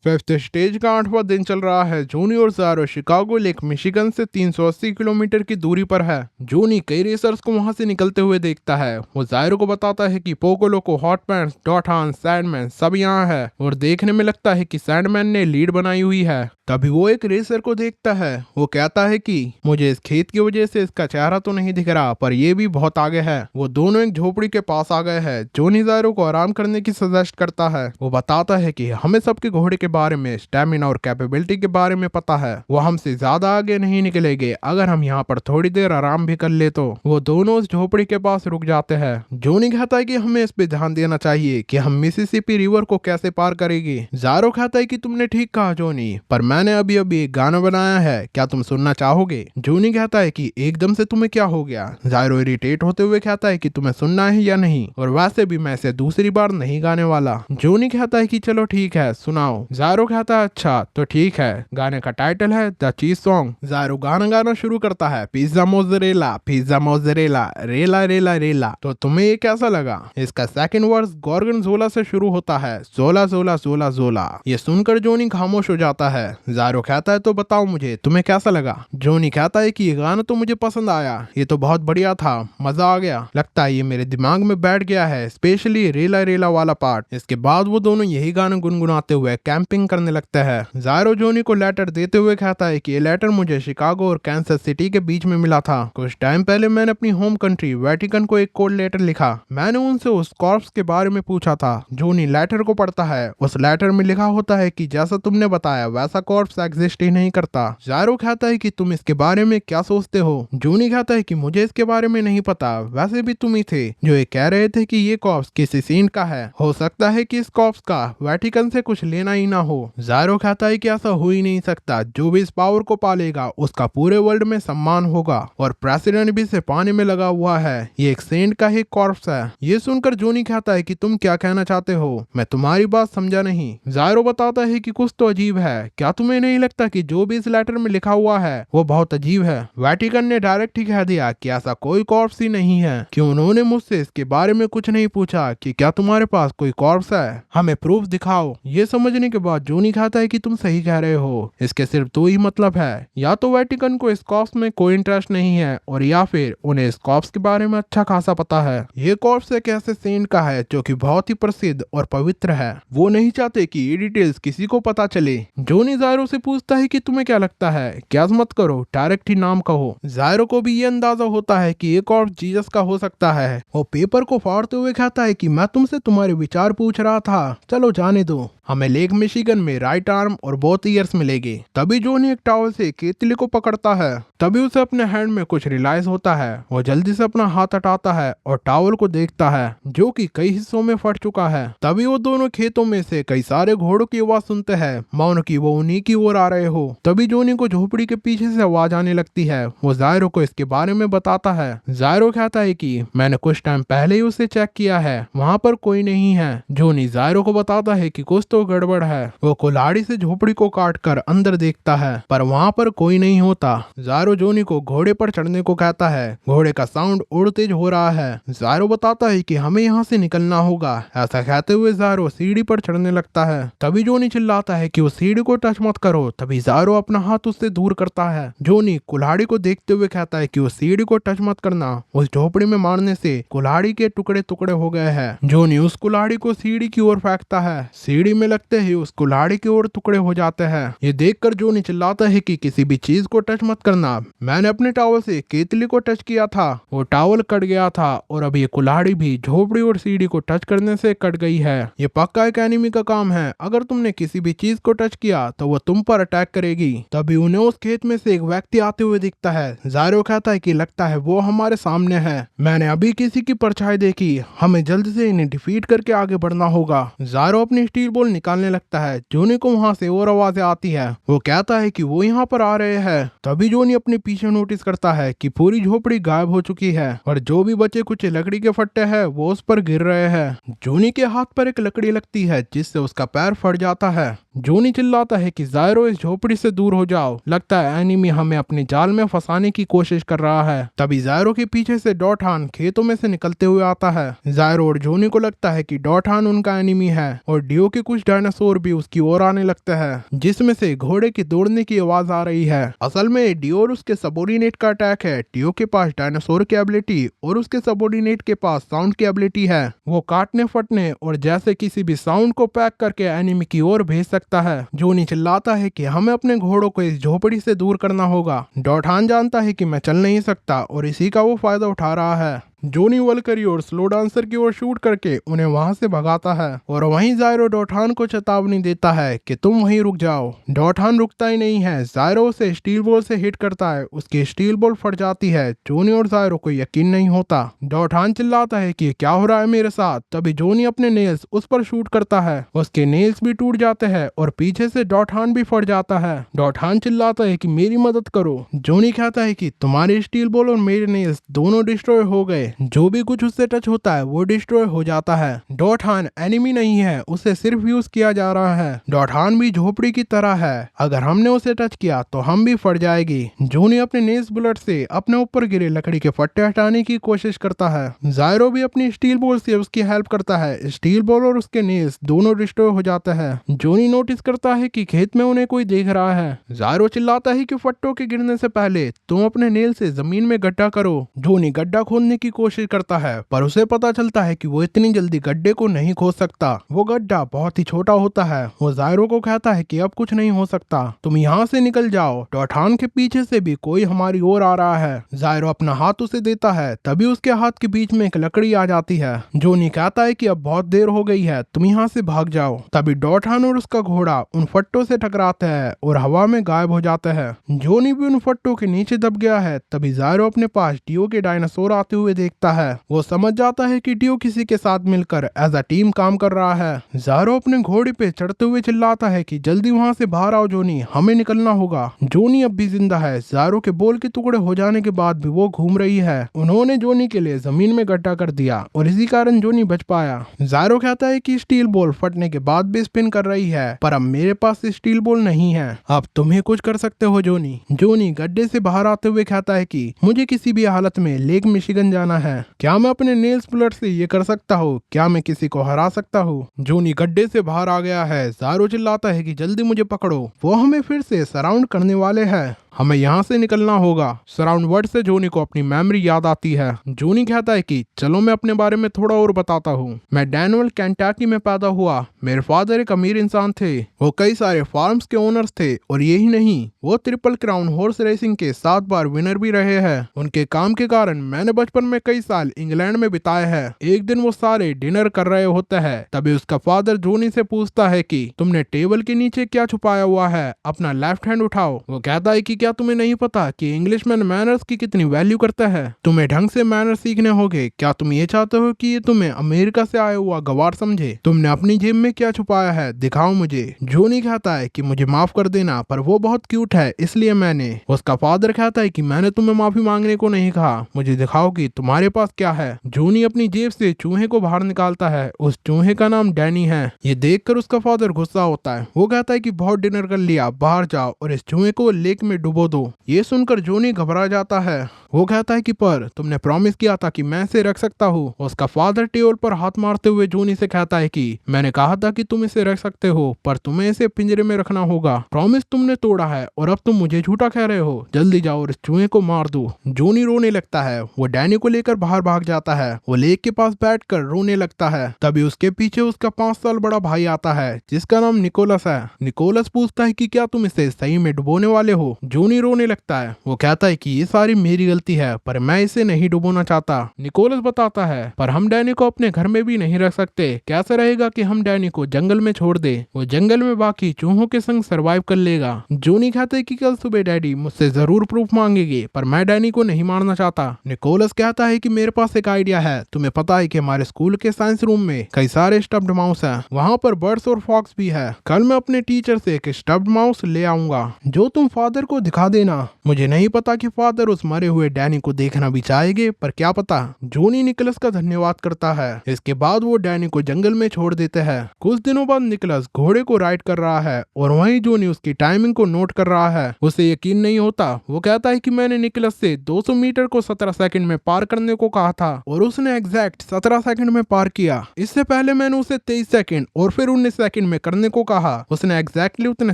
Fifth stage का 8वां दिन चल रहा है। जूनी और ज़ारो शिकागो लेक मिशिगन से 380 किलोमीटर की दूरी पर है। जूनी कई रेसर्स को वहां से निकलते हुए देखता है। वो ज़ारो को बताता है कि पोको लोको, हॉट पैंट्स, डॉटहान, सैंडमैन सब यहाँ है और देखने में लगता है कि सैंडमैन ने लीड बनाई हुई है। तभी वो एक रेसर को देखता है। वो कहता है कि मुझे इस खेत की वजह से इसका चेहरा तो नहीं दिख रहा, पर ये भी बहुत आगे है। वो दोनों एक झोपड़ी के पास आ गए हैं। जॉनी ज़ारो को आराम करने की सजेस्ट करता है। वो बताता है कि हमें सबके घोड़े के बारे में, स्टेमिना और कैपेबिलिटी के बारे में पता है। वो हमसे ज्यादा आगे नहीं निकलेंगे अगर हम यहाँ पर थोड़ी देर आराम भी कर ले तो। वो दोनों उस झोपड़ी के पास रुक जाते हैं। जॉनी कहता है कि हमें इस पे ध्यान देना चाहिए कि हम मिसिसिपी रिवर को कैसे पार करेंगे। ज़ारो कहता है कि तुमने ठीक कहा जॉनी, पर मैंने अभी अभी एक गाना बनाया है, क्या तुम सुनना चाहोगे? जॉनी कहता है कि एकदम से तुम्हें क्या हो गया? ज़ारो इरिटेट होते हुए कहता है कि तुम्हें सुनना है या नहीं, और वैसे भी मैं इसे दूसरी बार नहीं गाने वाला। जॉनी कहता है कि चलो ठीक है सुनाओ। ज़ारो कहता है अच्छा तो ठीक है। गाने का टाइटल है द चीज सॉन्ग। ज़ारो गाना गाना शुरू करता है, पिज्जा मोज़रेला, रेला रेला रेला। तो तुम्हें ये कैसा लगा? इसका सेकंड वर्स गॉर्गनजोला से शुरू होता है, जोला जोला जोला जोला। ये सुनकर जॉनी खामोश हो जाता है। ज़ारो कहता है तो बताओ मुझे तुम्हें कैसा लगा? जॉनी कहता है कि ये गाना तो मुझे पसंद आया, ये तो बहुत बढ़िया था, मजा आ गया, लगता है ये मेरे दिमाग में बैठ गया है, स्पेशली रेला रेला वाला पार्ट। इसके बाद वो दोनों यही गाना गुनगुनाते हुए कैंपिंग करने लगते हैं। ज़ारो जॉनी को लेटर देते हुए कहता है कि ये लेटर मुझे शिकागो और कैंसस सिटी के बीच में मिला था। कुछ टाइम पहले मैंने अपनी होम कंट्री वेटिकन को एक कोड लेटर लिखा। मैंने उनसे उस कॉर्प्स के बारे में पूछा था। जॉनी लेटर को पढ़ता है। उस लेटर में लिखा होता है कि जैसा तुमने बताया वैसा कॉर्प्स एग्जिस्ट ही नहीं करता। ज़ारो कहता है कि तुम इसके बारे में क्या सोचते हो? जॉनी कहता है कि मुझे इसके बारे में नहीं पता, वैसे भी तुम ही थे जो ये कह रहे थे कि ये कॉर्प्स किसी सेंट का है। हो सकता है कि इस कॉर्प्स का वेटिकन से कुछ लेना ही ना हो। ज़ारो कहता है कि ऐसा हो ही नहीं सकता, जो भी इस पावर को पालेगा उसका पूरे वर्ल्ड में सम्मान होगा और प्रेसिडेंट भी इसे पाने में लगा हुआ है। ये एक सेंट का ही कॉर्प्स है। ये सुनकर जॉनी कहता है कि तुम क्या कहना चाहते हो? मैं तुम्हारी बात समझा नहीं। ज़ारो बताता है कि कुछ तो अजीब है। क्या तुम्हें नहीं लगता कि जो भी इस लेटर में लिखा हुआ है वो बहुत अजीब है? वेटिकन ने डायरेक्ट ही कह दिया कि ऐसा कोई कॉर्प्स ही नहीं है। क्यों उन्होंने मुझसे इसके बारे में कुछ नहीं पूछा कि क्या तुम्हारे पास कोई कॉर्प्स है? हमें प्रूफ दिखाओ। ये समझने के बाद जॉनी कहता है कि तुम सही कह रहे हो, इसके सिर्फ दो ही मतलब है, या तो वेटिकन को इस कॉर्प्स में कोई इंटरेस्ट नहीं है और या फिर उन्हें इस कॉर्प्स के बारे में अच्छा खासा पता है। ये कॉर्प्स एक ऐसे सेंट का है जो कि बहुत ही प्रसिद्ध और पवित्र है। वो नहीं चाहते कि ये डिटेल्स किसी को पता चले। जॉनी ज़ारो से पूछता है कि तुम्हें क्या लगता है? क्या मत करो, डायरेक्ट ही नाम कहो। ज़ारो को भी ये अंदाजा होता है कि ये कॉर्प्स जीसस का हो सकता है। वो पेपर को फाड़ते हुए कहता है कि मैं तुमसे तुम्हारे विचार पूछ रहा था, चलो जाने दो। हमें लेक मिशिगन में राइट आर्म और बोथ ईयर्स मिलेगी। तभी जॉनी एक टॉवल से केतली को पकड़ता है। तभी उसे अपने हैंड में कुछ रियलाइज होता है। वो जल्दी से अपना हाथ हटाता है और टॉवल को देखता है जो कि कई हिस्सों में फट चुका है। तभी वो दोनों खेतों में से कई सारे घोड़ों की आवाज सुनते हैं, मानो कि वो उन्हीं की ओर आ रहे हो। तभी जॉनी को झोपड़ी के पीछे से आवाज आने लगती है। वो ज़ारो को इसके बारे में बताता है। ज़ारो कहता है कि मैंने कुछ टाइम पहले ही उसे चेक किया है, वहाँ पर कोई नहीं है। जॉनी ज़ारो को बताता है कि कुछ तो गड़बड़ है। वो कुल्हाड़ी से झोपड़ी को काट कर अंदर देखता है, पर वहाँ पर कोई नहीं होता। ज़ारो जॉनी को घोड़े पर चढ़ने को कहता है। घोड़े का साउंड और तेज हो रहा है। ज़ारो बताता है कि हमें यहाँ से निकलना होगा। ऐसा कहते हुए ज़ारो सीढ़ी पर चढ़ने लगता है। तभी जॉनी चिल्लाता है कि उस सीढ़ी को टच मत करो। तभी ज़ारो अपना हाथ उससे दूर करता है। जॉनी कुल्हाड़ी को देखते हुए कहता है कि उस सीढ़ी को टच मत करना, उस झोपड़ी में मारने से कुल्हाड़ी के टुकड़े टुकड़े हो गए हैं। जॉनी उस कुल्हाड़ी को सीढ़ी की ओर फेंकता है। सीढ़ी में लगते ही उस कुल्हाड़ी की ओर टुकड़े हो जाते हैं। ये देखकर जॉनी चिल्लाता है कि किसी भी चीज को टच मत करना। मैंने अपने टॉवल से केतली को टच किया था, वो टॉवल कट गया था और अब ये कुल्हाड़ी भी झोपड़ी और सीढ़ी को टच करने से कट गई है। ये पक्का एक एनिमी का काम है। अगर तुमने किसी भी चीज को टच किया तो वो तुम पर अटैक करेगी। तभी उन्हें उस खेत में से एक व्यक्ति आते हुए दिखता है। ज़ारो कहता है कि लगता है वो हमारे सामने है। मैंने अभी किसी की परछाई देखी, हमें जल्द से इन्हें डिफीट करके आगे बढ़ना होगा। ज़ारो अपनी स्टील बॉल निकालने लगता है। जॉनी को वहां से और आवाजें आती है। वो कहता है कि वो यहाँ पर आ रहे हैं। तभी जॉनी अपने पीछे नोटिस करता है कि पूरी झोपड़ी गायब हो चुकी है और जो भी बचे कुछ लकड़ी के फट्टे हैं वो उस पर गिर रहे हैं। जॉनी के हाथ पर एक लकड़ी लगती है जिससे उसका पैर फट जाता है। जोनी चिल्लाता है कि जायरो इस झोपड़ी से दूर हो जाओ, लगता है एनिमी हमें अपने जाल में फंसाने की कोशिश कर रहा है। तभी जायरो के पीछे से डॉटहान खेतों में से निकलते हुए आता है। जायरो और जोनी को लगता है कि डॉटहान उनका एनिमी है और डियो के कुछ डायनासोर भी उसकी ओर आने लगते हैं, जिसमें से घोड़े के दौड़ने की आवाज आ रही है। असल में डियो और उसके सबोर्डिनेट का अटैक है। डियो के पास डायनासोर की एबिलिटी और उसके सबोर्डिनेट के पास साउंड की एबिलिटी है। वो काटने फटने और जैसे किसी भी साउंड को पैक करके एनिमी की ओर भेज सकता है। जोनी चिल्लाता है कि हमें अपने घोड़ों को इस झोपड़ी से दूर करना होगा। डॉटहान जानता है कि मैं चल नहीं सकता और इसी का वो फायदा उठा रहा है। जोनी वल्करी और स्लो डांसर की ओर शूट करके उन्हें वहां से भगाता है और वहीं जायरो डॉटहान को चेतावनी देता है कि तुम वहीं रुक जाओ। डॉटहान रुकता ही नहीं है, जायरो उसे स्टील बॉल से हिट करता है। उसकी स्टील बॉल फट जाती है। जोनी और जायरो को यकीन नहीं होता। डॉटहान चिल्लाता है कि क्या हो रहा है मेरे साथ। तभी जोनी अपने नेल्स उस पर शूट करता है। उसके नेल्स भी टूट जाते हैं और पीछे से डॉटहान भी फट जाता है। डॉटहान चिल्लाता है कि मेरी मदद करो। जोनी कहता है कि तुम्हारी स्टील बॉल और मेरे नेल्स दोनों डिस्ट्रॉय हो गए, जो भी कुछ उससे टच होता है वो डिस्ट्रॉय हो जाता है। डॉटहान एनिमी नहीं है, उसे सिर्फ यूज किया जा रहा है। डॉटहान भी झोपड़ी की तरह है, अगर हमने उसे टच किया तो हम भी फट जाएगी। जोनी अपने नेल्स बुलेट से अपने ऊपर गिरे लकड़ी के फट्टे हटाने की कोशिश करता है। जायरो भी अपनी स्टील बॉल से उसकी हेल्प करता है। स्टील बॉल और उसके नेल्स दोनों डिस्ट्रॉय हो जाते हैं। जोनी नोटिस करता है कि खेत में उन्हें कोई देख रहा है। जायरो चिल्लाता है कि फट्टों के गिरने से पहले तुम अपने नेल से जमीन में गड्ढा करो। जोनी गड्ढा खोदने की कोशिश करता है, पर उसे पता चलता है कि वो इतनी जल्दी गड्ढे को नहीं खोद सकता। वो गड्ढा बहुत ही छोटा होता है। वो जायरो को कहता है कि अब कुछ नहीं हो सकता, तुम यहाँ से निकल जाओ। डॉटहान के पीछे से भी कोई हमारी ओर आ रहा है। जायरो अपना हाथ उसे देता है, तभी उसके हाथ के बीच में एक लकड़ी आ जाती है। जोनी कहता है कि अब बहुत देर हो गई है, तुम यहाँ से भाग जाओ। तभी डॉटहान और उसका घोड़ा उन फट्टों से टकराते हैं और हवा में गायब हो जाते हैं। जोनी भी उन फट्टों के नीचे दब गया है। तभी जायरो अपने पास डियो के डायनासोर आते हुए देखता है। वो समझ जाता है कि डियो किसी के साथ मिलकर एज अ टीम काम कर रहा है। जायरो अपने घोड़े पे चढ़ते हुए चिल्लाता है कि जल्दी वहां से बाहर आओ जोनी, हमें निकलना होगा। जोनी अब भी जिंदा है। जायरो के बोल के टुकड़े हो जाने के बाद भी वो घूम रही है। उन्होंने जोनी के लिए जमीन में गड्ढा कर दिया और इसी कारण जोनी बच पाया। जायरो कहता है कि स्टील बॉल फटने के बाद भी स्पिन कर रही है, पर अब मेरे पास स्टील बॉल नहीं है। अब तुम ही कुछ कर सकते हो जोनी। जोनी गड्ढे से बाहर आते हुए कहता है कि मुझे किसी भी हालत में लेक मिशिगन जाना है। क्या मैं अपने नेल्स बुलेट से ये कर सकता हूँ? क्या मैं किसी को हरा सकता हूँ? जोनी गड्ढे से बाहर आ गया है। जायरो चिल्लाता है कि जल्दी मुझे पकड़ो, वो हमें फिर से सराउंड करने वाले हैं, हमें यहाँ से निकलना होगा। सराउंड वर्ड से जोनी को अपनी मेमोरी याद आती है। जोनी कहता है कि चलो मैं अपने बारे में थोड़ा और बताता हूँ। मैं डैनवेल केंटाकी में पैदा हुआ। मेरे फादर एक अमीर इंसान थे। वो कई सारे फार्म्स के ओनर्स थे और यही नहीं, वो ट्रिपल क्राउन हॉर्स रेसिंग के 7 बार विनर भी रहे हैं। उनके काम के कारण मैंने बचपन में कई साल इंग्लैंड में बिताए हैं। एक दिन वो सारे डिनर कर रहे होते हैं, तभी उसका फादर जोनी से पूछता है कि तुमने टेबल के नीचे क्या छुपाया हुआ है, अपना लेफ्ट हैंड उठाओ। वो कहता है कि क्या तुम्हें नहीं पता कि इंग्लिशमैन मैनर्स की कितनी वैल्यू करता है? तुम्हें ढंग से मैनर्स सीखने होंगे। क्या तुम ये चाहते हो कि ये तुम्हें अमेरिका से आया हुआ गवार समझे? तुमने अपनी जेब में क्या छुपाया है, दिखाओ मुझे। जोनी कहता है कि मुझे माफ कर देना, पर वो बहुत क्यूट है इसलिए मैंने। उसका फादर कहता है कि मैंने तुम्हें माफी मांगने को नहीं कहा, मुझे दिखाओ कि तुम्हारे पास क्या है। जोनी अपनी जेब से चूहे को बाहर निकालता है। उस चूहे का नाम डैनी है। ये देखकर उसका फादर गुस्सा होता है। वो कहता है कि बहुत डिनर कर लिया, बाहर जाओ और इस चूहे को लेक में डुबो दो। ये सुनकर जोनी घबरा जाता है। वो कहता है कि पर तुमने प्रॉमिस किया था कि मैं इसे रख सकता हूँ। उसका फादर टेबल पर हाथ मारते हुए जोनी से कहता है कि मैंने कहा था कि तुम इसे रख सकते हो, पर तुम्हें इसे पिंजरे में रखना होगा। प्रॉमिस तुमने तोड़ा है और अब तुम मुझे झूठा कह रहे हो। जल्दी जाओ और इस चूहे को मार दो। जोनी रोने लगता है। वो डैनी को लेकर बाहर भाग जाता है। वो लेक के पास बैठकर रोने लगता है। तभी उसके पीछे उसका 5 साल बड़ा भाई आता है, जिसका नाम निकोलस है। निकोलस पूछता है कि क्या तुम इसे सही में डुबोने वाले हो? जोनी रोने लगता है। वो कहता है कि ये सारी मेरी गलती है, पर मैं इसे नहीं डुबोना चाहता। निकोलस बताता है, पर हम डैनी को अपने घर में भी नहीं रख सकते। कैसा रहेगा कि हम डैनी को जंगल में छोड़ दे, वो जंगल में बाकी चूहों के संग सरवाइव कर लेगा। जोनी कहते है कि कल सुबह डैडी मुझसे जरूर प्रूफ मांगेंगे, पर मैं डैनी को नहीं मारना चाहता। निकोलस कहता है कि मेरे पास एक आइडिया है। तुम्हें पता है कि हमारे स्कूल के साइंस रूम में कई सारे स्टफ्ड माउस हैं। वहाँ पर बर्ड्स और फॉक्स भी है। कल मैं अपने टीचर से एक स्टफ्ड माउस ले आऊंगा जो तुम फादर को दिखा देना। मुझे नहीं पता कि फादर उस मरे हुए डैनी को देखना भी चाहेंगे, पर क्या पता। जॉनी निकोलस का धन्यवाद करता है। इसके बाद वो डैनी को जंगल में छोड़ देते हैं। कुछ दिनों बाद निकोलस घोड़े को राइड कर रहा है और वहीं जॉनी उसकी टाइमिंग को नोट कर रहा है। उसे यकीन नहीं होता। वो कहता है कि मैंने निकोलस से 200 मीटर को 17 सेकंड में पार करने को कहा था और उसने एग्जैक्ट 17 सेकंड में पार किया। इससे पहले मैंने उसे 23 सेकंड और फिर 19 सेकंड में करने को कहा। उसने एग्जैक्टली उतने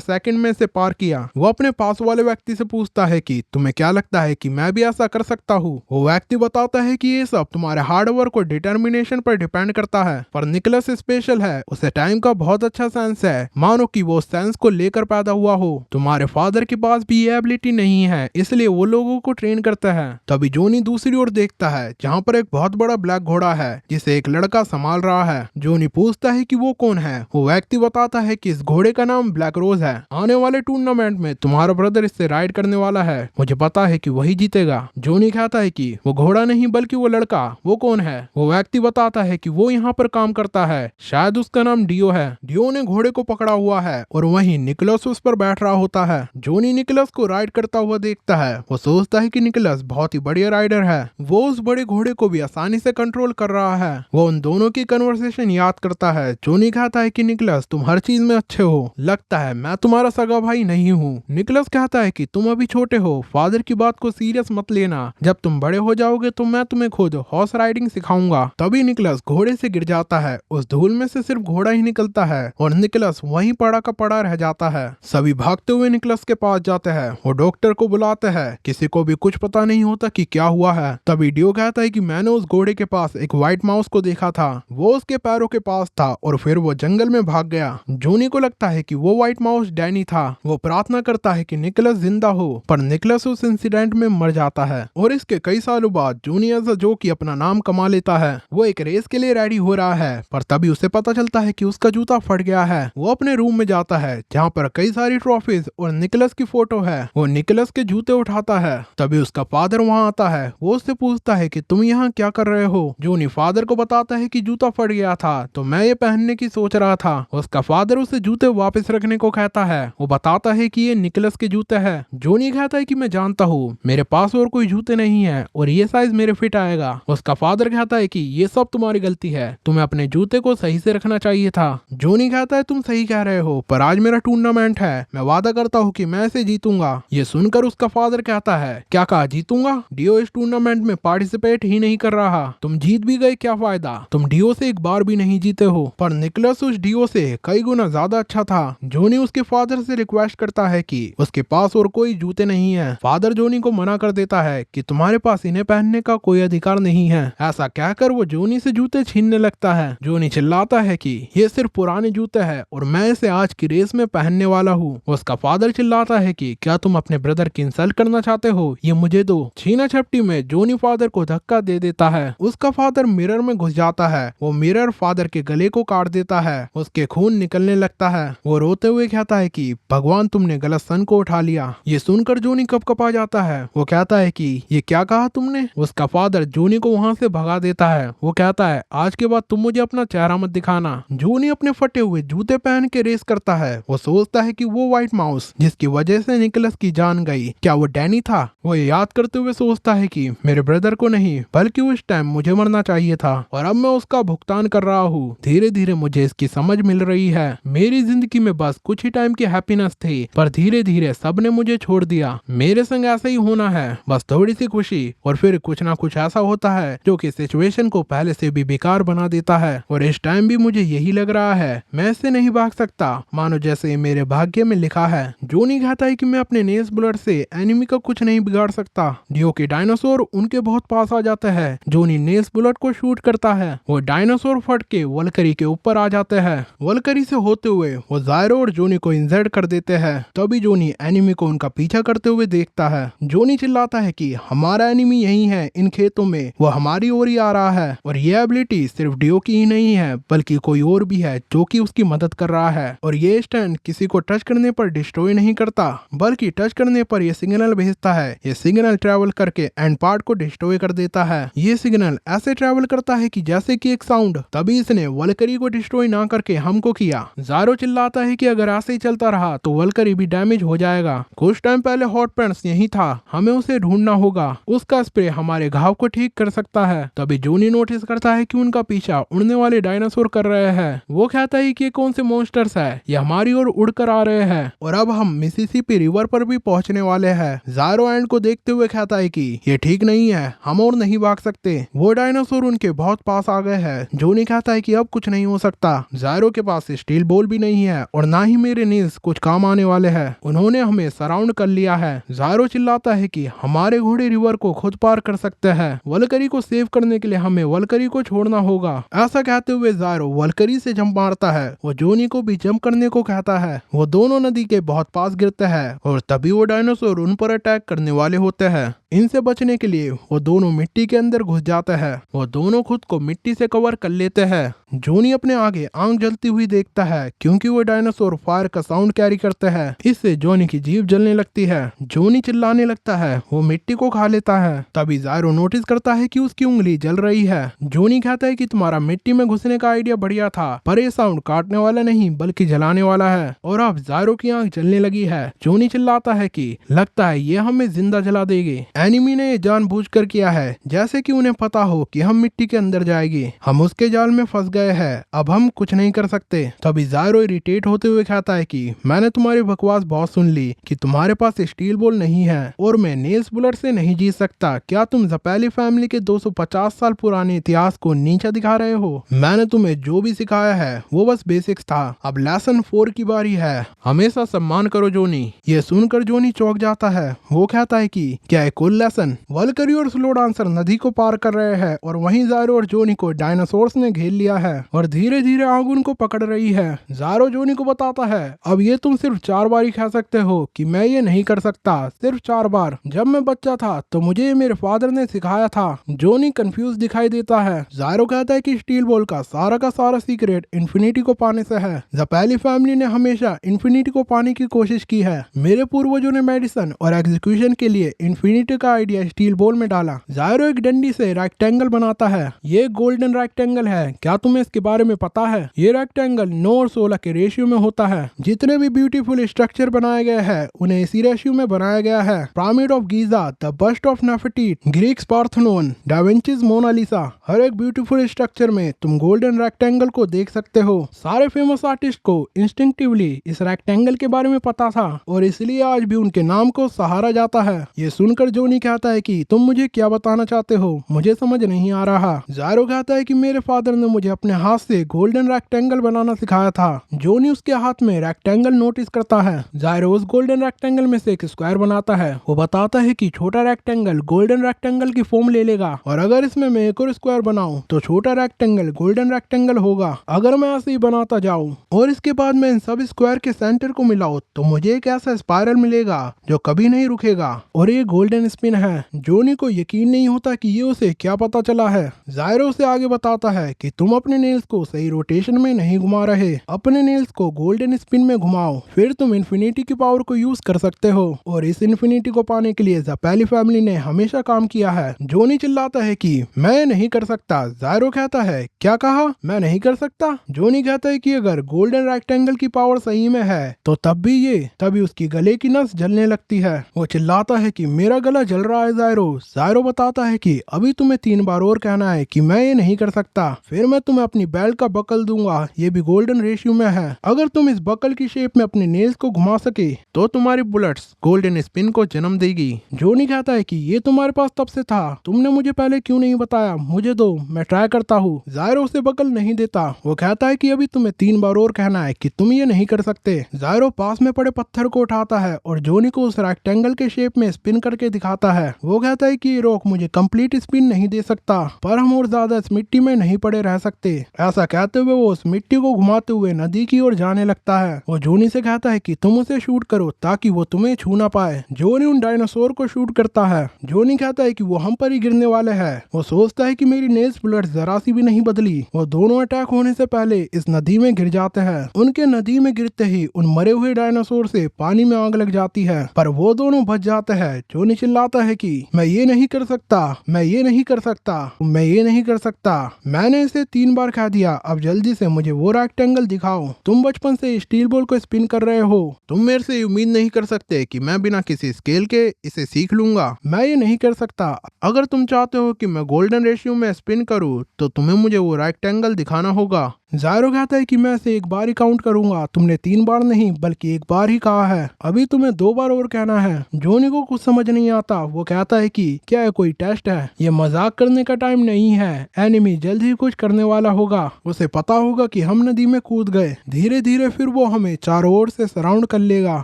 सेकंड में से पार किया। वो अपने पास वाले व्यक्ति से पूछता है कि तुम्हें क्या लगता है कि मैं भी ऐसा कर सकता हूँ। वो व्यक्ति बताता है कि ये सब तुम्हारे हार्डवर्क और डिटर्मिनेशन पर डिपेंड करता है, पर निकोलस स्पेशल है। उसे टाइम का बहुत अच्छा सेंस है, मानो कि वो सेंस को लेकर पैदा हुआ हो। तुम्हारे फादर के पास भी ये एबिलिटी नहीं है, इसलिए वो लोगों को ट्रेन करता है। तभी जॉनी दूसरी ओर देखता है जहाँ पर एक बहुत बड़ा ब्लैक घोड़ा है जिसे एक लड़का संभाल रहा है। जॉनी पूछता है कि वो कौन है। वो व्यक्ति बताता है कि इस घोड़े का नाम ब्लैक रोज है। आने वाले टूर्नामेंट में तुम्हारा ब्रदर इससे राइड करने वाला है। मुझे पता है कि वही जीतेगा। जॉनी कहता है कि वो घोड़ा नहीं बल्कि वो लड़का। वो कौन है? वो व्यक्ति बताता है कि वो यहाँ पर काम करता है, शायद उसका नाम डियो है। डियो ने घोड़े को पकड़ा हुआ है और वहीं निकोलस उस पर बैठ रहा होता है। जॉनी निकोलस को राइड करता हुआ देखता है। वो सोचता है कि निकोलस बहुत ही बढ़िया राइडर है। वो उस बड़े घोड़े को भी आसानी से कंट्रोल कर रहा है। वो उन दोनों की कन्वर्सेशन याद करता है। जॉनी कहता है कि निकोलस तुम हर चीज में अच्छे हो, लगता है मैं तुम्हारा सगा भाई नहीं हूँ। निकोलस कहता है कि तुम अभी छोटे हो, फादर की बात को सीरियस मत लेना। जब तुम बड़े हो जाओगे तो मैं तुम्हें खुद हॉर्स राइडिंग सिखाऊंगा। तभी निकोलस घोड़े से गिर जाता है। उस धूल में से सिर्फ घोड़ा ही निकलता है और निकोलस वहीं पड़ा का पड़ा रह जाता है। सभी भागते हुए निकोलस के पास जाते हैं। वो डॉक्टर को बुलाते हैं। किसी को भी कुछ पता नहीं होता कि क्या हुआ है। तभी डियो कहता है कि मैंने उस घोड़े के पास एक व्हाइट माउस को देखा था। वो उसके पैरों के पास था और फिर वो जंगल में भाग गया। जॉनी को लगता है कि वो व्हाइट माउस डैनी था। वो प्रार्थना करता है कि निकोलस जिंदा हो, पर निकोलस उस इंसिडेंट में मर जाता है। और इसके कई सालों बाद जॉनी एज अ जोकी अपना नाम कमा लेता है। वो एक रेस के लिए रेडी हो रहा है, पर तभी उसे पता चलता है कि उसका जूता फट गया है। वो अपने रूम में जाता है जहाँ पर कई सारी ट्रॉफीज और निकोलस की फोटो है। वो निकोलस के जूते उठाता है। तभी उसका फादर वहाँ आता है। वो उससे पूछता है कि तुम यहाँ क्या कर रहे हो। जॉनी फादर को बताता है कि जूता फट गया था तो मैं ये पहनने की सोच रहा था। उसका फादर उसे जूते वापस रखने को कहता है। वो बताता है कि ये निकोलस के जूते हैं। जॉनी कहता है कि मैं जानता हूँ, मेरे पास और कोई जूते नहीं है और ये साइज मेरे फिट आएगा। उसका फादर कहता है कि ये सब तुम्हारी गलती है, तुम्हें अपने जूते को सही से रखना चाहिए था। जॉनी कहता है तुम सही कह रहे हो, पर आज मेरा टूर्नामेंट है, मैं वादा करता हूँ कि मैं इसे जीतूंगा। ये सुनकर उसका फादर कहता है क्या कहा जीतूंगा? डियो इस टूर्नामेंट में पार्टिसिपेट ही नहीं कर रहा। तुम जीत भी गए क्या फायदा, तुम डियो से एक बार भी नहीं जीते हो। पर निकोलस उस डियो से कई गुना ज्यादा अच्छा था। जॉनी उसके फादर से रिक्वेस्ट करता है कि उसके पास और कोई जूते नहीं है। फादर जॉनी को मना कर देता है कि तुम्हारे पास इन्हें पहनने का कोई अधिकार नहीं है। ऐसा कहकर वो जॉनी से जूते छीनने लगता है। जॉनी चिल्लाता है कि ये सिर्फ पुराने जूते हैं और मैं इसे आज की रेस में पहनने वाला हूँ। उसका फादर चिल्लाता है कि क्या तुम अपने ब्रदर की इंसल्ट करना चाहते हो, ये मुझे दो। छीना झपटी में जॉनी फादर को धक्का दे देता है। उसका फादर मिरर में घुस जाता है। वो मिरर फादर के गले को काट देता है। उसके खून निकलने लगता है। वो रोते हुए कहता है कि भगवान तुमने गलत सन को उठा लिया। ये सुनकर जॉनी कपकपा जाता है। वो कहता है कि ये क्या कहा तुमने? उसका फादर जॉनी को वहाँ से भगा देता है। वो कहता है आज के बाद तुम मुझे अपना चेहरा मत दिखाना। जॉनी अपने फटे हुए जूते पहन के रेस करता है। वो सोचता है कि वो व्हाइट माउस जिसकी वजह से निकोलस की जान गई, क्या वो डैनी था? वो याद करते हुए सोचता है कि मेरे ब्रदर को नहीं बल्कि उस टाइम मुझे मरना चाहिए था और अब मैं उसका भुगतान कर रहा हूँ। धीरे धीरे मुझे इसकी समझ मिल रही है। मेरी जिंदगी में बस कुछ ही टाइम की हैप्पीनेस थी, पर धीरे धीरे सब ने मुझे छोड़ दिया। मेरे संग ऐसा ही होना है, बस थोड़ी सी खुशी और फिर कुछ ना कुछ ऐसा होता है जो कि सिचुएशन को पहले से भी बेकार बना देता है। और इस टाइम भी मुझे यही लग रहा है, मैं इससे नहीं भाग सकता, मानो जैसे मेरे भाग्य में लिखा है। जॉनी कहता है कि मैं अपने नेस ब्लड से एनिमी का कुछ नहीं बिगाड़ सकता। डियो के डायनासोर उनके बहुत पास आ जाते हैं। जॉनी नेस बुलेट को शूट करता है। वो डायनासोर फट के वल्करी के ऊपर आ जाते हैं। वल्करी से होते हुए वो जायरो और जॉनी को इंजर्ड कर देते हैं। तभी जॉनी एनिमी को उनका पीछा करते हुए देखता है। जॉनी चिल्लाता है कि हमारा एनिमी यही है, इन खेतों में, वो हमारी ओर ही आ रहा है। और ये एबिलिटी सिर्फ डियो की ही नहीं है बल्कि कोई और भी है जो कि उसकी मदद कर रहा है। और ये स्टैंड किसी को टच करने पर डिस्ट्रॉय नहीं करता बल्कि टच करने पर ये सिग्नल भेजता है। ये सिग्नल ट्रैवल करके एंड पार्ट को डिस्ट्रॉय कर देता है। ये सिग्नल ऐसे ट्रैवल करता है कि जैसे कि एक साउंड। तभी इसने वल्करी को डिस्ट्रॉय ना करके हमको किया। जायरो चिल्लाता है कि अगर ऐसे ही चलता रहा तो वल्करी भी डैमेज हो जाएगा। कुछ टाइम पहले हॉट पैंट्स यही था, हमें उसे ढूंढना होगा, उसका स्प्रे हमारे घाव को ठीक कर सकता है। तभी जॉनी नोटिस करता है कि उनका पीछा उड़ने वाले डायनासोर कर रहे हैं। वो कहता है कि ये कौन से मॉन्स्टर्स है, ये हमारी ओर उड़कर आ रहे हैं और अब हम मिसिसिपी रिवर पर भी पहुंचने वाले हैं। ज़ायरो एंड को देखते हुए कहता है कि ये ठीक नहीं है, हम और नहीं भाग सकते। वो डायनासोर उनके बहुत पास आ गए हैं। जॉनी कहता है कि अब कुछ नहीं हो सकता, ज़ायरो के पास स्टील बॉल भी नहीं है और ना ही मेरे नील्स कुछ काम आने वाले हैं, उन्होंने हमें सराउंड कर लिया है। ज़ायरो चिल्लाता है कि हमारे घोड़े रिवर को खुद पार कर सकते हैं, वल्करी को सेव करने के लिए हमें वल्करी को छोड़ना होगा। ऐसा कहते हुए ज़ायरो वल्करी से जंप मारता है। वो जॉनी को भी जंप करने को कहता है। वो दोनों नदी के बहुत पास गिरते हैं और तभी वो डायनासोर उन पर अटैक करने वाले होते हैं। इनसे बचने के लिए वो दोनों मिट्टी के अंदर घुस जाते हैं। वो दोनों खुद को मिट्टी से कवर कर लेते हैं। जॉनी अपने आगे आग जलती हुई देखता है क्योंकि वो डायनासोर फायर का साउंड कैरी करते हैं। इससे जॉनी की जीभ जलने लगती है। जॉनी चिल्लाने लगता है, वो मिट्टी को खा लेता है। तभी ज़ायरो नोटिस करता है कि उसकी उंगली जल रही है। जॉनी कहता है कि तुम्हारा मिट्टी में घुसने का आइडिया बढ़िया था, पर ये साउंड काटने वाला नहीं बल्कि जलाने वाला है। और अब ज़ायरो की आंख जलने लगी है। जॉनी चिल्लाता है कि लगता है ये हमें जिंदा जला देगी। एनिमी ने ये जानबूझकर किया है, जैसे कि उन्हें पता हो कि हम मिट्टी के अंदर जाएंगे। हम उसके जाल में फंस गए हैं, अब हम कुछ नहीं कर सकते। तभी ज़ायरो इरिटेट होते हुए कहता है कि मैंने तुम्हारी बकवास बहुत सुन ली कि तुम्हारे पास स्टील बॉल नहीं है और मैं नेल्स बुलेट से नहीं जीत सकता। क्या तुम ज़पैली फैमिली के 250 साल पुराने इतिहास को नीचा दिखा रहे हो? मैंने तुम्हें जो भी सिखाया है वो बस बेसिक्स था। अब लेसन 4 की बारी है। हमेशा सम्मान करो जॉनी। ये सुनकर जॉनी चौंक जाता है। वो कहता है कि क्या एक और लेसन? वल्करी और स्लो डांसर नदी को पार कर रहे हैं और वहीं ज़ायरो और जॉनी को डायनासोर्स ने घेर लिया है और धीरे धीरे आग उनको पकड़ रही है। ज़ायरो जॉनी को बताता है, अब ये तुम सिर्फ 4 बार ही कह सकते हो कि मैं ये नहीं कर सकता, सिर्फ 4 बार। जब मैं बच्चा था तो मुझे ये मेरे फादर ने सिखाया था। जॉनी कंफ्यूज दिखाई देता है। ज़ायरो कहता है कि स्टील बॉल का सारा सीक्रेट इन्फिनिटी को पाने से है। ज़पैली फैमिली ने हमेशा इन्फिनिटी को पाने की कोशिश की है। मेरे पूर्वजों ने मेडिसिन और एग्जीक्यूशन के लिए इन्फिनिटी का आइडिया स्टील बॉल में डाला। ज़ायरो एक डंडी से रेक्टेंगल बनाता है। ये गोल्डन रेक्टेंगल है। क्या तुम्हें इसके बारे में पता है? ये रेक्टेंगल 9 और 16 के रेशियो में होता है। जितने भी ब्यूटीफुल स्ट्रक्चर बनाए गए हैं उन्हें इसी रेशियो में बनाया गया है। Pyramid of Giza, the bust of Nefertiti, Greeks Parthenon, Da Vinci's Mona Lisa, हर एक ब्यूटीफुल स्ट्रक्चर में तुम गोल्डन रेक्टेंगल को देख सकते हो। सारे फेमस आर्टिस्ट को इंस्टिंक्टिवली इस रेक्टेंगल के बारे में पता था और इसलिए आज भी उनके नाम को सहारा जाता है। ये सुनकर जॉनी कहता है कि तुम मुझे क्या बताना चाहते हो, मुझे समझ नहीं आ रहा। ज़ायरो कहता है कि मेरे फादर ने मुझे अपने हाथ से गोल्डन रेक्टेंगल बनाना सिखाया था। जॉनी उसके हाथ में रेक्टेंगल नोटिस करता है। ज़ायरो उस गोल्डन रेक्टेंगल में से एक स्क्वायर बनाता है। वो बताता है कि छोटा रेक्टेंगल गोल्डन रेक्टेंगल की फॉर्म ले लेगा और अगर इसमें मैं एक और स्क्वायर बनाऊं तो छोटा रेक्टेंगल गोल्डन रेक्टेंगल होगा। अगर मैं ऐसे ही बनाता जाऊं और इसके बाद मैं इन सब स्क्वायर के सेंटर को मिलाऊं तो मुझे एक ऐसा स्पाइरल मिलेगा जो कभी नहीं रुकेगा और ये गोल्डन स्पिन है। जॉनी को यकीन नहीं होता कि ये उसे क्या पता चला है। ज़ायरो उसे आगे बताता है कि तुम अपने नेल्स को सही रोटेशन में नहीं घुमा रहे, अपने नेल्स को गोल्डन स्पिन में घुमाओ, फिर तुम इन्फिनिटी की पावर को यूज कर सकते हो और इस इन्फिनिटी को पाने के लिए ज़पैली फैमिली ने हमेशा काम किया है। जॉनी चिल्लाता है कि मैं नहीं कर सकता। ज़ायरो कहता है, क्या कहा? मैं नहीं कर सकता? जॉनी कहता है कि अगर गोल्डन रेक्टेंगल की पावर सही में है तो तभी उसकी गले की नस जलने लगती है। वो चिल्लाता है कि मेरा गला जल रहा है ज़ायरो। ज़ायरो बताता है कि अभी तुम्हें 3 बार और कहना है कि मैं ये नहीं कर सकता, फिर मैं तुम्हें अपनी बेल्ट का बकल दूंगा, ये भी गोल्डन रेशियो में है। अगर तुम इस बकल की शेप में अपने नेल्स को घुमा सके तो तुम्हारी बुलेट्स गोल्डन स्पिन को जन्म देगी। जॉनी कहता है कि ये तुम्हारे पास तब से था, तुमने मुझे पहले क्यों नहीं बताया? मुझे दो, मैं ट्राई करता हूँ। ज़ायरो उसे बकल नहीं देता। वो कहता है कि अभी तुम्हें 3 बार और कहना है कि तुम ये नहीं कर सकते। ज़ायरो पास में पड़े पत्थर को उठाता है और जॉनी को उस रेक्टेंगल के शेप में स्पिन करके दिखाता है। वो कहता है कि ये रॉक मुझे कंप्लीट स्पिन नहीं दे सकता, पर हम और ज्यादा इस मिट्टी में नहीं पड़े रह सकते। ऐसा कहते हुए वो उस मिट्टी को घुमाते हुए नदी की ओर जाने लगता है। वो जॉनी से कहता है कि तुम उसे शूट करो ताकि वो तुम्हें छू ना पाए। जॉनी उन डायनासोर को शूट करता है। जॉनी कहता है कि वो हम पर ही गिरने वाले हैं। वो सोचता है कि मेरी नेल्स बुलेट जरा सी भी नहीं बदली। वो दोनों अटैक होने से पहले इस नदी में गिर जाते हैं। उनके नदी में गिरते ही उन मरे हुए डायनासोर से पानी में आग लग जाती है, पर वो दोनों बच जाते हैं। जॉनी चिल्ला चिल्लाता है कि मैं ये नहीं कर सकता, मैं ये नहीं कर सकता, मैं ये नहीं कर सकता। मैंने इसे 3 बार कह दिया, अब जल्दी से मुझे वो रेक्टेंगल दिखाओ। तुम बचपन से स्टील बॉल को स्पिन कर रहे हो, तुम मेरे से उम्मीद नहीं कर सकते कि मैं बिना किसी स्केल के इसे सीख लूंगा। मैं ये नहीं कर सकता। अगर तुम चाहते हो कि मैं गोल्डन रेशियो में स्पिन करूं, तो तुम्हें मुझे वो रेक्टेंगल दिखाना होगा। ज़ायरो कहता है कि मैं इसे 1 बार ही काउंट करूंगा, तुमने 3 बार नहीं बल्कि 1 बार ही कहा है, अभी तुम्हें 2 बार और कहना है। जोनी को कुछ समझ नहीं आता, वो कहता है कि क्या ये कोई टेस्ट है? ये मजाक करने का टाइम नहीं है, एनिमी जल्द ही कुछ करने वाला होगा। उसे पता होगा कि हम नदी में कूद गए, धीरे धीरे फिर वो हमें चारों ओर से सराउंड कर लेगा।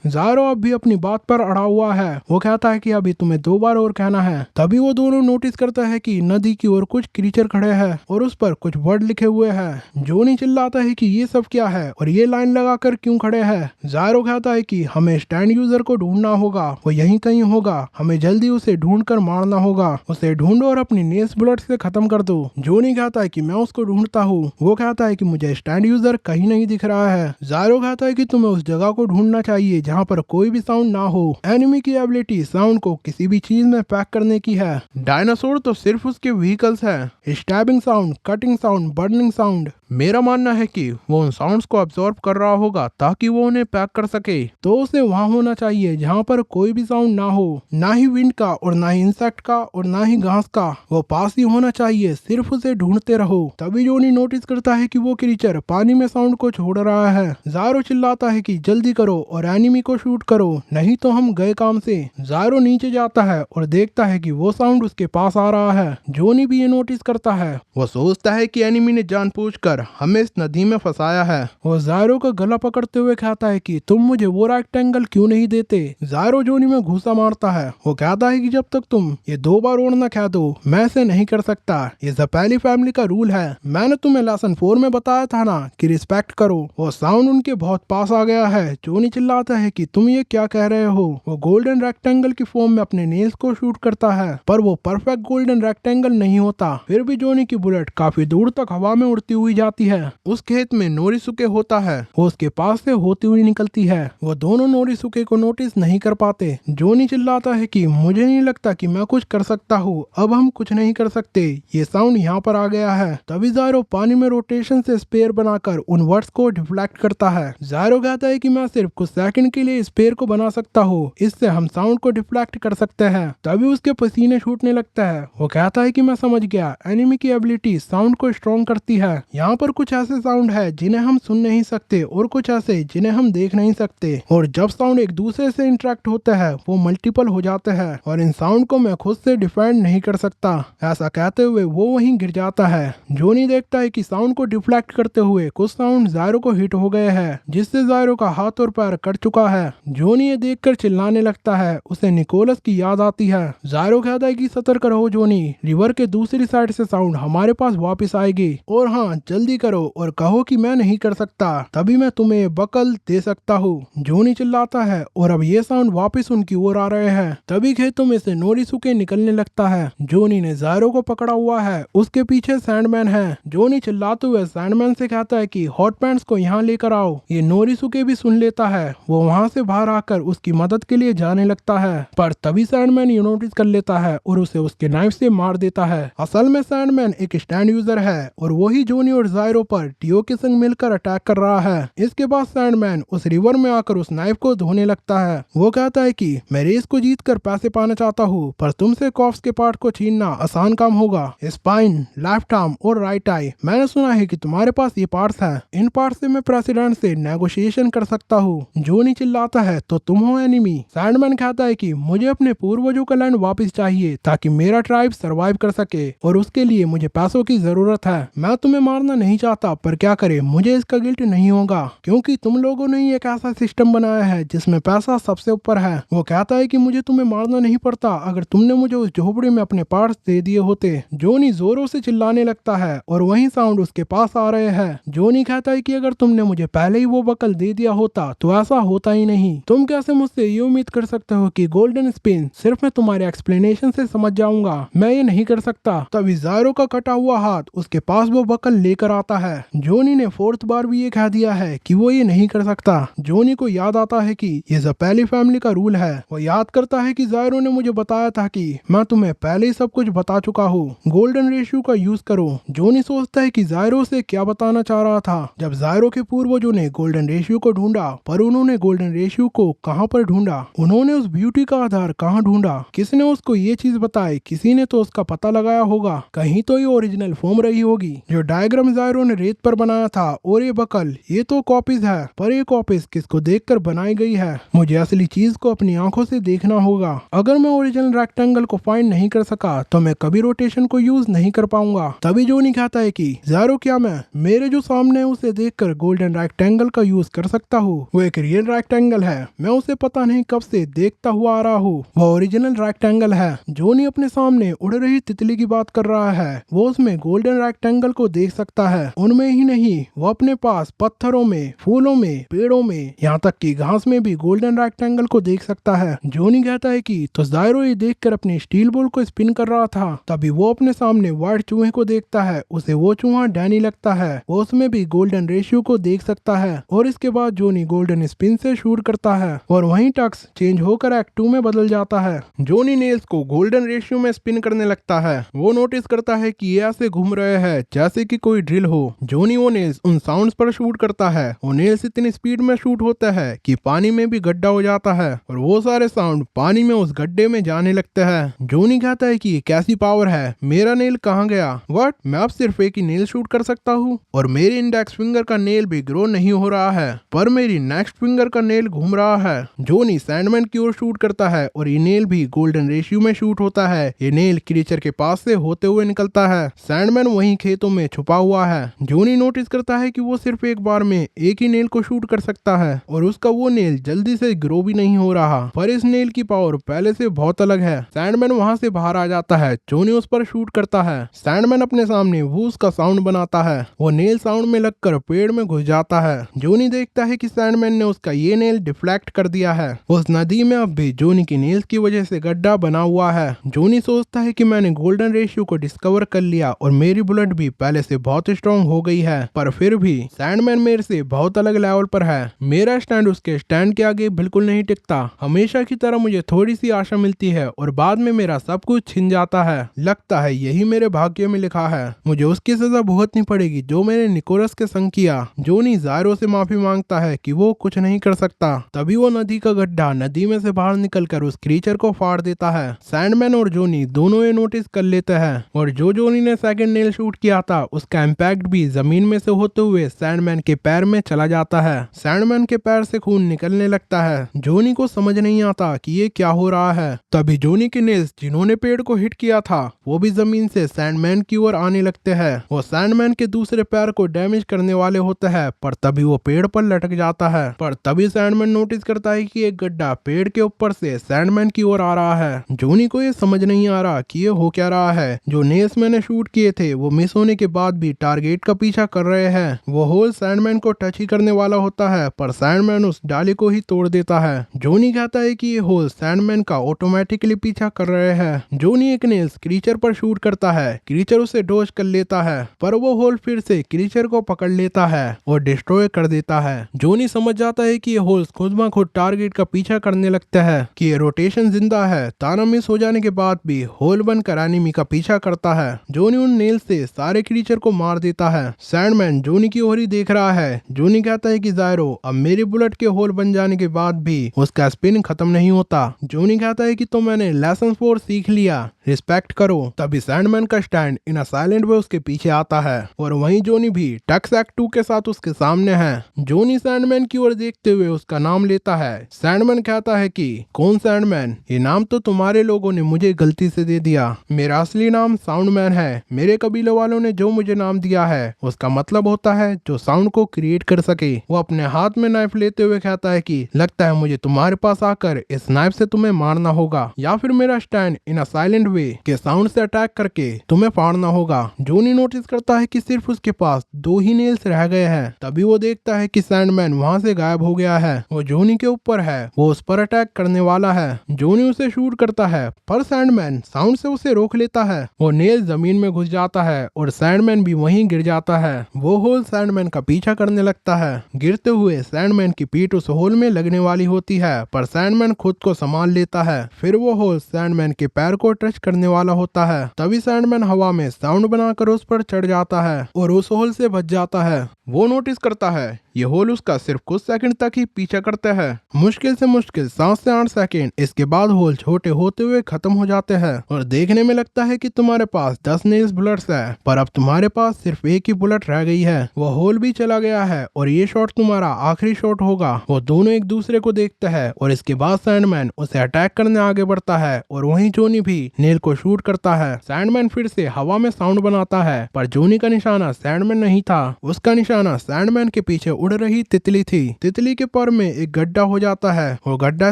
ज़ायरो अब भी अपनी बात पर अड़ा हुआ है, वो कहता है कि अभी तुम्हें 2 बार और कहना है। तभी वो दोनों नोटिस करता है कि नदी की ओर कुछ क्रीचर खड़े हैं और उस पर कुछ वर्ड लिखे हुए हैं। जोनी चिल्लाता है कि ये सब क्या है और ये लाइन लगाकर क्यों खड़े हैं। ज़ायरो कहता है कि हमें स्टैंड यूजर को ढूंढना होगा, वो यहीं कहीं होगा, हमें जल्दी उसे ढूंढकर मारना होगा। उसे ढूंढो और अपनी नेस बुलेट से खत्म कर दो। जोनी कहता है कि मैं उसको ढूंढता हूँ, वो कहता है कि मुझे स्टैंड यूजर कहीं नहीं दिख रहा है। ज़ायरो कहता है कि तुम्हें उस जगह को ढूंढना चाहिए जहाँ पर कोई भी साउंड ना हो। एनिमी की एबिलिटी साउंड को किसी भी चीज में पैक करने की है। डायनासोर तो सिर्फ उसके व्हीकल्स है, stabbing sound, cutting sound, burning sound. मेरा मानना है कि वो उन साउंड्स को अब्सॉर्ब कर रहा होगा ताकि वो उन्हें पैक कर सके। तो उसे वहां होना चाहिए जहां पर कोई भी साउंड ना हो, ना ही विंड का और ना ही इंसेक्ट का और ना ही घास का। वो पास ही होना चाहिए, सिर्फ उसे ढूंढते रहो। तभी जोनी नोटिस करता है कि वो क्रीचर पानी में साउंड को छोड़ रहा है। ज़ायरो चिल्लाता है कि जल्दी करो और एनिमी को शूट करो, नहीं तो हम गए काम से। ज़ायरो नीचे जाता है और देखता है कि वो साउंड उसके पास आ रहा है। जोनी भी ये नोटिस करता है। वो सोचता है कि एनिमी ने जानबूझकर हमें इस नदी में फंसाया है। वो ज़ायरो का गला पकड़ते हुए कहता है कि तुम मुझे वो रेक्टेंगल क्यों नहीं देते। ज़ायरो जोनी में घूसा मारता है। वो कहता है कि जब तक तुम ये 2 बार और न कह दो, मैं इसे नहीं कर सकता। ये ज़पैली फैमिली का रूल है। मैंने तुम्हें लेसन 4 में बताया था ना कि रिस्पेक्ट करो। वो साउंड उनके बहुत पास आ गया है। जोनी चिल्लाता है कि तुम ये क्या कह रहे हो। वो गोल्डन रेक्टेंगल की फॉर्म में अपने नेल्स को शूट करता है, पर वो परफेक्ट गोल्डन रेक्टेंगल नहीं होता। फिर भी जोनी की बुलेट काफी दूर तक हवा में उड़ती हुई जाती है। उस खेत में नोरिसुके होता है, वो उसके पास से होती हुई निकलती है। वो दोनों नोरिसुके को नोटिस नहीं कर पाते। जोनी चिल्लाता है कि मुझे नहीं लगता कि मैं कुछ कर सकता हूँ, अब हम कुछ नहीं कर सकते। ये साउंड यहाँ पर आ गया है। तभी ज़ायरो पानी में रोटेशन से स्पेयर बनाकर उन वर्ड्स को डिफ्लेक्ट करता है। ज़ायरो कहता है कि मैं सिर्फ कुछ सेकंड के लिए स्पेयर को बना सकता हूँ, इससे हम साउंड को डिफ्लेक्ट कर सकते हैं। तभी उसके पसीने छूटने लगता है। वो कहता है कि मैं समझ गया, एनिमी की एबिलिटी साउंड को स्ट्रॉन्ग करती है। यहाँ पर कुछ ऐसे साउंड है जिन्हें हम सुन नहीं सकते और कुछ ऐसे जिन्हें हम देख नहीं सकते, और जब साउंड एक दूसरे से इंटरेक्ट होते हैं वो मल्टीपल हो जाते हैं, और इन साउंड को मैं खुद से डिफाइन नहीं कर सकता। ऐसा कहते हुए वो वहीं गिर जाता है। जोनी देखता है कि साउंड को डिफ्लेक्ट करते हुए कुछ साउंड ज़ायरो को हिट हो गए हैं, जिससे ज़ायरो का हाथ और पैर कट चुका है। जोनी ये देखकर चिल्लाने लगता है। उसे निकोलस की याद आती है। ज़ायरो कहता है कि सतर्क रहो जोनी, रिवर के दूसरी साइड से साउंड हमारे पास वापस आएगी, और हाँ जल्दी करो और कहो कि मैं नहीं कर सकता, तभी मैं तुम्हें बकल दे सकता हूँ। जोनी चिल्लाता है और अब ये साउंड वापस उनकी ओर आ रहे हैं। तभी खेतों में से नोरिसुके निकलने लगता है। जोनी ने ज़ायरो को पकड़ा हुआ है, उसके पीछे सैंडमैन है। जोनी चिल्लाते हुए सैंडमैन से कहता है कि हॉट पैंट्स को यहाँ लेकर आओ। ये नोरिसुके भी सुन लेता है। वो वहाँ से बाहर आकर उसकी मदद के लिए जाने लगता है, पर तभी सैंडमैन ये नोटिस कर लेता है और उसे उसके नाइफ से मार देता है। असल में सैंडमैन एक स्टैंड यूजर है और वही जोनी और ज़ायरो पर टियो के संग मिलकर अटैक कर रहा है। इसके बाद सैंडमैन उस रिवर में आकर उस नाइफ को धोने लगता है। वो कहता है कि मैं रेस को जीत कर पैसे पाना चाहता हूँ, पर तुमसे कॉप्स के पार्ट को छीनना आसान काम होगा। स्पाइन, लेफ्ट आर्म और राइट आई, मैंने सुना है कि तुम्हारे पास ये पार्ट्स हैं। इन पार्ट्स से मैं प्रेसिडेंट से नेगोशिएशन कर सकता हूँ। जोनी चिल्लाता है तो तुम हो एनिमी। सैंडमैन कहता है कि मुझे अपने पूर्वजों का लैंड वापस चाहिए ताकि मेरा ट्राइब सरवाइव कर सके, और उसके लिए मुझे पैसों की जरूरत है। मैं तुम्हें मारना नहीं चाहता, पर क्या करे, मुझे इसका गिल्ट नहीं होगा क्योंकि तुम लोगों ने एक ऐसा सिस्टम बनाया है जिसमें पैसा सबसे ऊपर है। वो कहता है कि मुझे तुम्हें मारना नहीं पड़ता अगर तुमने मुझे उस झोपड़ी में अपने पार्ट्स दे दिए होते। जोनी जोरों से चिल्लाने लगता है और वही साउंड उसके पास आ रहे हैं। जोनी कहता है कि अगर तुमने मुझे पहले ही वो बकल दे दिया होता तो ऐसा होता ही नहीं। तुम कैसे मुझसे ये उम्मीद कर सकते हो कि गोल्डन स्पिन सिर्फ मैं तुम्हारे एक्सप्लेनेशन से समझ जाऊंगा? मैं ये नहीं कर सकता। तभी ज़ायरो का कटा हुआ हाथ उसके पास वो बकल लेकर कर आता है। जोनी ने फोर्थ बार भी ये कह दिया है कि वो ये नहीं कर सकता। जोनी को याद आता है कि ये ज़पैली फैमिली का रूल है। वो याद करता है कि ज़ायरो ने मुझे बताया था कि मैं तुम्हें पहले ही सब कुछ बता चुका हूँ, गोल्डन रेशियो का यूज करो। जोनी सोचता है कि ज़ायरो से क्या बताना चाह रहा था। जब ज़ायरो के पूर्वजों ने गोल्डन रेशियो को ढूंढा, पर उन्होंने गोल्डन रेशियो को कहाँ पर ढूंढा, उन्होंने उस ब्यूटी का आधार कहाँ ढूंढा, किसने उसको ये चीज बताई, किसी ने तो उसका पता लगाया होगा। कहीं तो ये ओरिजिनल फॉर्म रही होगी जो डायग्राम ज़ायरो ने रेत पर बनाया था। और ये बकल, ये तो कॉपीज है, पर ये कॉपीज किसको देखकर बनाई गई है। मुझे असली चीज को अपनी आंखों से देखना होगा। अगर मैं ओरिजिनल रेक्टेंगल को फाइंड नहीं कर सका तो मैं कभी रोटेशन को यूज नहीं कर पाऊंगा। तभी जोनी कहता है कि ज़ायरो, क्या मैं मेरे जो सामने है उसे देखकर गोल्डन रेक्टेंगल का यूज कर सकता हूँ? वो एक रियल रेक्टेंगल है, मैं उसे पता नहीं कब से देखता हुआ आ रहा हूँ। वो ओरिजिनल रेक्टेंगल है। जोनी अपने सामने उड़ रही तितली की बात कर रहा है। वो उसमें गोल्डन रेक्टेंगल को देख सकता है। उनमें ही नहीं, वो अपने पास पत्थरों में, फूलों में, पेड़ों में, यहाँ तक कि घास में भी गोल्डन रेक्टेंगल को देख सकता है। जोनी कहता है कि तो ज़ायरो ये देखकर अपनी स्टील बॉल को स्पिन कर रहा था। तभी वो अपने सामने व्हाइट चूहे को देखता है। उसे वो चूहा डैनी लगता है। वो उसमें भी गोल्डन रेशियो को देख सकता है। और इसके बाद जोनी गोल्डन स्पिन से शूट करता है और वहीं टक्स चेंज होकर एक्ट 2 में बदल जाता है। जोनी नेल्स को गोल्डन रेशियो में स्पिन करने लगता है। वो नोटिस करता है कि ये ऐसे घूम रहे हैं जैसे कि कोई ड्रिल हो। जोनी वो नेल्स उन साउंड्स पर शूट करता है। वो नेल्स इतनी स्पीड में शूट होता है कि पानी में भी गड्ढा हो जाता है और वो सारे साउंड पानी में उस गड्ढे में जाने लगते हैं। जोनी कहता है कि ये कैसी पावर है, मेरा नेल कहाँ गया? व्हाट, मैं अब सिर्फ एक ही नेल शूट कर सकता हूँ और मेरे इंडेक्स फिंगर का नेल भी ग्रो नहीं हो रहा है, पर मेरी नेक्स्ट फिंगर का नेल घूम रहा है। जोनी सैंडमैन की ओर शूट करता है और ये नेल भी गोल्डन रेशियो में शूट होता है। ये नेल क्रीचर के पास से होते हुए निकलता है। सैंडमैन वहीं खेतों में छुपा हुआ है। जोनी नोटिस करता है कि वो सिर्फ एक बार में एक ही नेल को शूट कर सकता है और उसका वो नेल जल्दी से ग्रो भी नहीं हो रहा, पर इस नेल की पावर पहले से बहुत अलग है। सैंडमैन वहां से बाहर आ जाता है। जोनी उस पर शूट करता है। सैंडमैन अपने सामने वूस का साउंड बनाता है। वो नेल साउंड में लगकर पेड़ में घुस जाता है। जोनी देखता है कि सैंडमैन ने उसका ये नेल डिफ्लेक्ट कर दिया है। उस नदी में अब भी जोनी की नेल्स की वजह से गड्ढा बना हुआ है। जोनी सोचता है कि मैंने गोल्डन रेशियो को डिस्कवर कर लिया और मेरी बुलेट भी पहले से बहुत स्ट्रॉन्ग हो गई है, पर फिर भी सैंडमैन मेरे से बहुत अलग लेवल पर है। मेरा स्टैंड उसके स्टैंड के आगे बिल्कुल नहीं टिकता। हमेशा की तरह मुझे थोड़ी सी आशा मिलती है और बाद में मेरा सब कुछ छिन जाता है। लगता है यही मेरे भाग्य में लिखा है। मुझे उसकी सजा भुगतनी पड़ेगी जो मैंने निकोलस के संग किया। जोनी ज़ायरो से माफी मांगता है कि वो कुछ नहीं कर सकता। तभी वो नदी का गड्ढा नदी में से बाहर निकलकर उस क्रीचर को फाड़ देता है। सैंडमैन और जोनी दोनों ये नोटिस कर लेते हैं और जो जोनी ने सेकंड नेल शूट किया था उसका इम्पैक्ट भी जमीन में से होते हुए सैंडमैन के पैर में चला जाता है। सैंडमैन के पैर से खून निकलने लगता है। जोनी को समझ नहीं आता कि ये क्या हो रहा है। तभी जोनी के नेल्स जिन्होंने पेड़ को हिट किया था वो भी जमीन से सैंडमैन की ओर आने लगते हैं। वो सैंडमैन के दूसरे पैर को डैमेज करने वाले होते हैं, पर तभी वो पेड़ पर लटक जाता है। पर तभी सैंडमैन नोटिस करता है कि एक गड्ढा पेड़ के ऊपर से सैंडमैन की ओर आ रहा है। जोनी को ये समझ नहीं आ रहा कि ये हो क्या रहा है। जो नेल्स मैंने शूट किए थे वो मिस होने के बाद भी टारगेट का पीछा कर रहे हैं। वो होल सैंडमैन को टच ही करने वाला होता है, पर सैंडमैन उस डाली को ही तोड़ देता है। जोनी कहता है कि ये होल सैंडमैन का ऑटोमेटिकली पीछा कर रहे हैं। जोनी एक नेल्स क्रीचर पर शूट करता है। क्रीचर उसे डोज कर लेता है, पर वो होल फिर से क्रीचर को पकड़ लेता है और डिस्ट्रॉय कर देता है। जोनी समझ जाता है कि ये होल्स खुद ब खुद टारगेट का पीछा करने लगते हैं कि ये रोटेशन जिंदा है। ताना मिस हो जाने के बाद भी होल बनकर एनिमी का पीछा करता है। जोनी उन नेल्स से सारे क्रीचर को मार देता है। सैंडमैन जोनी की ओर ही देख रहा है। जोनी कहता है कि ज़ायरो, अब मेरी बुलेट के होल बन जाने के बाद भी उसका स्पिन खत्म नहीं होता। जोनी कहता है कि तो मैंने लेसन 4 सीख लिया, रिस्पेक्ट करो। तभी सैंडमैन का स्टैंड इन अ साइलेंट वे उसके पीछे आता है और वहीं जोनी भी टक्स एक्ट 2 के साथ उसके सामने है। जोनी सैंडमैन की ओर देखते हुए उसका नाम लेता है। सैंडमैन कहता है कि कौन सैंडमैन? ये नाम तो तुम्हारे लोगों ने मुझे गलती से दे दिया। मेरा असली नाम साउंडमैन है। मेरे कबीले वालों ने जो मुझे नाम दिया है उसका मतलब होता है जो साउंड को क्रिएट कर सके। वो अपने हाथ में नाइफ लेते हुए कहता है कि लगता है मुझे तुम्हारे पास आकर इस नाइफ से तुम्हें मारना होगा या फिर मेरा स्टैंड इन अ साइलेंट वे के साउंड से अटैक करके तुम्हें फाड़ना होगा। जोनी नोटिस करता है कि सिर्फ उसके पास 2 ही नेल्स रह गए हैं। तभी वो देखता है कि सैंडमैन वहां से गायब हो गया है। वो जोनी के ऊपर है, वो उस पर अटैक करने वाला है। जोनी उसे शूट करता है, पर सैंडमैन साउंड से उसे रोक लेता है। वो नेल जमीन में घुस जाता है और सैंडमैन भी वहीं वहीं गिर जाता है। वो होल सैंडमैन का पीछा करने लगता है। गिरते हुए सैंडमैन की पीठ उस होल में लगने वाली होती है, पर सैंडमैन खुद को संभाल लेता है। फिर वो होल सैंडमैन के पैर को टच करने वाला होता है। तभी सैंडमैन हवा में साउंड बनाकर उस पर चढ़ जाता है और उस होल से बच जाता है। वो नोटिस करता है ये होल उसका सिर्फ कुछ सेकंड तक ही पीछा करता है। मुश्किल से मुश्किल 7 से 8 सेकंड। इसके बाद होल छोटे होते हुए खत्म हो जाते हैं और देखने में लगता है कि तुम्हारे पास 10 नेल्स बुलेट्स है, पर अब तुम्हारे पास सिर्फ एक ही बुलेट रह गई है। वो होल भी चला गया है और ये शॉट तुम्हारा आखिरी शॉट होगा। वो दोनों एक दूसरे को देखते हैं और इसके बाद सैंडमैन उसे अटैक करने आगे बढ़ता है और वहीं जोनी भी नेल को शूट करता है। सैंडमैन फिर से हवा में साउंड बनाता है, पर जोनी का निशाना सैंडमैन नहीं था। उसका निशाना सैंडमैन के पीछे उड़ रही तितली थी। तितली के पर में एक गड्ढा हो जाता है। वो गड्ढा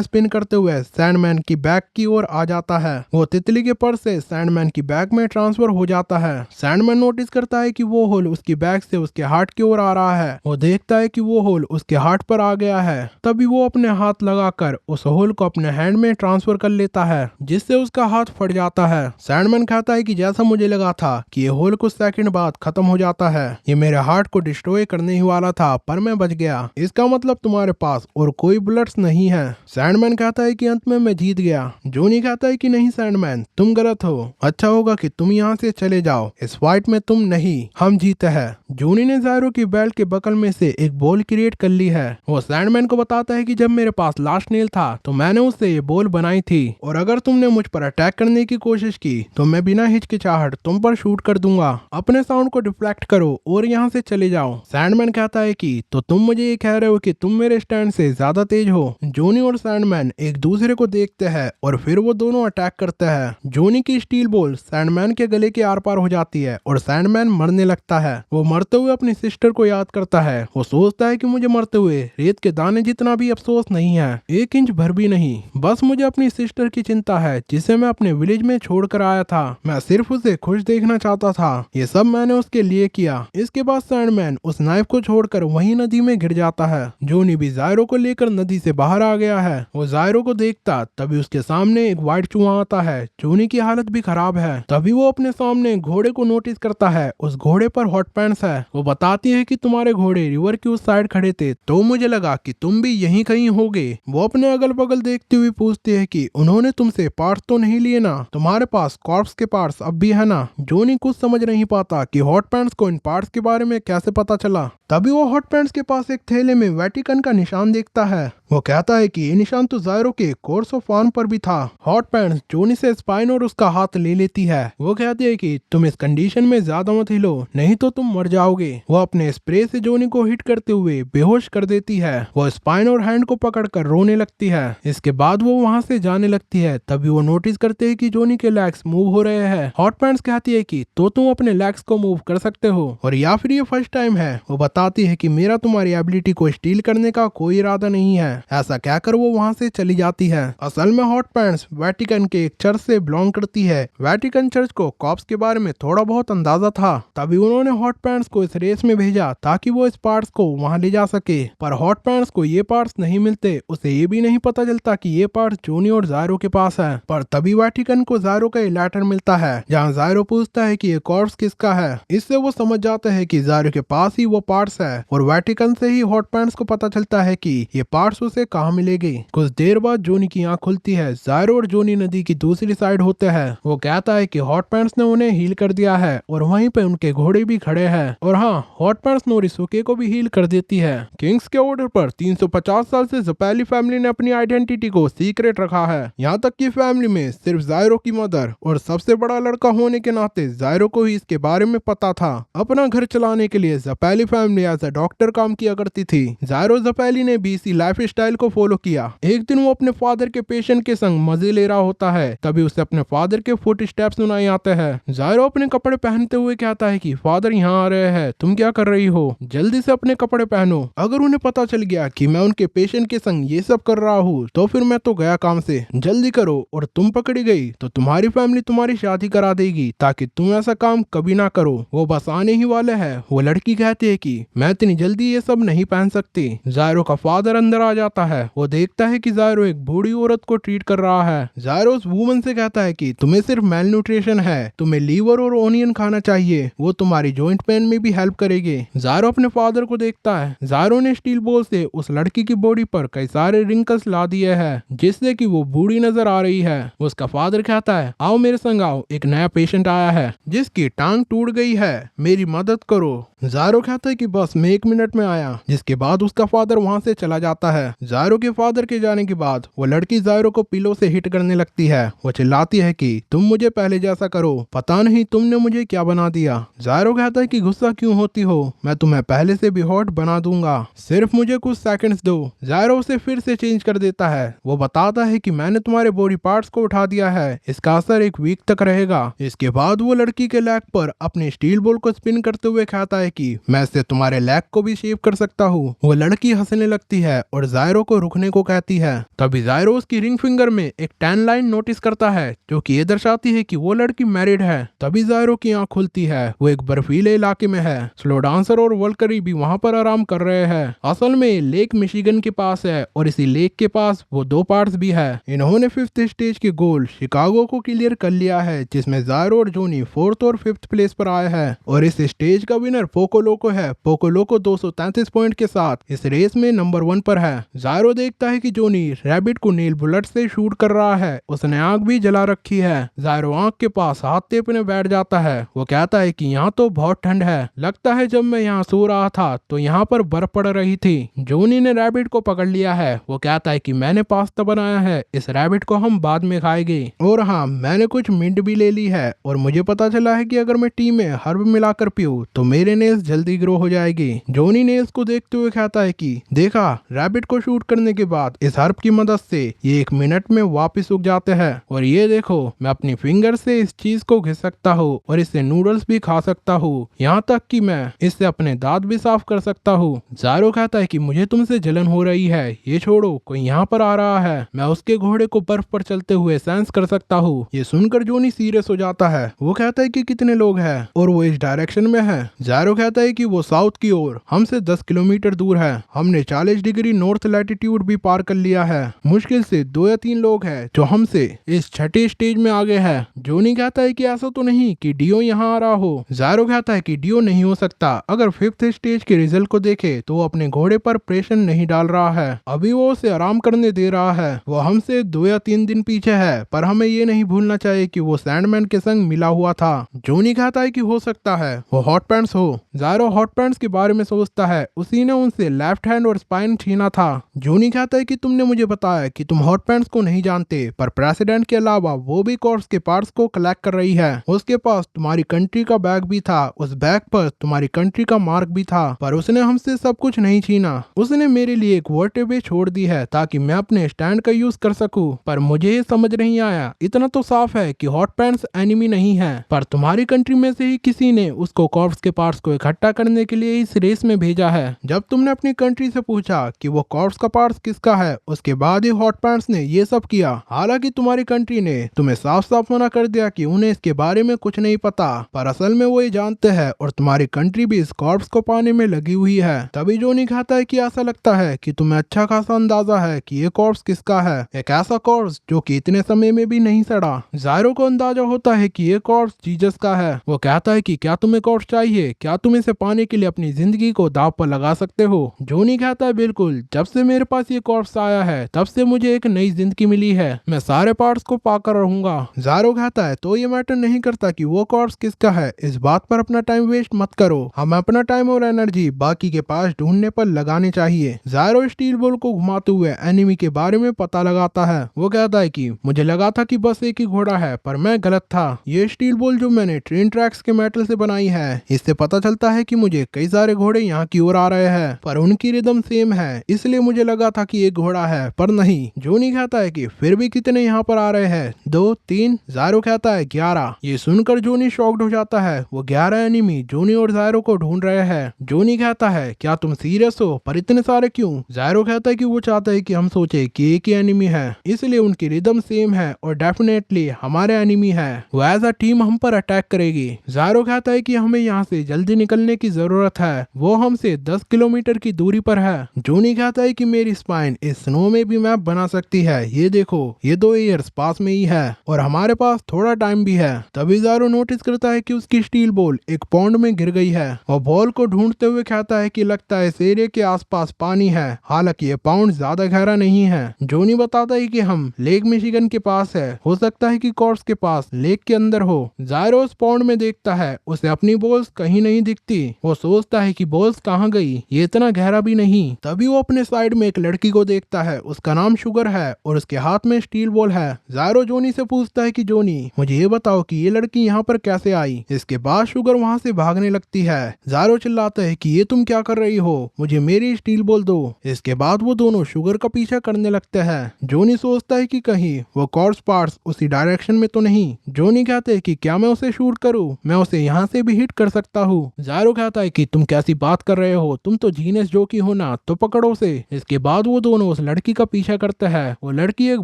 स्पिन करते हुए सैंडमैन की बैक की ओर आ जाता है। वो तितली के पर से सैंडमैन की बैक में ट्रांसफर हो जाता है। सैंडमैन नोटिस करता है कि वो होल उसकी बैक से उसके हार्ट की ओर आ रहा है। वो देखता है कि वो होल उसके हार्ट पर आ गया है। तभी वो अपने हाथ लगाकर उस होल को अपने हैंड में ट्रांसफर कर लेता है, जिससे उसका हाथ फट जाता है। सैंडमैन कहता है कि जैसा मुझे लगा था कि ये होल कुछ सेकंड बाद खत्म हो जाता है, ये मेरे हार्ट को डिस्ट्रॉय करने ही वाला था, पर मैं बच गया। इसका मतलब तुम्हारे पास और कोई बुलेट्स नहीं है। सैंडमैन कहता है कि अंत में मैं जीत गया। जोनी कहता है कि नहीं सैंडमैन, तुम गलत हो। अच्छा होगा कि तुम यहाँ से चले जाओ। इस फाइट में तुम नहीं, हम जीते हैं। जोनी ने ज़ायरो की बेल्ट के बकल में से एक बॉल क्रिएट कर ली है। वो सैंडमैन को बताता है कि जब मेरे पास लास्ट नेल था तो मैंने उससे ये बॉल बनाई थी, और अगर तुमने मुझ पर अटैक करने की कोशिश की तो मैं बिना हिचकिचाहट तुम पर शूट कर दूंगा। अपने साउंड को डिफ्लेक्ट करो और यहाँ से चले जाओ। सैंडमैन कहता है कि तो तुम मुझे ये कह रहे हो कि तुम मेरे स्टैंड से ज्यादा तेज हो। जोनी और सैंडमैन एक दूसरे को देखते हैं और फिर वो दोनों अटैक करते हैं। जोनी की स्टील बॉल सैंडमैन के गले के आर पार हो जाती है और सैंडमैन मरने लगता है। वो मरते हुए अपनी सिस्टर को याद करता है। वो सोचता है कि मुझे मरते हुए रेत के दाने जितना भी अफसोस नहीं है, 1 इंच भर भी नहीं। बस मुझे अपनी सिस्टर की चिंता है जिसे मैं अपने विलेज में छोड़ कर आया था। मैं सिर्फ उसे खुश देखना चाहता था। ये सब मैंने उसके लिए किया। इसके बाद सैंडमैन उस नाइफ को छोड़कर वहीं नदी में गिर जाता है। जोनी भी ज़ायरो को लेकर नदी से बाहर आ गया है। वो ज़ायरो को देखता तभी उसके सामने एक व्हाइट चूहा आता है। जोनी की हालत भी खराब है। तभी वो अपने सामने घोड़े को नोटिस करता है। उस घोड़े पर हॉट पैंट्स है। वो बताती है कि तुम्हारे घोड़े रिवर की उस साइड खड़े थे, तो मुझे लगा कि तुम भी यहीं कहीं होगे। वो अपने अगल बगल देखती हुई पूछती है कि उन्होंने तुमसे पार्ट्स तो नहीं लिए ना? तुम्हारे पास कॉर्प्स के पार्ट्स अब भी है ना? जोनी कुछ समझ नहीं पाता कि हॉट पैंट्स को इन पार्ट्स के बारे में कैसे पता चला। तभी वो हॉट पैंट्स के पास एक थैले में वेटिकन का निशान देखता है। वो कहता है कि ये निशान तो ज़ायरो के कोर्स ऑफ आर्म पर भी था। हॉट पैंट्स जोनी से स्पाइन और उसका हाथ ले लेती है। वो कहती है कि तुम इस कंडीशन में ज्यादा मत हिलो, नहीं तो तुम मर जाओगे। वो अपने स्प्रे से जोनी को हिट करते हुए बेहोश कर देती है। वो स्पाइन और हैंड को पकड़कर रोने लगती है। इसके बाद वो वहाँ से जाने लगती है। तभी वो नोटिस करते हैं कि जोनी के लेग्स मूव हो रहे हैं। हॉट पैंट्स कहती है कि तो तुम अपने लेग्स को मूव कर सकते हो, और या फिर ये फर्स्ट टाइम है। वो बताती है कि मेरा तुम्हारी एबिलिटी को स्टील करने का कोई इरादा नहीं है। ऐसा कहकर वो वहाँ से चली जाती है। असल में हॉट पैंट्स वेटिकन के एक चर्च से बिलोंग करती है। वेटिकन चर्च को कॉप्स के बारे में थोड़ा बहुत अंदाजा था, तभी उन्होंने हॉट पैंट्स को इस रेस में भेजा ताकि वो इस पार्ट्स को वहाँ ले जा सके। पर हॉट पैंट्स को ये पार्ट्स नहीं मिलते। उसे ये भी नहीं पता चलता कि ये पार्ट्स जोनी और ज़ायरो के पास है। पर तभी वेटिकन को ज़ायरो का लेटर मिलता है जहाँ ज़ायरो पूछता है कि ये कॉर्प्स किसका है। इससे वो समझ जाता है कि ज़ायरो के पास ही वो पार्ट्स है, और वेटिकन से ही हॉट पैंट्स को पता चलता है कि ये पार्ट्स उसे कहाँ मिलेगी। कुछ देर बाद जोनी की आंख खुलती है। ज़ायरो और जोनी नदी की दूसरी साइड होते हैं। वो कहता है कि हॉट पैंट्स ने उन्हें हील कर दिया है और वहीं पे उनके घोड़े भी खड़े हैं। और हाँ, हॉट पैंट्स नोरिसुके को भी हील कर देती है। किंग्स के ऑर्डर पर 350 साल से ज़पैली फैमिली ने अपनी आइडेंटिटी को सीक्रेट रखा है। यहाँ तक कि फैमिली में सिर्फ ज़ायरो की मदर और सबसे बड़ा लड़का होने के नाते ज़ायरो को ही इसके बारे में पता था। अपना घर चलाने के लिए ज़पैली फैमिली एज अ डॉक्टर काम किया करती थी। ज़ायरो ज़पैली ने भी इसी लाइफ स्टाइल को फॉलो किया। एक दिन वो अपने फादर के पेशेंट के संग मजे ले रहा होता है, तभी उसे अपने फादर के फुट स्टेप सुनाई आते हैं। ज़ायरो अपने कपड़े पहनते हुए कहता है कि फादर यहाँ आ रहे हैं, तुम क्या कर रही हो? जल्दी से अपने कपड़े पहनो। अगर उन्हें पता चल गया कि मैं उनके पेशेंट के संग ये सब कर रहा हूँ तो फिर मैं तो गया काम से। जल्दी करो, और तुम पकड़ी गई तो तुम्हारी फैमिली तुम्हारी शादी करा देगी ताकि तुम ऐसा काम कभी ना करो। वो बस आने ही वाले है। वो लड़की कहती है कि मैं इतनी जल्दी ये सब नहीं पहन सकती। ज़ायरो का फादर अंदर आ जाता है। वो देखता है कि जायरो एक बूढ़ी औरत को ट्रीट कर रहा है। जायरो उस वुमन से कहता है कि तुम्हें सिर्फ मेल न्यूट्रिशन है, तुम्हें लीवर और ओनियन खाना चाहिए, वो तुम्हारी जॉइंट पेन में भी हेल्प करेगी। जायरो अपने फादर को देखता है। जायरो ने स्टील बॉल से उस लड़की की बॉडी पर कई सारे रिंकल्स ला दिए हैं, जिससे कि वो बूढ़ी नजर आ रही है। उसका फादर कहता है, आओ मेरे संग आओ, एक नया पेशेंट आया है जिसकी टांग टूट गई है, मेरी मदद करो। जायरो कहता है कि बस मैं 1 मिनट में आया, जिसके बाद उसका फादर वहां से चला जाता है। जायरो के फादर के जाने के बाद वो लड़की जायरो को पिलो से हिट करने लगती है। वो चिल्लाती है कि तुम मुझे पहले जैसा करो, पता नहीं तुमने मुझे क्या बना दिया। जायरो कहता है कि गुस्सा क्यों होती हो, मैं तुम्हें पहले से भी हॉट बना दूंगा, सिर्फ मुझे कुछ सेकंड्स दो। जायरो उसे फिर से चेंज कर देता है। वो बताता है कि मैंने तुम्हारे बॉडी पार्ट्स को उठा दिया है, इसका असर 1 वीक तक रहेगा। इसके बाद वो लड़की के लेग पर अपनी स्टील बॉल को स्पिन करते हुए कहता है कि मैं इससे तुम्हारे लेग को भी शेप कर सकता हूँ। वो लड़की हंसने लगती है और जायरो को रुकने को कहती है। तभी जायरो उसकी रिंग फिंगर में एक 10 लाइन नोटिस करता है, जो कि ये दर्शाती है कि वो लड़की मैरिड है। तभी जायरो की आंख खुलती है। वो एक बर्फीले इलाके में है। स्लो डांसर और वल्करी भी वहां पर आराम कर रहे हैं। असल में लेक मिशिगन के पास है और इसी लेक के पास वो 2 पार्ट्स भी है। इन्होंने 5th स्टेज के गोल शिकागो को क्लियर कर लिया है, जिसमें जायरो और जोनी 4th और 5th प्लेस पर आए हैं और इस स्टेज का विनर पोको लोको है। पोको लोको 233 पॉइंट के साथ इस रेस में नंबर 1 पर है। जायरो देखता है कि जोनी रैबिट को नील बुलेट से शूट कर रहा है। उसने आंख भी जला रखी है। जायरो आंख के पास हाथ टेपने बैठ जाता है। वो कहता है कि यहाँ तो बहुत ठंड है, लगता है जब मैं यहाँ सो रहा था तो यहाँ पर बर्फ पड़ रही थी। जोनी ने रैबिट को पकड़ लिया है। वो कहता है कि मैंने पास्ता बनाया है, इस रैबिट को हम बाद में खाएंगे। और हाँ, मैंने कुछ मिंट भी ले ली है और मुझे पता चला है कि अगर मैं टी में हर्ब मिलाकर पीऊं तो मेरे नेल्स जल्दी ग्रो हो जाएगी। जोनी नेल्स को देखते हुए कहता है कि देखा, रैबिट को शूट करने के बाद इस हर्ब की मदद से ये 1 मिनट में वापस उग जाते हैं। और ये देखो, मैं अपनी फिंगर से इस चीज को घिस सकता हूँ और इससे नूडल्स भी खा सकता हूँ, यहाँ तक कि मैं इससे अपने दांत भी साफ कर सकता हूँ। जायरो कहता है कि मुझे तुमसे जलन हो रही है, ये छोड़ो, कोई यहाँ पर आ रहा है, मैं उसके घोड़े को बर्फ पर चलते हुए सेंस कर सकता हूँ। ये सुनकर जोनी सीरियस हो जाता है। वो कहता है कि कितने लोग हैं और वो इस डायरेक्शन में है। जायरो कहता है कि वो साउथ की ओर हमसे 10 किलोमीटर दूर है। हमने 40 डिग्री नॉर्थ लैटिट्यूड भी पार कर लिया है। मुश्किल से 2 या 3 लोग हैं जो हमसे इस 6ठे स्टेज में आगे है। जोनी कहता है कि ऐसा तो नहीं कि डियो यहाँ आ रहा हो। जायरो कहता है कि डियो नहीं हो सकता। अगर 5th स्टेज के रिजल्ट को देखे तो वो अपने घोड़े पर प्रेशर नहीं डाल रहा है, अभी वो उसे आराम करने दे रहा है। वो हमसे 2 या 3 दिन पीछे है, पर हमें ये नहीं भूलना चाहिए कि वो सैंडमैन के संग मिला हुआ था। जोनी कहता है कि हो सकता है वो हॉट पैंट्स हो। जायरो हॉट पैंट्स के बारे में सोचता है, उसी ने उनसे लेफ्ट हैंड और स्पाइन छीना था। जोनी कहता है कि तुमने मुझे बताया कि तुम हॉट पैंट्स को नहीं जानते, पर प्रेसिडेंट के अलावा वो भी कॉर्प्स के पार्ट्स को कलेक्ट कर रही है। उसके पास तुम्हारी कंट्री का बैग भी था, उस बैग पर तुम्हारी कंट्री का मार्क भी था, पर उसने हमसे सब कुछ नहीं छीना। उसने मेरे लिए एक वर्टेब्रे छोड़ दी है ताकि मैं अपने स्टैंड का यूज कर सकूं, पर मुझे ये समझ नहीं आया। इतना तो साफ है कि हॉट पैंट्स एनिमी नहीं है, पर तुम्हारी कंट्री में से ही किसी ने उसको कॉर्प्स के पार्ट्स को इकट्ठा करने के लिए इस रेस में भेजा है। जब तुमने अपनी कंट्री से पूछा कि वो कॉर्प्स का पार्ट्स किसका है, उसके बाद ही हॉट पैंट्स ने ये सब किया। हालांकि तुम्हारी कंट्री ने तुम्हें साफ साफ मना कर दिया कि उन्हें इसके बारे में कुछ नहीं पता, पर असल में वो ये जानते हैं और तुम्हारी कंट्री भी इस कॉर्प्स को पाने में लगी हुई है। तभी जोनी कहता है कि ऐसा लगता है कि तुम्हें अच्छा खासा अंदाजा है कि ये कॉर्प्स किसका है, एक ऐसा कॉर्प्स जो कि इतने समय में भी नहीं सड़ा। जायरो को अंदाजा होता है कि ये कॉर्प्स जीसस का है। वो कहता है कि क्या तुम्हें कॉर्प्स चाहिए, क्या तुम इसे पाने के लिए अपनी जिंदगी को दांव पर लगा सकते हो। जोनी कहता है बिल्कुल, जब से मेरे पास ये कॉर्प्स आया है तब से मुझे एक नई जिंदगी मिली है, मैं सारे पार्ट्स को पाकर रहूंगा। जायरो कहता है तो ये मैटर नहीं करता कि वो कॉर्प्स किसका है, इस बात पर अपना टाइम वेस्ट मत करो, हमें अपना टाइम और एनर्जी बाकी के पास ढूंढने पर लगाने चाहिए। जायरो स्टील बॉल को घुमाते हुए एनिमी के बारे में पता लगाता है। वो कहता है कि मुझे लगा था कि बस एक ही घोड़ा है, पर मैं गलत था। ये स्टील बॉल जो मैंने ट्रेन ट्रैक्स के मेटल से बनाई है, इससे पता चलता है कि मुझे कई सारे घोड़े यहाँ की ओर आ रहे हैं, पर उनकी रिदम सेम है, इसलिए मुझे लगा था कि एक घोड़ा है, पर नहीं। जोनी कहता है कि फिर भी कितने यहाँ पर आ रहे हैं, 2, 3। जायरो कहता है 11। ये सुनकर जोनी शॉक्ड हो जाता है। वो 11 एनिमी जोनी और जायरो को ढूंढ रहे हैं। जोनी कहता है क्या तुम सीरियस हो, पर इतने सारे क्यों? जायरो कहता है कि वो चाहता है कि हम सोचे कि एक ही एनिमी है, इसलिए उनकी रिदम सेम है और डेफिनेटली हमारे एनिमी है, वो एज अ टीम हम पर अटैक करेगी। जायरो कहता है कि हमें यहाँ से जल्दी निकलने की जरूरत है, वो हमसे 10 किलोमीटर की दूरी पर है। जॉनी कहता है कि मेरी स्पाइन इस स्नो में भी मैप बना सकती है, ये देखो ये 2 ईयर्स पास में ही है और हमारे पास थोड़ा टाइम भी है। तभी ज़ारो नोटिस करता है कि उसकी स्टील बॉल एक पॉन्ड में गिर गई है और बॉल को ढूंढते हुए कहता है कि लगता है इस एरिया के आसपास पानी है, हालांकि ये पॉन्ड ज्यादा गहरा नहीं है। जॉनी बताता है कि हम लेक मिशिगन के पास है, हो सकता है कि कॉर्स के पास लेक के अंदर हो। ज़ारो उस पॉन्ड में देखता है, उसे अपनी बॉल्स कहीं नहीं दिखती। वो सोचता है कि बॉल्स कहाँ गई, ये इतना गहरा भी नहीं। तभी वो अपने साइड में एक लड़की को देखता है, उसका नाम शुगर है और उसके हाथ में स्टील बॉल है। ज़ारो जॉनी से पूछता है कि जॉनी मुझे ये बताओ कि ये लड़की यहाँ पर कैसे आई। इसके बाद शुगर वहाँ से भागने लगती है। ज़ारो चिल्लाता है कि ये तुम क्या कर रही हो, मुझे मेरी स्टील बॉल दो। इसके बाद वो दोनों शुगर का पीछा करने लगते हैं। जॉनी सोचता है कि कहीं वो कॉर्स पार्ट्स उसी डायरेक्शन में तो नहीं। जॉनी कहते हैं कि क्या मैं उसे शूट करूं, मैं उसे यहाँ से भी हिट कर सकता हूँ। ज़ारो कहता है कि तुम कैसी बात कर रहे हो, तुम तो जीनियस जो की हो ना, तो पकड़ो उसे। इसके बाद वो दोनों उस लड़की का पीछा करते हैं। वो लड़की एक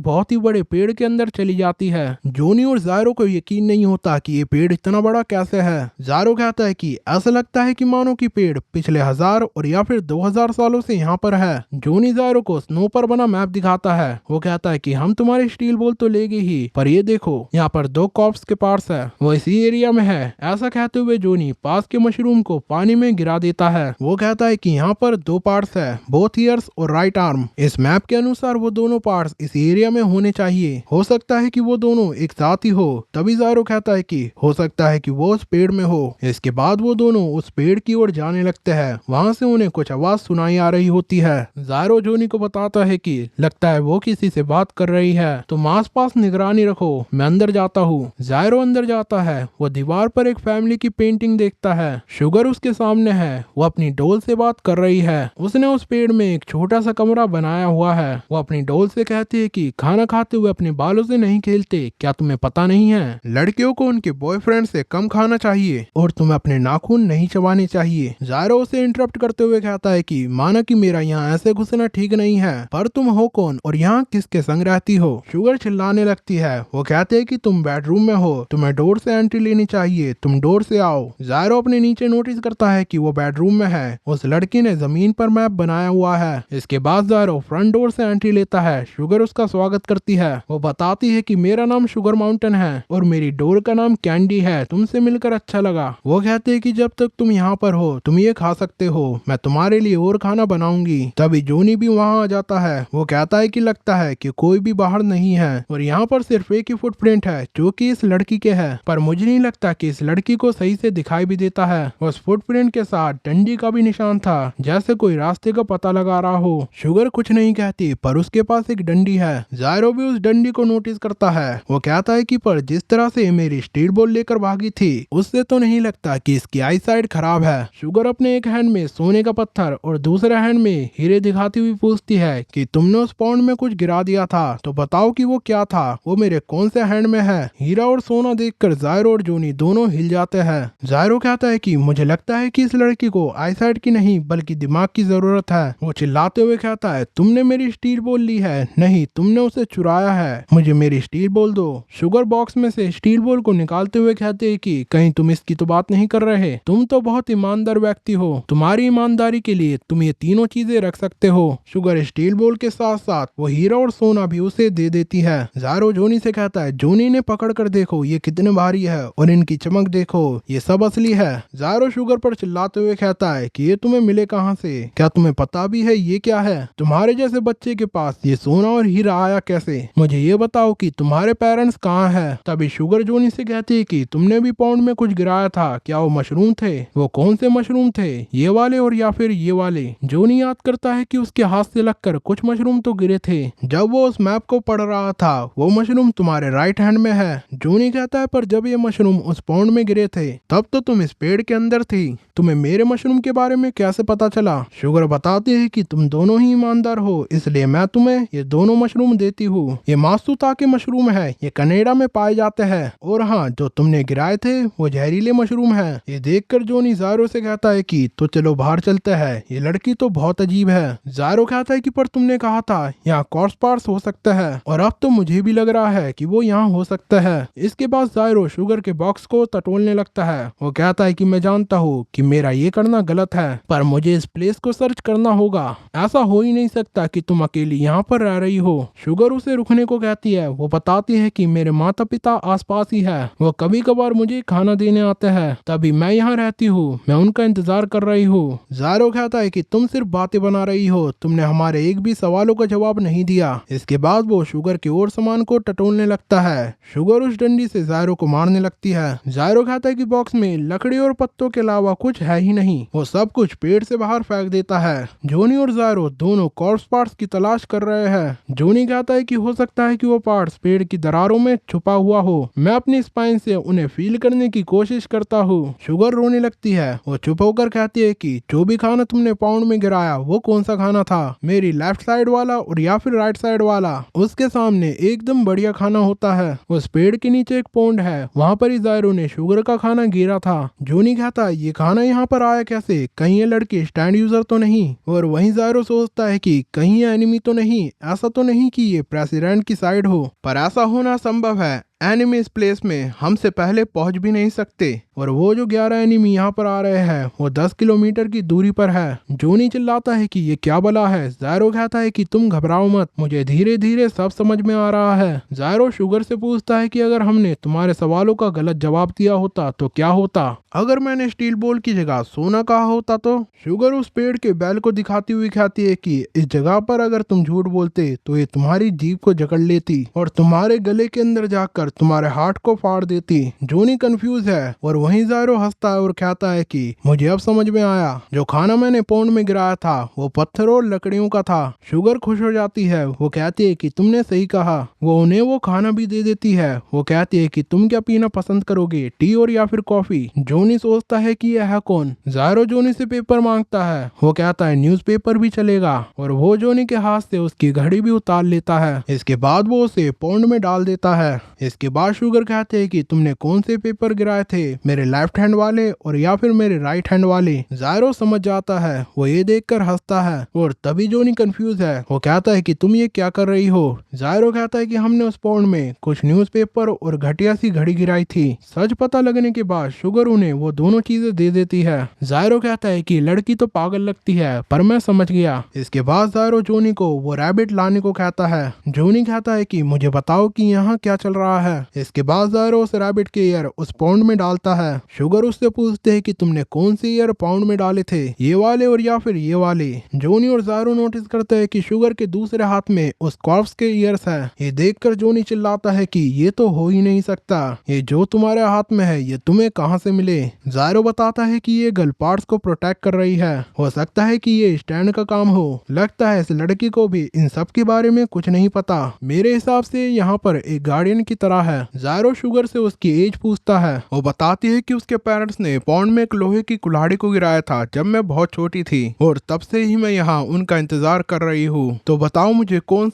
बहुत ही बड़े पेड़ के अंदर चली जाती है। जॉनी और ज़ारो को यकीन नहीं होता कि ये पेड़ इतना बड़ा कैसे है। ज़ारो कहता है कि ऐसा लगता है कि मानो कि पेड़ पिछले 1000 और या फिर 2000 सालों से यहाँ पर है। जॉनी ज़ारो को स्नो पर बना मैप दिखाता है। वो कहता है कि हम तुम्हारी स्टील बॉल तो लेंगे ही, पर ये देखो यहाँ पर 2 कॉर्प्स के पार्ट्स है, वो इसी एरिया में है। ऐसा कहते हुए जॉनी पास के मशरूम को पानी में गिरा देता है। वो कहता है कि यहाँ पर 2 पार्ट्स है, बोथ ईयर्स और राइट आर्म। इस मैप के अनुसार वो दोनों पार्ट्स इस एरिया में होने चाहिए, हो सकता है कि वो दोनों एक साथ ही हो। तभी ज़ारो कहता है कि हो सकता है कि वो उस पेड़ में हो। इसके बाद वो दोनों उस पेड़ की ओर जाने लगते हैं। वहाँ से उन्हें कुछ आवाज सुनाई आ रही होती है। ज़ारो जॉनी को बताता है कि लगता है वो किसी से बात कर रही है, तुम आसपास निगरानी रखो, मैं अंदर जाता हूँ। ज़ारो अंदर जाता है। वो दीवार पर एक फैमिली की पेंटिंग देखता है। शुगर उसके सामने है, वो अपनी डॉल से बात कर रही है। उसने उस पेड़ में एक छोटा सा कमरा बनाया हुआ है। वो अपनी डॉल से कहती है कि खाना खाते हुए अपने बालों से नहीं खेलते, क्या तुम्हें पता नहीं है, लड़कियों को उनके बॉयफ्रेंड से कम खाना चाहिए और तुम्हें अपने नाखून नहीं चबाने चाहिए। ज़ारो उसे इंटरप्ट करते हुए कहता है कि माना कि मेरा यहाँ ऐसे घुसना ठीक नहीं है, पर तुम हो कौन और यहाँ किसके संग रहती हो। शुगर चिल्लाने लगती है। वो कहते हैं कि तुम बेडरूम में हो, तुम्हें डोर से एंट्री लेनी चाहिए, तुम डोर से आओ। ज़ारो अपने नीचे नोटिस करता है कि वो बेडरूम में है। उस लड़की ने जमीन पर मैप बनाया हुआ है। इसके बाद ज़ारो फ्रंट डोर से एंट्री लेता है। शुगर उसका स्वागत करती है। वो बताती है कि मेरा नाम शुगर माउंटेन है और मेरी डोर का नाम कैंडी है, तुमसे मिलकर अच्छा लगा। वो कहते हैं कि जब तक तुम यहाँ पर हो तुम ये खा सकते हो, मैं तुम्हारे लिए और खाना बनाऊंगी। तभी जॉनी भी वहाँ आ जाता है। वो कहता है कि लगता है कि कोई भी बाहर नहीं है और यहाँ पर सिर्फ एक ही फुटप्रिंट है जो कि इस लड़की के है, पर मुझे नहीं लगता कि इस लड़की को सही से दिखाई भी देता है। उस फुटप्रिंट के साथ डंडी का भी निशान था, जैसे कोई रास्ते का पता लगा रहा हो। शुगर कुछ नहीं कहती, पर उसके पास एक डंडी है। ज़ारो भी उस डंडी को नोटिस करता है। वो कहता है कि पर जिस तरह से मेरी स्टील बॉल लेकर भागी थी, उससे तो नहीं लगता कि इसकी आई साइड खराब है। शुगर अपने एक हैंड में सोने का पत्थर और दूसरे हैंड में हीरे दिखाती हुई पूछती है कि तुमने उस पॉन्ड में कुछ गिरा दिया था, तो बताओ कि वो क्या था, वो मेरे कौन से हैंड में है। हीरा और सोना देखकर ज़ारो और जॉनी दोनों हिल जाते हैं। ज़ारो कहता है कि मुझे लगता है कि इस लड़की को आई साइड की नहीं बल्कि दिमाग की जरूरत है। वो चिल्लाते हुए कहता है तुमने मेरी स्टील बॉल ली है, नहीं तुमने उसे चुराया है, मुझे मेरी स्टील बॉल दो। शुगर बॉक्स में से स्टील बॉल को निकालते हुए कहते हैं कि कहीं तुम इसकी तो बात नहीं कर रहे, तुम तो बहुत ईमानदार व्यक्ति हो, तुम्हारी ईमानदारी के लिए तुम ये तीनों चीजें रख सकते हो। शुगर स्टील बॉल के साथ साथ वो हीरा और सोना भी उसे दे देती है। ज़ारो जॉनी से कहता है जॉनी ने पकड़ कर देखो ये कितने भारी है और इनकी चमक देखो, ये सब असली है। ज़ारो शुगर पर चिल्लाते हुए कहता है कि ये तुम्हें मिले कहाँ से, क्या तुम्हें पता भी है ये क्या है, तुम्हारे जैसे बच्चे के पास ये सोना और हीरा आया कैसे, मुझे ये बताओ कि तुम्हारे पेरेंट्स कहाँ है। तभी शुगर जॉनी से कहती है कि तुमने भी पॉन्ड में कुछ गिराया था, क्या वो मशरूम थे, वो कौन से मशरूम थे, ये वाले और या फिर ये वाले। जॉनी याद करता है कि उसके हाथ से लगकर कुछ मशरूम तो गिरे थे जब वो उस मैप को पढ़ रहा था, वो मशरूम तुम्हारे राइट हैंड में है। जॉनी कहता है पर जब ये मशरूम उस पॉन्ड में गिरे थे तब तो तुम इस पेड़ के अंदर थी, तुम्हें मेरे मशरूम के बारे में कैसे पता चला। शुगर बताती है कि तुम दोनों ही ईमानदार हो, इसलिए मैं तुम्हें ये दोनों मशरूम देती हूँ। ये मासूता के मशरूम है, ये कनाडा में पाए जाते हैं, और हाँ जो तुमने गिराए थे वो जहरीले मशरूम है। ये देखकर जॉनी ज़ारो से कहता है कि तो चलो बाहर चलते हैं, ये लड़की तो बहुत अजीब है। ज़ारो कहता है कि पर तुमने कहा था यहाँ कॉर्स पार्ट्स हो सकता है, और अब तो मुझे भी लग रहा है कि वो यहाँ हो सकता है। इसके बाद ज़ारो शुगर के बॉक्स को टटोलने लगता है। वो कहता है कि मैं जानता हूँ कि मेरा ये करना गलत है, पर मुझे इस प्लेस को सर्च करना होगा। ऐसा हो ही नहीं सकता कि तुम अकेली यहाँ पर रह रही हो। शुगर उसे रुकने को कहती है। वो बताती है कि मेरे माता पिता आसपास ही है, वो कभी कभार मुझे खाना देने आते हैं, तभी मैं यहाँ रहती हूँ, मैं उनका इंतजार कर रही हूँ। जायरो कहता है कि तुम सिर्फ बातें बना रही हो, तुमने हमारे एक भी सवालों का जवाब नहीं दिया। इसके बाद वो शुगर की ओर सामान को टटोलने लगता है। शुगर उस डंडी से जायरो को मारने लगती है। जायरो कहता है कि बॉक्स में लकड़ी और पत्तों के अलावा कुछ है ही नहीं। वो सब कुछ पेड़ से बाहर फेंक देता है। जोनी और जायरो दोनों कॉर्प्स पार्ट्स की तलाश कर रहे हैं। जोनी कहता है कि हो सकता है कि वो पार्ट्स पेड़ की दरारों में छुपा हुआ हो। मैं अपनी स्पाइन से उन्हें फील करने की कोशिश करता हूँ। शुगर रोने लगती है। वो चुप होकर कहती है कि जो भी खाना तुमने पाउंड में गिराया वो कौन सा खाना था, मेरी लेफ्ट साइड वाला और या फिर राइट साइड वाला? उसके सामने एकदम बढ़िया खाना होता है। उस पेड़ के नीचे एक पौंड है, वहाँ पर ही जायरो ने शुगर का खाना गिरा था। जोनी कहता है ये खाना यहाँ पर आया कैसे, कहीं ये लड़के स्टैंड यूजर तो नहीं? और वहीं जायरो सोचता है कि कहीं ये एनिमी तो नहीं, ऐसा तो नहीं कि ये प्रेसिडेंट की साइड हो, पर ऐसा होना संभव है। एनिमी इस प्लेस में हमसे पहले पहुंच भी नहीं सकते, और वो जो 11 एनिमी यहाँ पर आ रहे हैं वो 10 किलोमीटर की दूरी पर है। जोनी चिल्लाता है कि ये क्या बला है। जायरो कहता है कि तुम घबराओ मत, मुझे धीरे धीरे सब समझ में आ रहा है। जायरो शुगर से पूछता है कि अगर हमने तुम्हारे सवालों का गलत जवाब दिया होता तो क्या होता? अगर मैंने स्टील बॉल की जगह सोना कहा होता तो? शुगर उस पेड़ के बैल को दिखाती हुई कहती है कि इस जगह पर अगर तुम झूठ बोलते तो ये तुम्हारी जीभ को जकड़ लेती और तुम्हारे गले के अंदर जाकर तुम्हारे हार्ट को फाड़ देती। जोनी कंफ्यूज है, और वहीं जायरो हंसता है और कहता है कि मुझे अब समझ में आया, जो खाना मैंने पौंड में गिराया था वो पत्थर और लकड़ियों का था। शुगर खुश हो जाती है। वो कहती है कि तुमने सही कहा। वो उन्हें वो खाना भी दे देती है। वो कहती है कि तुम क्या पीना पसंद करोगे, टी और या फिर कॉफी? जोनी सोचता है कि यह है कौन। जायरो जोनी से पेपर मांगता है। वो कहता है न्यूज़पेपर भी चलेगा, और वो जोनी के हाथ से उसकी घड़ी भी उतार लेता है। इसके बाद वो उसे पौंड में डाल देता है। इसके बाद शुगर कहते हैं कि तुमने कौन से पेपर गिराए थे, मेरे लेफ्ट हैंड वाले और या फिर मेरे राइट हैंड वाले? जायरो समझ जाता है। वो ये देखकर हंसता है, और तभी जोनी कंफ्यूज है। वो कहता है कि तुम ये क्या कर रही हो? जायरो कहता है कि हमने उस पौंड में कुछ न्यूज़पेपर और घटिया सी घड़ी गिराई थी। सच पता लगने के बाद शुगर उन्हें वो दोनों चीजें दे देती है। जायरो कहता है कि लड़की तो पागल लगती है, पर मैं समझ गया। इसके बाद जायरो जोनी को वो रैबिट लाने को कहता है। जोनी कहता है कि मुझे बताओ कि यहाँ क्या चल रहा है। इसके बाद जायरो उस रैबिट के ईयर उस पाउंड में डालता है। शुगर उससे पूछते हैं कि तुमने कौन से ईयर पाउंड में डाले थे, ये वाले और या फिर ये वाले? जोनी और जायरो नोटिस करते हैं कि शुगर के दूसरे हाथ में उस कॉर्प्स के ईयर्स है। ये देखकर जोनी चिल्लाता है कि ये तो हो ही नहीं सकता, ये जो तुम्हारे हाथ में है ये तुम्हें कहाँ से मिले? जायरो बताता है कि ये गर्ल पार्ट्स को प्रोटेक्ट कर रही है, हो सकता है कि ये स्टैंड का काम हो। लगता है इस लड़की को भी इन सब के बारे में कुछ नहीं पता। मेरे हिसाब से यहाँ पर एक गार्डियन की तरह है। जायरो शुगर से उसकी एज पूछता है। वो बताती है कि उसके पेरेंट्स ने पौंड में एक लोहे की कुल्हाड़ी को गिराया था जब मैं बहुत छोटी थी, और तब से ही मैं यहाँ उनका इंतजार कर रही हूँ। तो बताओ मुझे कौन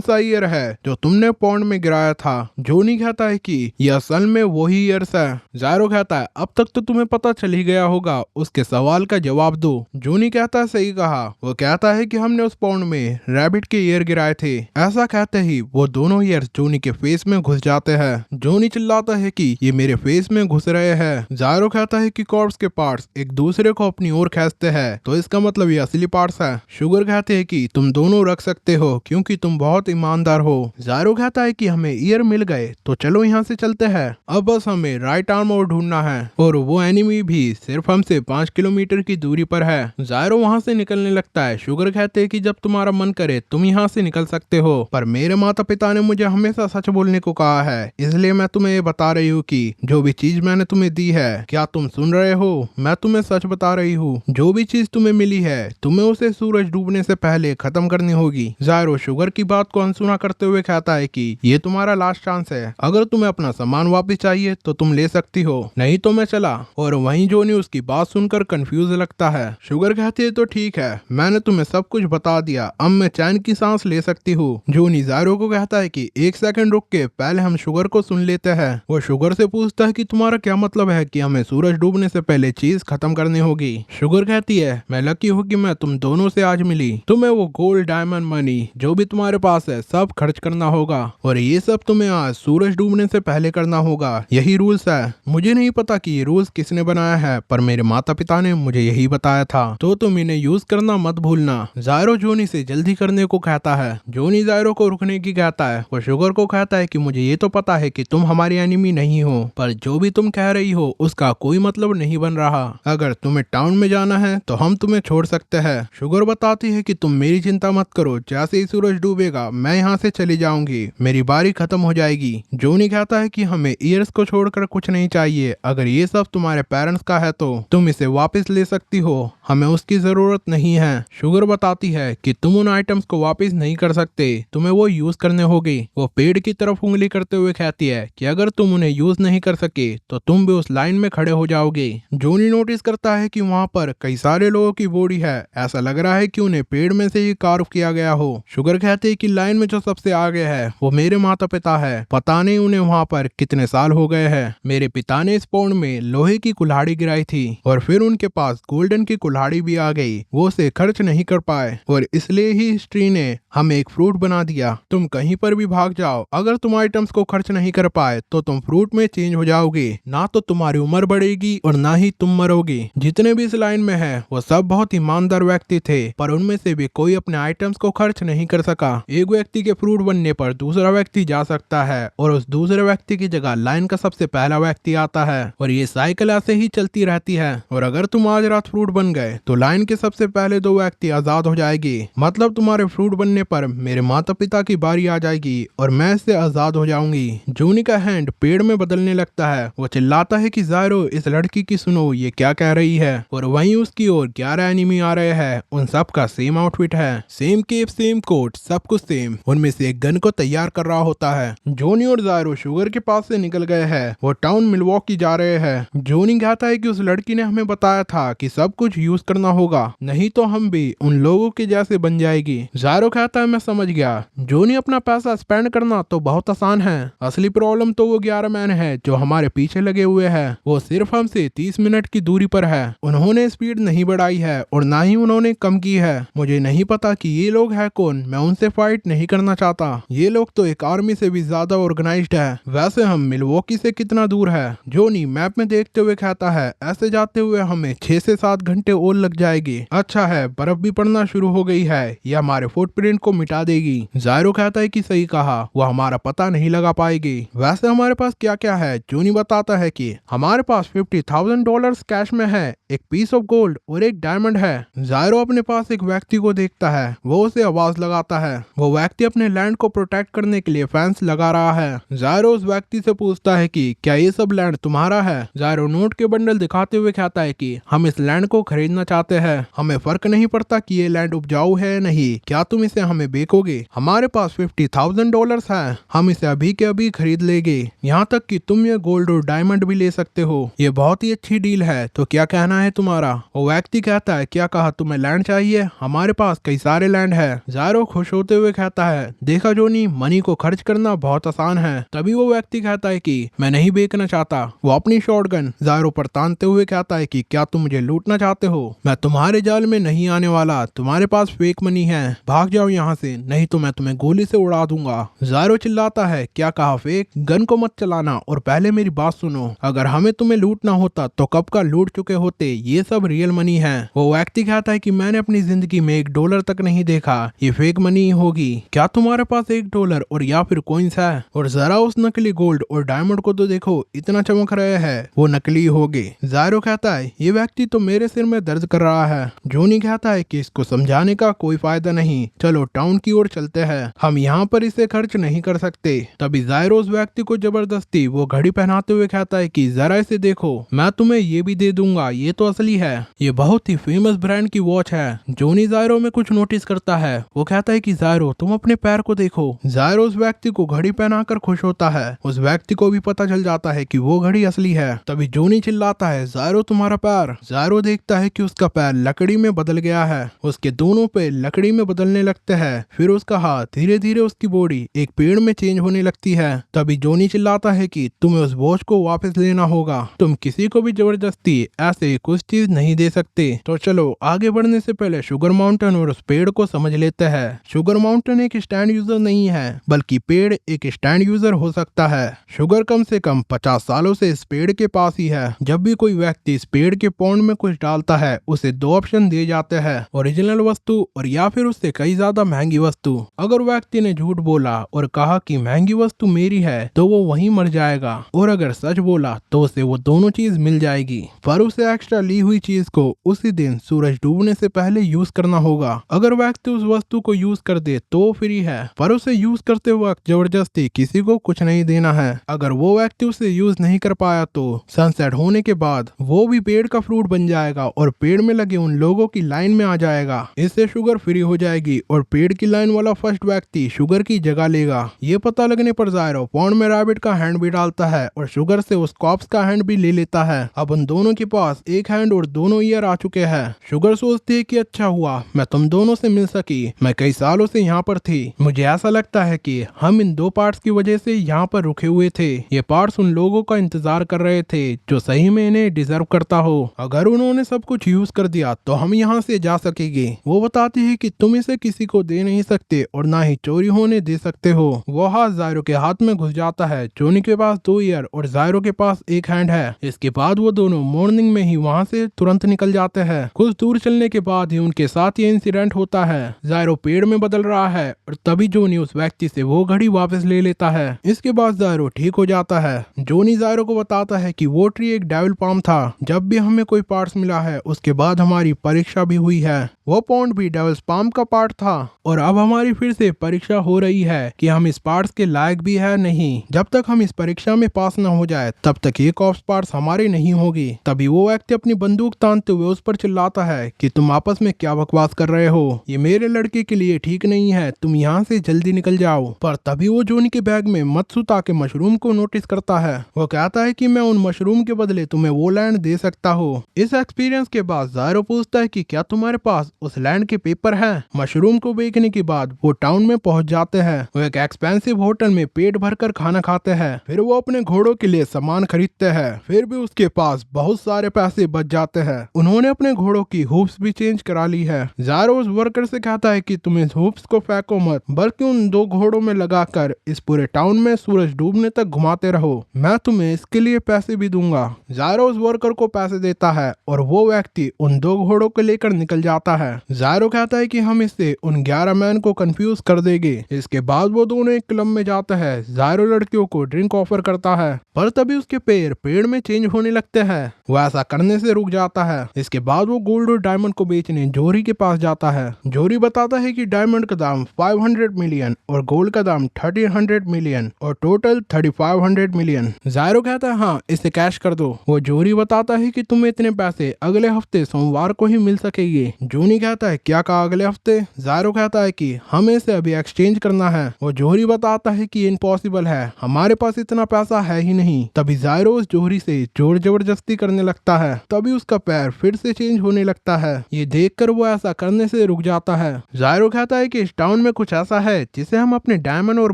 सा ईयर है जो तुमने पौंड में गिराया था? जोनी कहता है कि यह असल में वही ईयर्स है। जायरो कहता है अब तक तो तुम्हें पता चल ही गया होगा, उसके सवाल का जवाब दो। जोनी कहता है सही कहा। वो कहता है कि हमने उस पौंड में रैबिट के ईयर गिराए थे। ऐसा कहते ही वो दोनों ईयर्स जोनी के फेस में घुस जाते हैं। जोनी चिल्लाता है कि ये मेरे फेस में घुस रहे हैं। जायरो कहता है कि कॉर्प्स के पार्ट्स एक दूसरे को अपनी ओर खींचते हैं, तो इसका मतलब ये असली पार्ट्स है। शुगर कहते हैं कि तुम दोनों रख सकते हो क्योंकि तुम बहुत ईमानदार हो। जायरो कहता है कि हमें ईयर मिल गए तो चलो यहाँ से चलते हैं, अब बस हमें राइट आर्म और ढूंढना है, और वो एनिमी भी सिर्फ हमसे 5 किलोमीटर की दूरी पर है। जायरो वहाँ से निकलने लगता है। शुगर कहते हैं कि जब तुम्हारा मन करे तुम यहाँ से निकल सकते हो, पर मेरे माता पिता ने मुझे हमेशा सच बोलने को कहा है, इसलिए मैं तुम्हें ये बता रही हूँ कि जो भी चीज मैंने तुम्हें दी है, क्या तुम सुन रहे हो? मैं तुम्हें सच बता रही हूँ, जो भी चीज तुम्हें मिली है तुम्हें उसे सूरज डूबने से पहले खत्म करनी होगी। जायरो शुगर की बात को अनसुना करते हुए कहता है कि ये तुम्हारा लास्ट चांस है, अगर तुम्हें अपना सामान वापस चाहिए तो तुम ले सकती हो, नहीं तो मैं चला। और वहीं जोनी उसकी बात सुनकर कंफ्यूज लगता है। शुगर कहती है तो ठीक है, मैंने तुम्हें सब कुछ बता दिया, अब मैं चैन की सांस ले सकती हूँ। जोनी जायरो को कहता है कि एक सेकंड रुक के पहले हम शुगर को सुन लेते हैं। वो शुगर से पूछता है कि तुम्हारा क्या मतलब है कि हमें सूरज डूबने से पहले चीज खत्म करनी होगी। शुगर कहती है मैं लकी हूँ कि मैं तुम दोनों से आज मिली। तुम्हें वो गोल्ड डायमंड मनी जो भी तुम्हारे पास है सब खर्च करना होगा और ये सब तुम्हें आज सूरज डूबने से पहले करना होगा। यही रूल्स है। मुझे नहीं पता कि ये रूल्स किसने बनाया है पर मेरे माता पिता ने मुझे यही बताया था, तो तुम इन्हें यूज करना मत भूलना। जायरो जोनी से जल्दी करने को कहता है। जोनी जायरो को रुकने की कहता है। वो शुगर को कहता है कि मुझे ये तो पता है कि तुम हमारी एनिमी नहीं हो, पर जो भी तुम कह रही हो उसका कोई मतलब नहीं बन रहा। अगर तुम्हें टाउन में जाना है तो हम तुम्हें छोड़ सकते हैं। शुगर बताती है कि तुम मेरी चिंता मत करो, जैसे ही सूरज डूबेगा मैं यहाँ से चली जाऊंगी, मेरी बारी खत्म हो जाएगी। जोनी कहता है कि हमें ईयर्स को छोड़कर कुछ नहीं चाहिए। अगर ये सब तुम्हारे पेरेंट्स का है तो तुम इसे वापस ले सकती हो, हमें उसकी जरूरत नहीं है। शुगर बताती है कि तुम उन आइटम्स को वापस नहीं कर सकते, तुम्हें वो यूज करने होगी। वो पेड़ की तरफ उंगली करते हुए कहती है कि अगर तुम उन्हें यूज नहीं कर सके तो तुम भी उस लाइन में खड़े हो जाओगे। जोनी नोटिस करता है कि वहाँ पर कई सारे लोगों की बॉडी है, ऐसा लग रहा है कि उन्हें पेड़ में से ही कार्व किया गया हो। शुगर कहते है कि लाइन में जो सबसे आगे है वो मेरे माता पिता है, पता नहीं उन्हें वहाँ पर कितने साल हो गए हैं। मेरे पिता ने इस पौंड में लोहे की कुल्हाड़ी गिराई थी और फिर उनके पास गोल्डन की कुल्हाड़ी भी आ गई, वो उसे खर्च नहीं कर पाए और इसलिए ही हिस्ट्री ने हमें एक फ्रूट बना दिया। तुम कहीं पर भी भाग जाओ, अगर तुम आइटम्स को खर्च नहीं कर पाए तो तुम फ्रूट में चेंज हो जाओगे, ना तो तुम्हारी उम्र बढ़ेगी और ना ही तुम मरोगे। जितने भी इस लाइन में है वो सब बहुत ईमानदार व्यक्ति थे, पर उनमें से भी कोई अपने आइटम्स को खर्च नहीं कर सका। एक व्यक्ति के फ्रूट बनने पर दूसरा व्यक्ति जा सकता है और उस दूसरे व्यक्ति की जगह लाइन का सबसे पहला व्यक्ति आता है और ये साइकिल ऐसे ही चलती रहती है। और अगर तुम आज रात फ्रूट बन गए तो लाइन के सबसे पहले दो व्यक्ति आजाद हो जाएगी, मतलब तुम्हारे फ्रूट बनने पर मेरे माता पिता की बारी आ जाएगी और मैं इससे आजाद हो जाऊंगी। जोनी का हैंड पेड़ में बदलने लगता है। वो चिल्लाता है कि जायरो इस लड़की की सुनो, ये क्या कह रही है। और वहीं उसकी ओर 11 एनिमी आ रहे हैं। उन सब का सेम आउटफिट है, सेम केप, सेम कोट, सब कुछ सेम। उनमें से एक गन को तैयार कर रहा होता है। जोनी और जायरो शुगर के पास से निकल गए हैं। वो टाउन मिलवॉकी जा रहे हैं। जोनी कहता है कि उस लड़की ने हमें बताया था कि सब कुछ यूज करना होगा, नहीं तो हम भी उन लोगों के जैसे बन जाएगी। जायरो कहता है मैं समझ गया। जोनी अपना पैसा स्पेंड करना तो बहुत आसान है, असली प्रॉब्लम तो वो 11 मैन है जो हमारे पीछे लगे हुए हैं। वो सिर्फ हमसे 30 मिनट की दूरी पर है। उन्होंने स्पीड नहीं बढ़ाई है और ना ही उन्होंने कम की है। मुझे नहीं पता कि ये लोग है कौन, मैं उनसे फाइट नहीं करना चाहता। ये लोग तो एक आर्मी से भी ज्यादा ऑर्गेनाइज्ड है। वैसे हम मिलवॉकी से कितना दूर है? जोनी मैप में देखते हुए कहता है ऐसे जाते हुए हमें 6 से 7 घंटे और लग जाएगी। अच्छा है, बर्फ भी पड़ना शुरू हो गई है, ये हमारे फुटप्रिंट को मिटा देगी। जायरो कहता है कि सही कहा, वो हमारा पता नहीं लगा पाएगी। वैसे हमारे पास क्या क्या है? जोनी बताता है कि हमारे पास $50,000 कैश में है, एक पीस ऑफ गोल्ड और एक डायमंड है। जायरो अपने पास एक व्यक्ति को देखता है, वो उसे आवाज लगाता है। वो व्यक्ति अपने लैंड को प्रोटेक्ट करने के लिए फेंस लगा रहा है। जायरो उस व्यक्ति से पूछता है कि क्या ये सब लैंड तुम्हारा है? जायरो नोट के बंडल दिखाते हुए कहता है कि हम इस लैंड को खरीदना चाहते हैं, हमें फर्क नहीं पड़ता कि ये लैंड उपजाऊ है या नहीं, क्या तुम इसे हमें बेचोगे? हमारे पास $50,000 है, हम इसे अभी के अभी खरीद लेंगे, यहाँ तक कि तुम ये गोल्ड और डायमंड भी ले सकते हो, ये बहुत ही अच्छी डील है, तो क्या कहना है तुम्हारा? वो व्यक्ति कहता है क्या कहा, तुम्हें लैंड चाहिए? हमारे पास कई सारे लैंड है। जायरो खुश होते हुए कहता है देखा जोनी, मनी को खर्च करना बहुत आसान है। तभी वो व्यक्ति कहता है कि मैं नहीं बेचना चाहता। वो अपनी शॉटगन जायरो पर तानते हुए कहता है कि क्या तुम मुझे लूटना चाहते हो? मैं तुम्हारे जाल में नहीं आने वाला, तुम्हारे पास फेक मनी है, भाग जाओ यहाँ से, नहीं तो मैं तुम्हें गोली से उड़ा दूंगा। जायरो चिल्लाता है क्या कहा फेक? गन को मत चलाना और पहले मेरी बात सुनो, अगर हमें तुम्हें लूटना होता तो कब का लूट चुके होते, ये सब रियल मनी है। वो व्यक्ति कहता है कि मैंने अपनी जिंदगी में $1 तक नहीं देखा, ये फेक मनी होगी। क्या तुम्हारे पास $1 और या फिर कॉइंस है? और जरा उस नकली गोल्ड और डायमंड को तो देखो, इतना चमक रहे हैं, वो नकली होगी। जायरो कहता है ये व्यक्ति तो मेरे सिर में दर्द कर रहा है। जोनी कहता है कि इसको समझाने का कोई फायदा नहीं, चलो टाउन की ओर चलते हैं, हम यहाँ पर इसे खर्च नहीं कर सकते। तभी जायरो उस व्यक्ति को जबरदस्ती वो घड़ी पहनाते हुए कहता है कि जरा इसे देखो, मैं तुम्हें ये भी दे दूंगा, ये तो असली है, ये बहुत ही फेमस ब्रांड की वॉच है। जोनी जायरो में कुछ नोटिस करता है। वो कहता है कि जायरो तुम अपने पैर को देखो। जायरो उस व्यक्ति को घड़ी पहनाकर खुश होता है। उस व्यक्ति को भी पता चल जाता है कि वो घड़ी असली है। तभी जोनी चिल्लाता है जायरो तुम्हारा पैर। जायरो देखता है कि उसका पैर लकड़ी में बदल गया है, उसके दोनों पैर लकड़ी में बदलने लगते हैं। फिर उसका हाथ धीरे धीरे उसकी बॉडी एक पेड़ में चेंज होने लगती लगती है। तभी जोनी चिल्लाता है कि तुम्हें उस बोझ को वापस लेना होगा, तुम किसी को भी जबरदस्ती ऐसे कुछ चीज नहीं दे सकते। तो चलो आगे बढ़ने से पहले शुगर माउंटेन और उस पेड़ को समझ लेते हैं। शुगर माउंटेन एक स्टैंड यूजर नहीं है, बल्कि पेड़ एक स्टैंड यूजर हो सकता है। शुगर कम से कम 50 सालों से इस पेड़ के पास ही है। जब भी कोई व्यक्ति इस पेड़ के पौंड में कुछ डालता है, उसे दो ऑप्शन दिए जाते हैं, ओरिजिनल वस्तु और या फिर उससे कई ज्यादा महंगी वस्तु। अगर व्यक्ति ने झूठ बोला और कहा कि महंगी वस्तु मेरी है, तो वो वहीं मर जाएगा, और अगर सच बोला तो उसे वो दोनों चीज मिल जाएगी। पर उसे एक्स्ट्रा ली हुई चीज को उसी दिन सूरज डूबने से पहले यूज करना होगा। अगर व्यक्ति उस वस्तु को यूज कर दे तो वो फ्री है, पर उसे यूज करते वक्त जबरदस्ती किसी को कुछ नहीं देना है। अगर वो व्यक्ति उसे यूज नहीं कर पाया तो सनसेट होने के बाद वो भी पेड़ का फ्रूट बन जाएगा और पेड़ में लगे उन लोगों की लाइन में आ जाएगा। इससे शुगर फ्री हो जाएगी और पेड़ की लाइन वाला फर्स्ट व्यक्ति शुगर की जगह लेगा। ये पता लगने पर ज़ायरो पॉन्ड में रैबिट का हैंड भी डालता है और शुगर से उस कॉप्स का हैंड भी ले लेता है। अब उन दोनों के पास एक हैंड और दोनों ईयर आ चुके हैं। शुगर सोचती है कि अच्छा हुआ मैं तुम दोनों से मिल सकी, मैं कई सालों से यहाँ पर थी। मुझे ऐसा लगता है कि हम इन दो पार्ट्स की वजह से यहाँ पर रुके हुए थे। ये पार्ट्स उन लोगों का इंतजार कर रहे थे जो सही में इन्हें डिजर्व करता हो। अगर उन्होंने सब कुछ यूज कर दिया तो हम यहाँ से जा सकेंगे। वो बताती है कि तुम इसे किसी को दे नहीं सकते और ना ही चोरी होने दे सकते हो। वो हाथ ज़ायरो के हाथ में घुस जाता है। जोनी के पास 2 ईयर और ज़ायरो के पास एक हैंड है। इसके बाद वो दोनों मॉर्निंग में ही वहाँ से तुरंत निकल जाते हैं। कुछ दूर चलने के बाद ही उनके साथ ये इंसिडेंट होता है। ज़ायरो पेड़ में बदल रहा है और तभी जोनी उस व्यक्ति से वो घड़ी वापस ले लेता है। इसके बाद ज़ायरो ठीक हो जाता है। जोनी ज़ायरो को बताता है कि वो ट्री एक डेविल पाम था। जब भी हमें कोई पार्ट्स मिला है उसके बाद हमारी परीक्षा भी हुई है। वो पॉन्ड भी डेविल्स पाम का पार्ट था और अब हमारी फिर से परीक्षा हो रही है कि हम इस पार्ट्स के लायक भी है नहीं। जब तक हम इस परीक्षा में पास न हो जाए तब तक ये कॉप्स पार्ट्स हमारे नहीं होगी। तभी वो व्यक्ति अपनी बंदूक तानते हुए उस पर चिल्लाता है कि तुम आपस में क्या बकवास कर रहे हो, ये मेरे लड़के के लिए ठीक नहीं है, तुम यहाँ से जल्दी निकल जाओ। पर तभी वो जोनी के बैग में मत्सुता के मशरूम को नोटिस करता है। वो कहता है कि मैं उन मशरूम के बदले तुम्हें वो लैंड दे सकता हूँ। इस एक्सपीरियंस के बाद ज़ायरो पूछता है कि क्या तुम्हारे पास उस लैंड के पेपर है। मशरूम को बेचने के बाद वो टाउन में पहुंच जाते हैं। वो एक एक्सपेंसिव होटल में पेट भरकर खाना खाते हैं। फिर वो अपने घोड़ों के लिए सामान खरीदते हैं। फिर भी उसके पास बहुत सारे पैसे बच जाते हैं। उन्होंने अपने घोड़ों की हूप्स भी चेंज करा ली है। ज़ायरो उस वर्कर से कहता है कि तुम इस हूप्स को फेंको मत, बल्कि उन 2 घोड़ों में लगाकर इस पूरे टाउन में सूरज डूबने तक घुमाते रहो, मैं तुम्हें इसके लिए पैसे भी दूंगा। ज़ायरो उस वर्कर को पैसे देता है और वो व्यक्ति उन 2 घोड़ों को लेकर निकल जाता है। ज़ायरो कहता है कि हम इससे उन 11 मैन को कंफ्यूज कर देंगे। इसके बाद वो दोनों एक क्लब में जाते हैं। ज़ायरो लड़कियों को ड्रिंक ऑफर करता है, पर तभी उसके पैर पेड़ में चेंज होने लगते हैं। वो ऐसा करने से रुक जाता है। इसके बाद वो गोल्ड और डायमंड को बेचने जोरी के पास जाता है। जोरी बताता है कि डायमंड का दाम 500 मिलियन और गोल्ड का दाम 1300 मिलियन और टोटल 3500 मिलियन। ज़ायरो कहता है हाँ, इसे कैश कर दो। वो जोरी बताता है कि तुम्हें इतने पैसे अगले हफ्ते सोमवार को ही मिल सकेंगे। जोनी कहता है क्या कहा अगले हफ्ते। ज़ायरो कहता है कि हमें इसे अभी एक्सचेंज करना है। वो जोहरी बताता है कि इम्पॉसिबल है, हमारे पास इतना पैसा है ही नहीं। तभी ज़ायरो उस जोहरी से जोर जबरदस्ती करने लगता है। तभी उसका पैर फिर से चेंज होने लगता है। ये देखकर वो ऐसा करने से रुक जाता है। ज़ायरो कहता है कि इस टाउन में कुछ ऐसा है जिसे हम अपने डायमंड और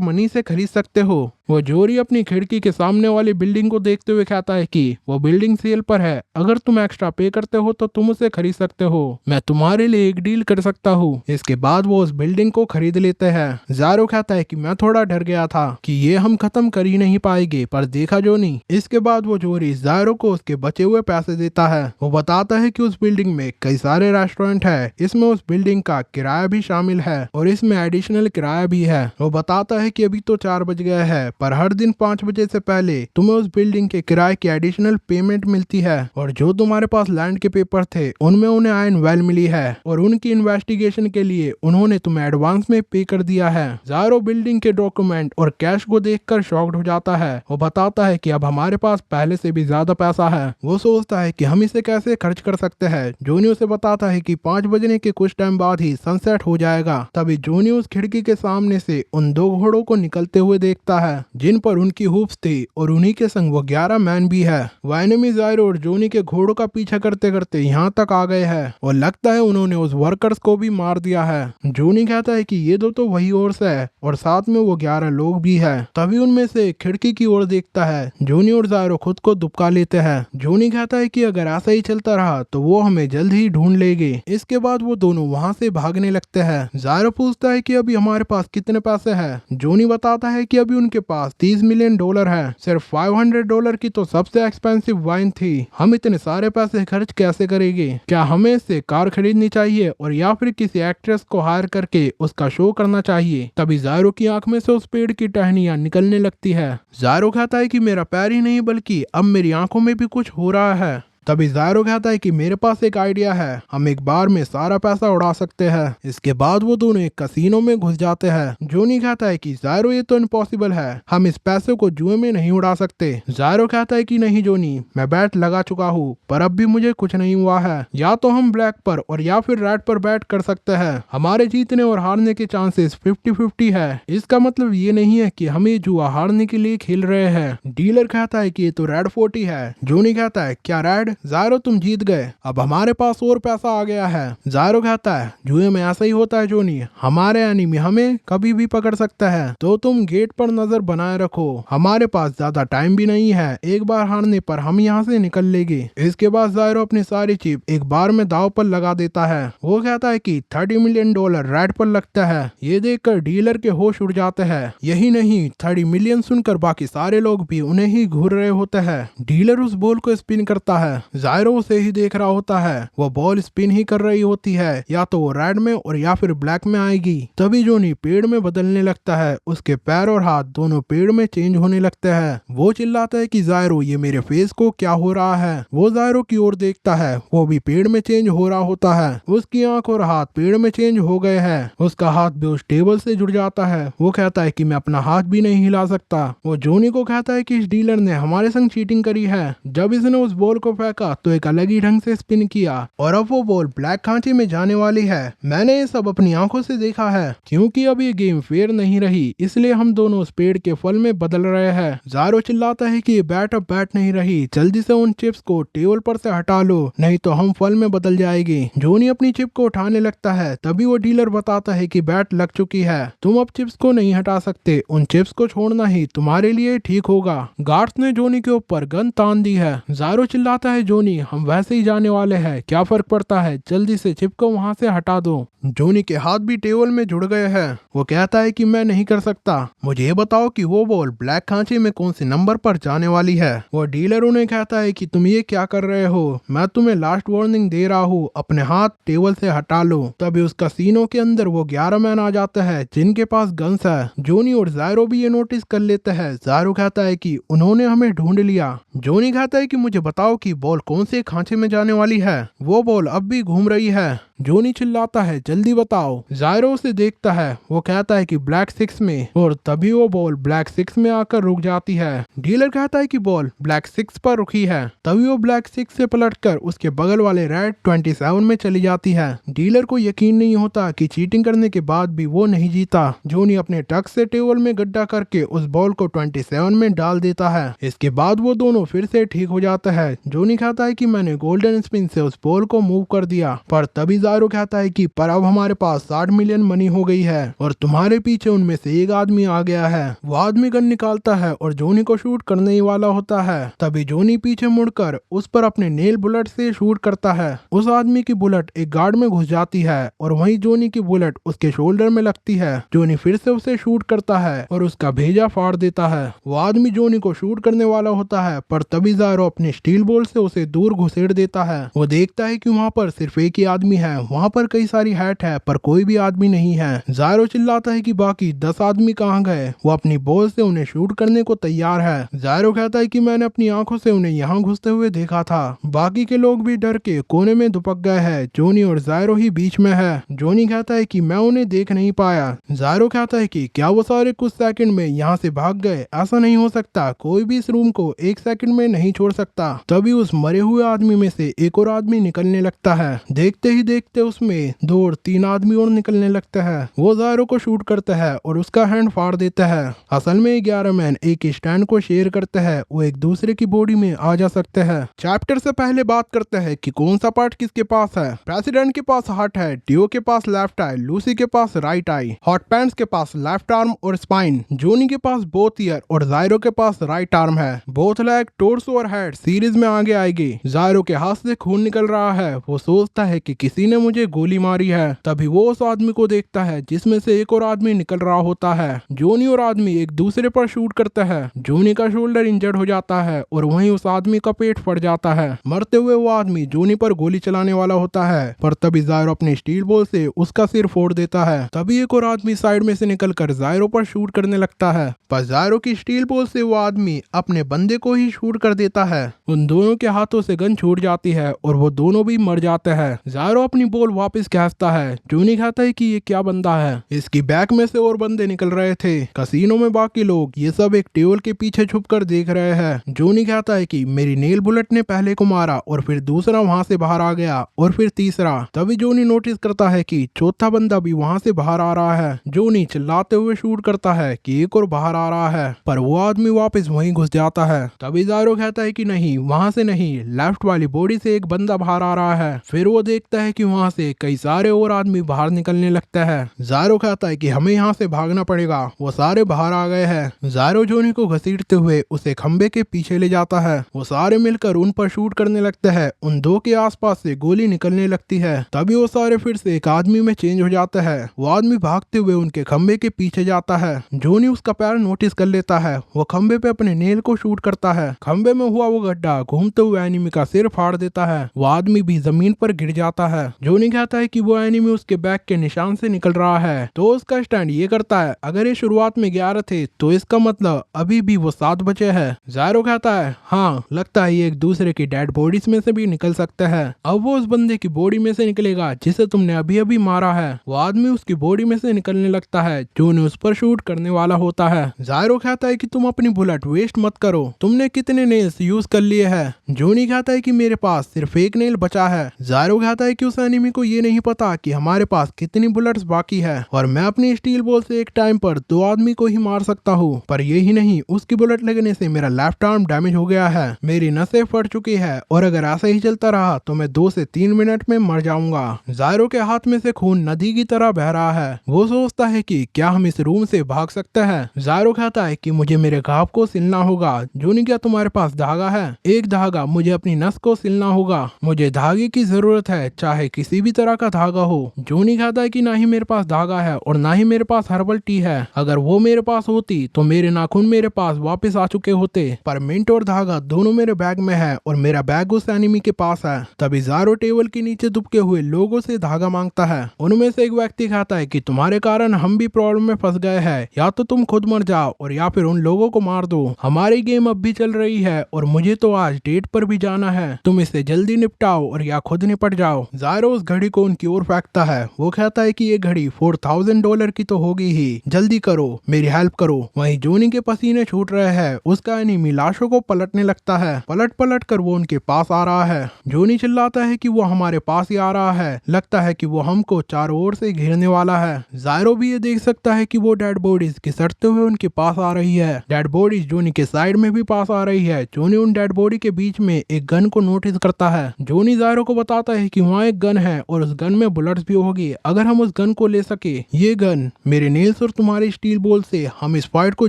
मनी से खरीद सकते हो। वो जोरी अपनी खिड़की के सामने वाली बिल्डिंग को देखते हुए कहता है कि वो बिल्डिंग सेल पर है, अगर तुम एक्स्ट्रा पे करते हो तो तुम उसे खरीद सकते हो, मैं तुम्हारे लिए एक डील कर सकता हूँ। इसके बाद वो उस बिल्डिंग को खरीद लेते हैं। ज़ायरो कहता है कि मैं थोड़ा डर गया था कि ये हम खत्म कर ही नहीं पाएंगे, पर देखा जो नहीं। इसके बाद वो जोरी ज़ायरो को उसके बचे हुए पैसे देता है। वो बताता है कि उस बिल्डिंग में कई सारे रेस्टोरेंट है, इसमें उस बिल्डिंग का किराया भी शामिल है और इसमें एडिशनल किराया भी है। वो बताता है कि अभी तो 4 बज गए हैं, पर हर दिन 5 बजे से पहले तुम्हें उस बिल्डिंग के किराए की एडिशनल पेमेंट मिलती है और जो तुम्हारे पास लैंड के पेपर थे उनमें उन्हें आयन वेल मिली है और उनकी इन्वेस्टिगेशन के लिए उन्होंने तुम्हें एडवांस में पे कर दिया है। ज़ायरो बिल्डिंग के डॉक्यूमेंट और कैश को देखकर शॉक्ड हो जाता है। वो बताता है कि अब हमारे पास पहले से भी ज्यादा पैसा है। वो सोचता है कि हम इसे कैसे खर्च कर सकते हैं। जोनी उसे बताता है कि 5 बजने के कुछ टाइम बाद ही सनसेट हो जाएगा। तभी जोनी उस खिड़की के सामने से उन 2 घोड़ों को निकलते हुए देखता है। जिन पर उनकी हुफ्स थी और उन्हीं के संग वो 11 मैन भी है। वो एनिमी ज़ायरो और जोनी के घोड़ों का पीछा करते करते यहाँ तक आ गए हैं और लगता है उन्होंने उस वर्कर्स को भी मार दिया है। जोनी कहता है कि ये दो तो वही ओर्स है और साथ में वो 11 लोग भी है। तभी उनमें से एक खिड़की की ओर देखता है। जोनी और ज़ायरो खुद को दुबका लेते हैं। जोनी कहता है कि अगर ऐसा ही चलता रहा तो वो हमें जल्द ही ढूंढ लेंगे। इसके बाद वो दोनों वहाँ से भागने लगते हैं। ज़ायरो पूछता है कि अभी हमारे पास कितने पैसे हैं। जोनी बताता है कि अभी उनके पास $30 मिलियन है। सिर्फ $500 की तो सबसे एक्सपेंसिव वाइन थी। हम इतने सारे पैसे खर्च कैसे करेंगे? क्या हमें इससे कार खरीदनी चाहिए और या फिर किसी एक्ट्रेस को हायर करके उसका शो करना चाहिए? तभी ज़ायरो की आंख में से उस पेड़ की टहनियां निकलने लगती है। ज़ायरो कहता है कि मेरा पैर ही नहीं बल्कि अब मेरी आंखों में भी कुछ हो रहा है। तभी ज़ायरो कहता है कि मेरे पास एक आइडिया है, हम एक बार में सारा पैसा उड़ा सकते हैं। इसके बाद वो दोनों एक कसीनो में घुस जाते हैं। जोनी कहता है कि ज़ायरो ये तो इम्पॉसिबल है, हम इस पैसे को जुए में नहीं उड़ा सकते। ज़ायरो कहता है कि नहीं जोनी, मैं बैट लगा चुका हूँ पर अब भी मुझे कुछ नहीं हुआ है। या तो हम ब्लैक पर और या फिर रेड पर बैट कर सकते हैं। हमारे जीतने और हारने के चांसेस 50-50 है। इसका मतलब ये नहीं है कि हम ये जुआ हारने के लिए खेल रहे हैं। डीलर कहता है कि ये तो रेड 40 है। जोनी कहता है क्या रेड? ज़ायरो तुम जीत गए, अब हमारे पास और पैसा आ गया है। ज़ायरो कहता है जुए में ऐसा ही होता है जोनी, हमारे एनिमी हमें कभी भी पकड़ सकता है, तो तुम गेट पर नजर बनाए रखो। हमारे पास ज्यादा टाइम भी नहीं है, एक बार हारने पर हम यहाँ से निकल लेंगे। इसके बाद ज़ायरो अपनी सारी चिप एक बार में दाव पर लगा देता है। वो कहता है कि $30 मिलियन रेड पर लगता है। ये देखकर डीलर के होश उड़ जाते हैं। यही नहीं, 30 मिलियन सुनकर बाकी सारे लोग भी उन्हें ही घूर रहे होते हैं। डीलर उस बॉल को स्पिन करता है। ज़ायरो उसे ही देख रहा होता है। वो बॉल स्पिन ही कर रही होती है, या तो वो रेड में और या फिर ब्लैक में आएगी। तभी जोनी पेड़ में बदलने लगता है। उसके पैर और हाथ दोनों पेड़ में चेंज होने लगते हैं। वो चिल्लाता है कि ज़ायरो ये मेरे फेस को क्या हो रहा है। वो ज़ायरो की ओर देखता है, वो भी पेड़ में चेंज हो रहा होता है। उसकी आंख और हाथ पेड़ में चेंज हो गए हैं। उसका हाथ भी उस टेबल से जुड़ जाता है। वो कहता है कि मैं अपना हाथ भी नहीं हिला सकता। वो जोनी को कहता है कि इस डीलर ने हमारे संग चीटिंग करी है। जब इसने उस बॉल को फेंका तो एक अलग ही ढंग से स्पिन किया और अब वो बॉल ब्लैक खांचे में जाने वाली है। मैंने ये सब अपनी आंखों से देखा है। क्योंकि अब ये गेम फेयर नहीं रही, इसलिए हम दोनों उस पेड़ के फल में बदल रहे हैं। ज़ायरो चिल्लाता है कि ये बैट अब बैट नहीं रही, जल्दी से उन चिप्स को टेबल पर से हटा लो, नहीं तो हम फल में बदल जाएंगे। जोनी अपनी चिप को उठाने लगता है। तभी वो डीलर बताता है कि बैट लग चुकी है, तुम अब चिप्स को नहीं हटा सकते। उन चिप्स को छोड़ना ही तुम्हारे लिए ठीक होगा। गार्ड्स ने जोनी के ऊपर गन तान दी है। ज़ायरो चिल्लाता है जोनी, हम वैसे ही जाने वाले हैं, क्या फर्क पड़ता है, जल्दी से चिप को वहां से हटा दो। जोनी के हाथ भी टेबल में जुड़ गए हैं। वो कहता है कि मैं नहीं कर सकता, मुझे ये बताओ कि वो बॉल ब्लैक खांचे में कौन से नंबर पर जाने वाली है। वो डीलर उन्हें कहता है कि तुम ये क्या कर रहे हो, मैं तुम्हें लास्ट वार्निंग दे रहा हूँ, अपने हाथ टेबल से हटा लो। तभी उस कसीनो के अंदर वो 11 मैन आ जाते हैं जिनके पास गन्स है। जोनी और ज़ायरो भी ये नोटिस कर लेते हैं। ज़ायरो कहता है कि उन्होंने हमें ढूंढ लिया। जोनी कहता है कि मुझे बताओ कि बॉल कौन से खांचे में जाने वाली है। वो बॉल अब भी घूम रही है। जोनी चिल्लाता है जल्दी बताओ। ज़ायरो उसे देखता है। वो कहता है कि ब्लैक 6 में, और तभी वो बॉल ब्लैक 6 में आकर रुक जाती है। डीलर कहता है कि बॉल ब्लैक 6 पर रुकी है। तभी वो ब्लैक 6 से पलटकर उसके बगल वाले रेड 27 में चली जाती है। डीलर को यकीन नहीं होता कि चीटिंग करने के बाद भी वो नहीं जीता। जोनी अपने टक से टेबल में गड्ढा करके उस बॉल को 27 में डाल देता है। इसके बाद वो दोनों फिर से ठीक हो जाते हैं। जोनी कहता है कि मैंने गोल्डन स्पिन से उस बॉल को मूव कर दिया, पर तभी ज़ायरो कहता है कि पर अब हमारे पास 60 मिलियन मनी हो गई है और तुम्हारे पीछे उनमें से एक आदमी आ गया है। वो आदमी गन निकालता है और जोनी को शूट करने ही वाला होता है। तभी जोनी पीछे मुड़कर उस पर अपने नेल बुलेट से शूट करता है। उस आदमी की बुलेट एक गार्ड में घुस जाती है और वहीं जोनी की बुलेट उसके शोल्डर में लगती है। जोनी फिर से उसे शूट करता है और उसका भेजा फाड़ देता है। वो आदमी जोनी को शूट करने वाला होता है, पर तभी ज़ायरो अपनी स्टील बॉल से उसे दूर घुसेड़ देता है। वो देखता है कि वहाँ पर सिर्फ एक ही आदमी है। वहाँ पर कई सारी हैट है पर कोई भी आदमी नहीं है। ज़ायरो चिल्लाता है कि बाकी 10 आदमी कहाँ गए। वो अपनी बॉल से उन्हें शूट करने को तैयार है। ज़ायरो कहता है कि मैंने अपनी आंखों से उन्हें यहाँ घुसते हुए देखा था। बाकी के लोग भी डर के कोने में दुपक गए हैं। जोनी और ज़ायरो ही बीच में है। जोनी कहता है कि मैं उन्हें देख नहीं पाया। ज़ायरो कहता है कि क्या वो सारे कुछ सेकंड में यहाँ से भाग गए? ऐसा नहीं हो सकता, कोई भी इस रूम को 1 सेकंड में नहीं छोड़ सकता। तभी उस मरे हुए आदमी में से एक और आदमी निकलने लगता है। देखते ही देखते उसमें 2 और 3 आदमी और निकलने लगता है। वो ज़ायरो को शूट करता है और उसका हैंड फाड़ देता है। असल में 11 मैन एक स्टैंड को शेयर करते हैं, वो एक दूसरे की बॉडी में आ जा सकते हैं। चैप्टर से पहले बात करते हैं कि कौन सा पार्ट किसके पास है। प्रेसिडेंट के पास हार्ट है, डियो के पास लेफ्ट आई, लूसी के पास राइट आई, हॉट पैंट्स के पास लेफ्ट आर्म और स्पाइन, जोनी के पास बोथ ईयर और ज़ायरो के पास राइट आर्म है। बोथ लेग, टोर्सो और हेड सीरीज में आगे आएगी। ज़ायरो के हाथ से खून निकल रहा है। वो सोचता है कि किसी ने मुझे गोली मारी है। तभी वो उस आदमी को देखता है जिसमें से एक और आदमी निकल रहा होता है। जोनी और आदमी एक दूसरे पर शूट करते हैं। जोनी का शोल्डर इंजर्ड हो जाता है और वहीं उस आदमी का पेट फट जाता है। मरते हुए वो आदमी जोनी पर गोली चलाने वाला होता है, पर तभी ज़ायरो अपने स्टील बॉल से उसका सिर फोड़ देता है। तभी एक और आदमी साइड में से निकलकर ज़ायरो पर शूट करने लगता है, पर ज़ायरो की स्टील बॉल से वो आदमी अपने बंदे को ही शूट कर देता है। उन दोनों के हाथों से गन छूट जाती है और वो दोनों भी मर जाते हैं। ज़ायरो अपनी बॉल वापस खींचता है। जोनी कहता है कि ये क्या बंदा है। इसकी बैक में से और बंदे निकल रहे थे। कसीनो में बाकी लोग ये सब एक टेबल के पीछे छुपकर देख रहे हैं। जोनी कहता है कि मेरी नेल बुलेट ने पहले को मारा और फिर दूसरा वहां से बाहर आ गया और फिर तीसरा। तभी जोनी नोटिस करता है कि चौथा बंदा भी वहां से बाहर आ रहा है। जोनी चिल्लाते हुए शूट करता है कि एक और बाहर आ रहा है, पर वो आदमी वापस वहीं घुस जाता है। तभी ज़ायरो कहता है कि नहीं, वहां से नहीं, लेफ्ट वाली बॉडी से एक बंदा बाहर आ रहा है। फिर वो देखता है कि वहां से कई सारे और आदमी बाहर निकलने लगता है। ज़ायरो कहता है कि हमें यहाँ से भागना पड़ेगा। वो सारे बाहर आ गए हैं। ज़ायरो जोनी को घसीटते हुए उसे खंबे के पीछे ले जाता है। वो सारे मिलकर उन पर शूट करने लगते हैं। उन दो के आसपास से गोली निकलने लगती है। तभी वो सारे फिर से एक आदमी में चेंज हो जाता है। वो आदमी भागते हुए उनके खंबे के पीछे जाता है। जोनी उसका पैर नोटिस कर लेता है। वो खंबे पे अपने नेल को शूट करता है। खंबे में हुआ वो गड्ढा घूमते हुए एनिमी का सिर फाड़ देता है। वो आदमी भी जमीन पर गिर जाता है। जोनी कहता है कि वो एनिमी उसके बैक के निशान से निकल रहा है, तो उसका स्टैंड ये करता है अगर ये शुरुआत में 11 थे तो इसका मतलब अभी भी वो 7 बचे हैं। ज़ायरो कहता है हाँ, लगता है ये एक दूसरे की डेड बॉडीज में से भी निकल सकते हैं। अब वो उस बंदे की बॉडी में से निकलेगा जिसे तुमने अभी अभी मारा है। वो आदमी उसकी बॉडी में से निकलने लगता है जो उन्हें उस पर शूट करने वाला होता है। ज़ायरो कहता है कि तुम अपनी बुलेट वेस्ट मत करो, तुमने कितने नेल्स यूज कर लिए हैं। जोनी कहता है कि मेरे पास सिर्फ एक नेल बचा है। ज़ायरो कहता है कि उस एनिमी को ये नहीं पता कि हमारे पास कितनी बुलेट्स बाकी है और मैं अपनी स्टील बॉल से एक टाइम पर 2 आदमी को ही मार सकता हूँ। पर यही नहीं, उसकी बुलेट लगने से मेरा लेफ्ट आर्म डैमेज हो गया है, मेरी नसें फट चुकी है और अगर ऐसा ही चलता रहा तो मैं 2 से 3 मिनट में मर जाऊंगा। ज़ायरो के हाथ में से खून नदी की तरह बह रहा है। वो सोचता है कि क्या हम इस रूम से भाग सकते हैं। ज़ायरो कहता है कि मुझे मेरे घाव को सिलना होगा। जोनी, क्या तुम्हारे पास धागा है? एक धागा, मुझे अपनी नस को सिलना होगा। मुझे धागे की जरूरत है, चाहे किसी भी तरह का धागा हो। जोनी कहता है कि ना ही मेरे पास धागा है और ना ही मेरे पास हर्बल टी है। अगर वो मेरे पास होती तो मेरे नाखून मेरे पास वापस आ चुके होते, पर मिंट और धागा दोनों मेरे बैग में है और मेरा बैग उस एनिमी के पास है। तभी ज़ायरो टेबल के नीचे दुबके हुए लोगों से धागा मांगता है। उनमें से एक व्यक्ति कहता है कि तुम्हारे कारण हम भी प्रॉब्लम में फंस गए हैं, या तो तुम खुद मर जाओ और या फिर उन लोगों को मार दो। हमारी गेम अब भी चल रही है और मुझे तो आज डेट पर भी जाना है, तुम इसे जल्दी निपटाओ और या खुद निपट जाओ। ज़ायरो उस घड़ी को उनकी ओर फेंकता है। वो कहता है कि ये घड़ी $4000 की तो होगी ही, जल्दी करो, मेरी हेल्प करो। वहीं जोनी के पसीने छूट रहे हैं। उसका एनिमी लाशों को पलटने लगता है। पलट पलट कर वो उनके पास आ रहा है। जोनी चिल्लाता है कि वो हमारे पास ही आ रहा है, लगता है कि वो हमको चारों ओर से घेरने वाला है। ज़ायरो भी ये देख सकता है कि वो डेड बॉडीज घिसटते हुए उनके पास आ रही है। डेड बॉडीज जोनी के साइड में भी पास आ रही है। जोनी उन डेड बॉडी के बीच में एक गन को नोटिस करता है। जोनी ज़ायरो को बताता है कि वहाँ एक गन है और उस गन में बुलेट्स भी होगी। अगर हम उस गन को ले सके, ये गन, मेरे नेल्स और तुम्हारी स्टील बॉल से हम इस फाइट को